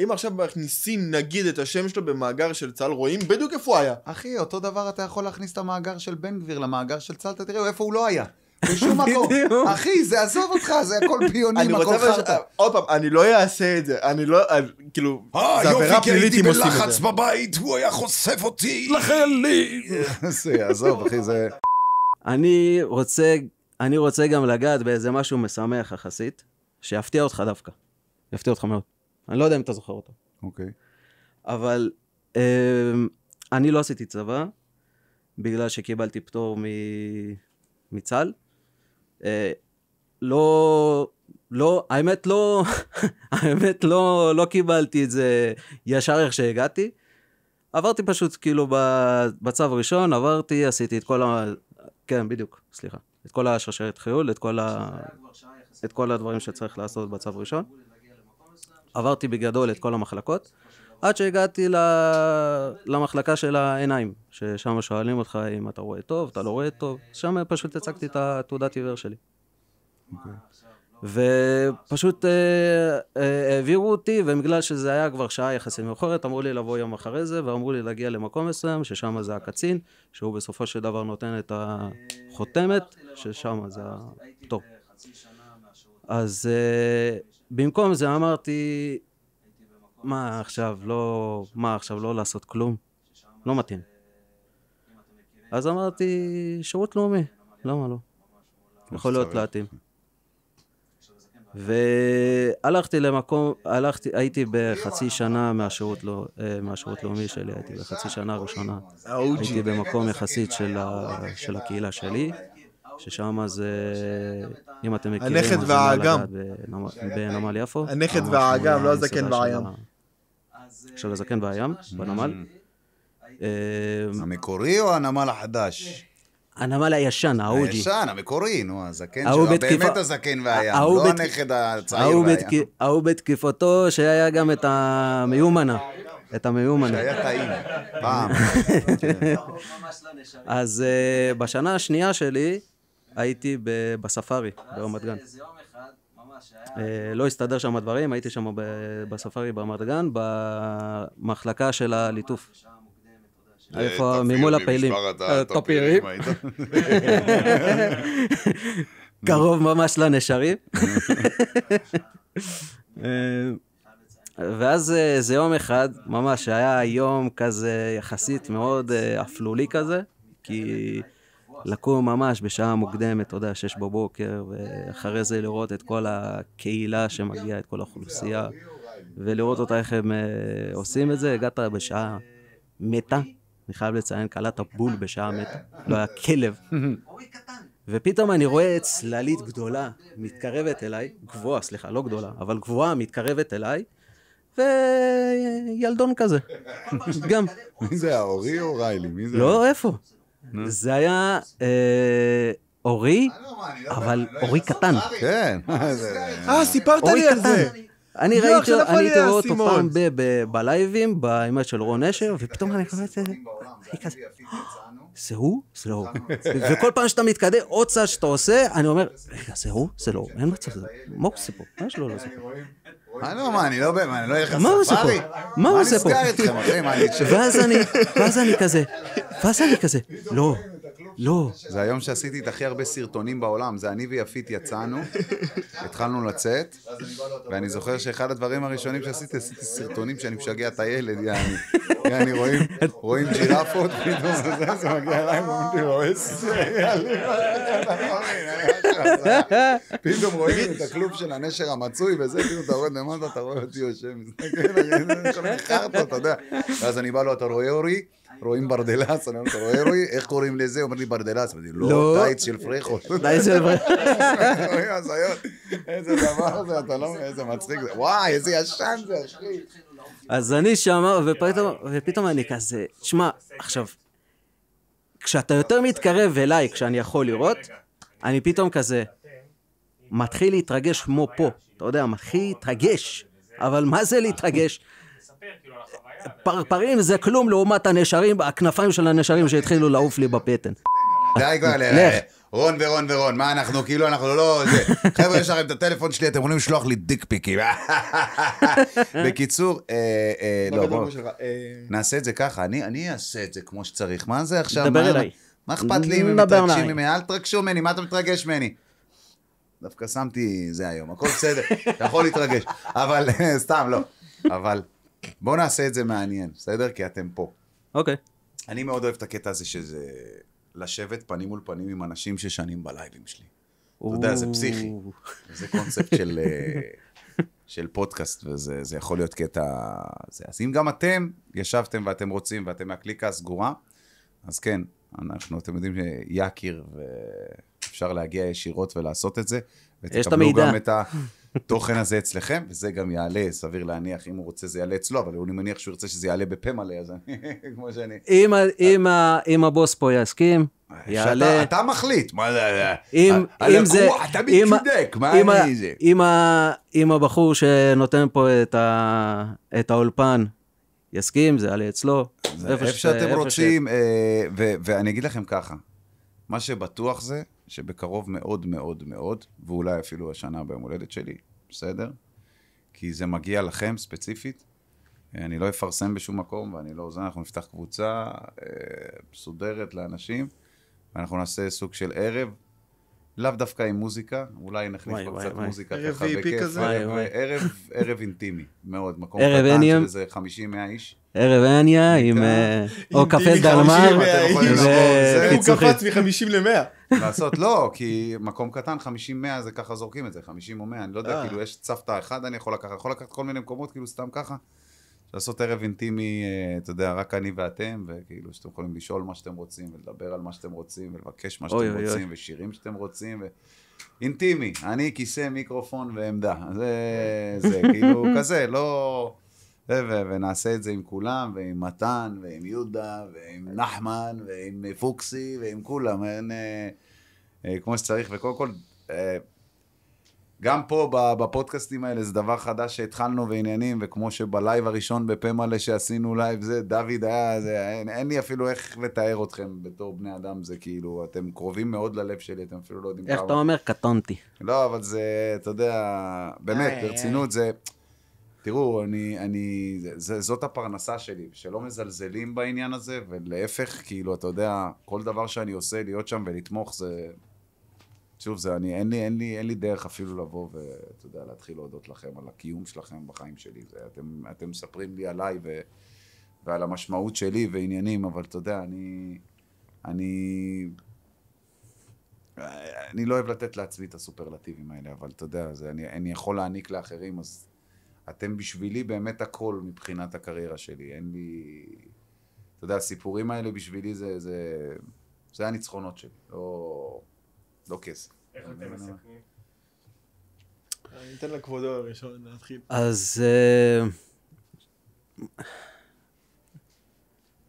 אם עכשיו מכניסים נגיד את השם שלו במאגר של צה"ל, רואים בדיוק איפה הוא היה. אחי, אותו דבר אתה יכול להכניס את המאגר של בן גביר למאגר של צה"ל, אתה תראה איפה הוא לא היה. בשום מקום. אחי, זה עזוב אותך, זה הכל פיונים, הכל חרטה. עוד פעם, אני לא אעשה את זה, אני לא, כאילו, זה עבירה פלילית אם עושים את זה. יופי, כי הייתי בלחץ בבית, הוא היה חושף אותי. לחיילים. זה, עזוב, אחי, זה... אני רוצה גם לגעת באיזה משהו משמח יחסית, שיפתיע אותך דווקא. יפתיע אותך מאוד. אני לא יודע אם אתה זוכר אותו. אוקיי. אבל אני לא עשיתי צבא, בגלל שקיבלתי פטור מצה"ל. האמת לא קיבלתי את זה ישר איך שהגעתי. עברתי פשוט כאילו בצו הראשון, עשיתי את כל כן, בדיוק, סליחה. את כל השרשרת חיול, את כל הדברים שצריך לעשות בצו ראשון. עברתי בגדול את כל המחלקות, עד שהגעתי למחלקה של העיניים, ששם שואלים אותך אם אתה רואה טוב, אתה לא רואה טוב, שם פשוט הצגתי את התעודת עיוור שלי. ופשוט העבירו אותי, ובגלל שזה היה כבר שעה יחסית מאוחרת, אמרו לי לבוא יום אחרי זה, ואמרו לי להגיע למקום מסוים, ששם זה הקצין, שהוא בסופו של דבר נותן את החותמת, ששם זה הפטור. אז במקום זה אמרתי, מה עכשיו לא לעשות כלום? לא מתאים. אז אמרתי, שירות לאומי, למה לא? יכול להיות להתאים. והלכתי למקום, הייתי בחצי שנה מהשירות לאומי שלי, הייתי בחצי שנה הראשונה, הייתי במקום יחסית של הקהילה שלי, ששם זה, אם אתם מכירים, הנכד והאגם. בנמל יפו. הנכד והאגם, לא הזקן והים. של הזקן והים, בנמל. המקורי או הנמל החדש? הנמל הישן, האוג'י. הישן, המקורי, נו, הזקן שלו, באמת הזקן והים, לא הנכד הצעיר והים. ההוא בתקיפתו שהיה גם את המיומנה. שהיה טעים, פעם. אז בשנה השנייה שלי הייתי בספארי, ברמת גן. לא הסתדר שם הדברים, הייתי שם בספארי ברמת גן, במחלקה של הליטוף. איפה ממול הפעילים. טופירים. קרוב ממש לנשרים. ואז זה יום אחד, ממש היה יום כזה יחסית מאוד אפלולי כזה, כי לקום ממש בשעה מוקדמת, אתה יודע, 6 בבוקר, ואחרי זה לראות את כל הקהילה שמגיעה, את כל האוכלוסייה, ולראות אותה איך הם עושים את זה. הגעת בשעה מתה, אני חייב לציין, קלעת בול בשעה מתה, לא היה כלב. ופתאום אני רואה צללית גדולה מתקרבת אליי, גבוהה, סליחה, לא גדולה, אבל גבוהה מתקרבת אליי, וילדון כזה. גם. מי זה, האורי או ריילי? מי זה? לא, איפה? זה היה אורי, אבל אורי קטן. כן. סיפרת לי על זה. אני ראיתי אותו פעם בלייבים, באימא של רון נשר, ופתאום אני חושב את זה, זה הוא? זה לא הוא. וכל פעם שאתה מתקדם, עוד צעד שאתה עושה, אני אומר, רגע, זה הוא? זה לא הוא. אין מצב, זה מה הוא עושה פה? מה יש לו לזה? אני לא אלך מה הוא עושה פה? מה הוא עושה פה? מה נסגר איתכם, אחי? מה אני אתשאר? ואז אני כזה, לא. לא. זה היום שעשיתי את הכי הרבה סרטונים בעולם, זה אני ויפית יצאנו, התחלנו לצאת, ואני זוכר שאחד הדברים הראשונים שעשיתי סרטונים שאני משגע את הילד, יעני רואים ג'ירפות, פתאום זה מגיע אליי, ואומרים לי, פתאום רואים את הכלוב של הנשר המצוי, וזה, פתאום אתה רואה למטה, אתה רואה אותי יושב, אתה יודע, ואז אני בא לו, אתה רואה אורי? רואים ברדלס, אני אומר, אתה רואה רואי? איך קוראים לזה? אומר לי ברדלס, אמרתי, לא, דייץ של פרחו. דייץ של פרחו. רואים, הזיות, איזה דבר זה, אתה לא, איזה מצחיק זה, וואי, איזה ישן זה, אחי. אז אני שמה, ופתאום אני כזה, שמע, עכשיו, כשאתה יותר מתקרב אליי, כשאני יכול לראות, אני פתאום כזה, מתחיל להתרגש כמו פה, אתה יודע, מתחיל להתרגש, אבל מה זה להתרגש? פרפרים זה כלום לעומת הנשרים, הכנפיים של הנשרים שהתחילו לעוף לי בבטן. די כבר, רון, מה אנחנו, כאילו אנחנו לא, חבר'ה, יש לכם את הטלפון שלי, אתם יכולים לשלוח לי דיק פיקים. בקיצור, לא, בואו, נעשה את זה ככה, אני אעשה את זה כמו שצריך, מה זה עכשיו? דבר אליי. מה אכפת לי אם הם מתרגשים ממני? אל תרגשו ממני, מה אתה מתרגש ממני? דווקא שמתי זה היום, הכל בסדר, אתה יכול להתרגש, אבל סתם לא, אבל בואו נעשה את זה מעניין, בסדר? כי אתם פה. אוקיי. אני מאוד אוהב את הקטע הזה שזה לשבת פנים מול פנים עם אנשים ששנים בלייבים שלי. אתה יודע, זה פסיכי. זה קונספט של פודקאסט, וזה יכול להיות קטע... אז אם גם אתם ישבתם ואתם רוצים, ואתם מהקליקה הסגורה, אז כן, אתם יודעים שיאקיר, ואפשר להגיע ישירות ולעשות את זה. יש את המידע. גם את התוכן הזה אצלכם, וזה גם יעלה, סביר להניח, אם הוא רוצה זה יעלה אצלו, אבל אני מניח שהוא ירצה שזה יעלה בפה מלא, אז אני, כמו שאני... אם הבוס פה יסכים, יעלה... אתה מחליט, מה זה... אם זה... אתה מתשודק, מה אני זה? אם הבחור שנותן פה את האולפן יסכים, זה יעלה אצלו. איפה שאתם רוצים, ואני אגיד לכם ככה, מה שבטוח זה, שבקרוב מאוד מאוד מאוד, ואולי אפילו השנה ביום הולדת שלי, בסדר? כי זה מגיע לכם ספציפית, אני לא אפרסם בשום מקום, ואני לא עוזר, אנחנו נפתח קבוצה מסודרת לאנשים, ואנחנו נעשה סוג של ערב, לאו דווקא עם מוזיקה, אולי נחליף קצת מוזיקה ככה בכיף, ערב אינטימי, מאוד, מקום קטן של איזה 50-100 איש. ערב אניה עם או קפה דלמר הוא קפץ מ-50 ל-100 לעשות, לא, כי מקום קטן 50-100 זה ככה זורקים את זה, 50 או 100, אני לא יודע, כאילו יש צפתה אחד, אני יכול לקחת כל מיני מקומות, כאילו סתם ככה, לעשות ערב אינטימי, אתה יודע, רק אני ואתם, וכאילו שאתם יכולים לשאול מה שאתם רוצים, ולדבר על מה שאתם רוצים, ולבקש מה שאתם רוצים, ושירים שאתם רוצים, אינטימי, אני כיסא, מיקרופון ועמדה, זה כאילו כזה, לא... ונעשה את זה עם כולם, ועם מתן, ועם יהודה, ועם נחמן, ועם פוקסי, ועם כולם, כמו שצריך, וקודם כל, גם פה בפודקאסטים האלה זה דבר חדש שהתחלנו ועניינים, וכמו שבלייב הראשון בפה מלא שעשינו לייב, זה דוד היה, אין לי אפילו איך לתאר אתכם בתור בני אדם, זה כאילו, אתם קרובים מאוד ללב שלי, אתם אפילו לא יודעים איך אתה אומר? קטונתי. לא, אבל זה, אתה יודע, באמת, ברצינות זה... תראו, זאת הפרנסה שלי, שלא מזלזלים בעניין הזה, ולהפך, כאילו, אתה יודע, כל דבר שאני עושה, להיות שם ולתמוך, זה... שוב, זה, אין לי דרך אפילו לבוא ואתה יודע, להתחיל להודות לכם על הקיום שלכם בחיים שלי. אתם מספרים לי עליי ועל המשמעות שלי ועניינים, אבל אתה יודע, אני לא אוהב לתת לעצמי את הסופרלטיבים האלה, אבל אתה יודע, אני יכול להעניק לאחרים, אז אתם בשבילי באמת הכל מבחינת הקריירה שלי. אין לי... אתה יודע, הסיפורים האלה בשבילי זה הניצחונות שלי, לא כסף. איך אתם מסכמים? אני אתן לכבודו הראשון להתחיל. אז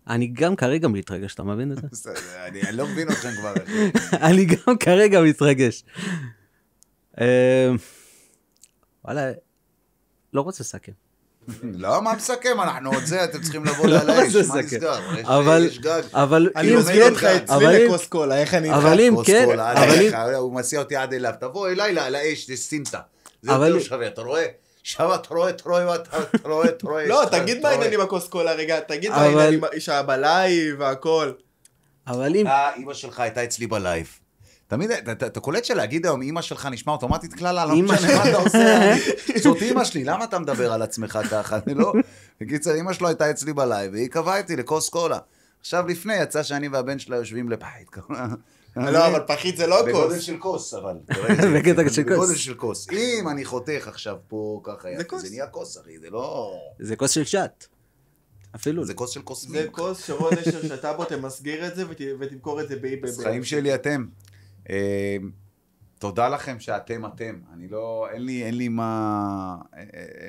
אני גם כרגע מתרגש, אתה מבין את זה? אני לא מבין אתכם כבר. אני גם כרגע מתרגש. וואלה, לא רוצה לסכם. לא, מה מסכם? אנחנו עוד זה, אתם צריכים לבוא לאש. מה נסגר? יש גג. אני מזמין אותך אצלי לכוס קולה, איך אני... אבל אם כן... הוא מסיע אותי עד אליו. תבוא אליי לאש, לסינטה. זה יותר שווה, אתה רואה? שם אתה רואה. לא, תגיד מה העניינים הכוס קולה רגע, תגיד מה העניינים שהיה בלייב והכל. אבל אם... אמא שלך הייתה אצלי בלייב. תמיד, אתה קולט שלהגיד היום אמא שלך נשמע אוטומטית כללה, לא משנה מה אתה עושה. זאת אמא שלי, למה אתה מדבר על עצמך ככה? אני לא... בקיצר, אמא שלו הייתה אצלי בלייב, והיא קבעה איתי לכוס קולה. עכשיו לפני יצא שאני והבן שלה יושבים לבית. לא, אבל פחית זה לא כוס. בגודל של כוס, אבל. בגודל של כוס. אם אני חותך עכשיו פה ככה, זה נהיה כוס, אחי, זה לא... זה כוס של שט. אפילו. זה כוס של כוס. זה כוס שרון אשר שאתה בו, תמסגיר את זה ותמכור את זה באי. חיים שלי אתם. תודה לכם שאתם. אני לא, אין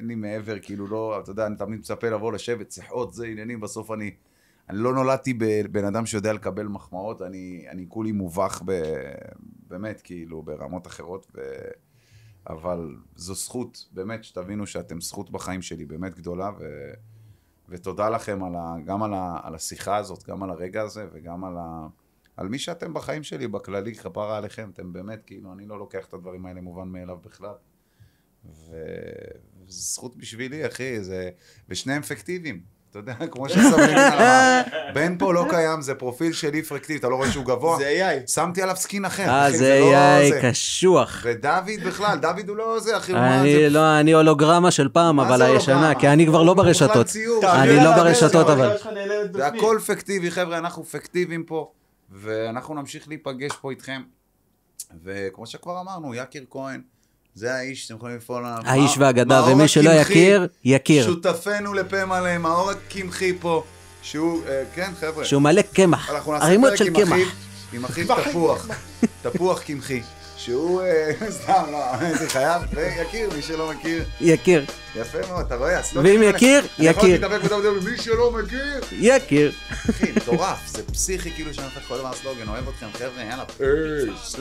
לי מעבר, כאילו לא, אתה יודע, אני תמיד מצפה לבוא לשבת, שיחות, זה עניינים, בסוף אני לא נולדתי בבן אדם שיודע לקבל מחמאות, אני כולי מובך באמת, כאילו, ברמות אחרות, אבל זו זכות, באמת, שתבינו שאתם זכות בחיים שלי, באמת גדולה, ותודה לכם גם על השיחה הזאת, גם על הרגע הזה, וגם על מי שאתם בחיים שלי, בכללי, כפרה עליכם, אתם באמת, כאילו, אני לא לוקח את הדברים האלה מובן מאליו בכלל. וזו זכות בשבילי, אחי, ושניהם פקטיביים. אתה יודע, כמו ששמים עליו, בן פה לא קיים, זה פרופיל שלי פרקטיבי, אתה לא רואה שהוא גבוה? זה AI. שמתי עליו סקין אחר. זה AI קשוח. ודוד בכלל, דוד הוא לא זה, אחי. אני הולוגרמה של פעם, אבל הישנה, כי אני כבר לא ברשתות. אני לא ברשתות, אבל. זה הכל פקטיבי, חבר'ה, אנחנו פקטיביים פה. ואנחנו נמשיך להיפגש פה איתכם, וכמו שכבר אמרנו, יקיר כהן, זה האיש, אתם יכולים לפעול עליו. האיש והגדה, ומי שלא יכיר, יכיר. שותפנו לפה מלא, מאור הקמחי פה, שהוא, כן חבר'ה. שהוא מלא קמח, הרימות של קמח. עם אחיו תפוח קמחי, שהוא, סתם, לא, זה חייב, ויקיר, מי שלא מכיר. יכיר. יפה מאוד, אתה רואה? ואם יכיר, יכיר. אני יכול להתאבק בדבר, מי שלא מכיר. יכיר. אחי, מטורף, זה פסיכי כאילו שאני נותן כל דבר סלוגן, אוהב אתכם חבר'ה, יאללה, פייס.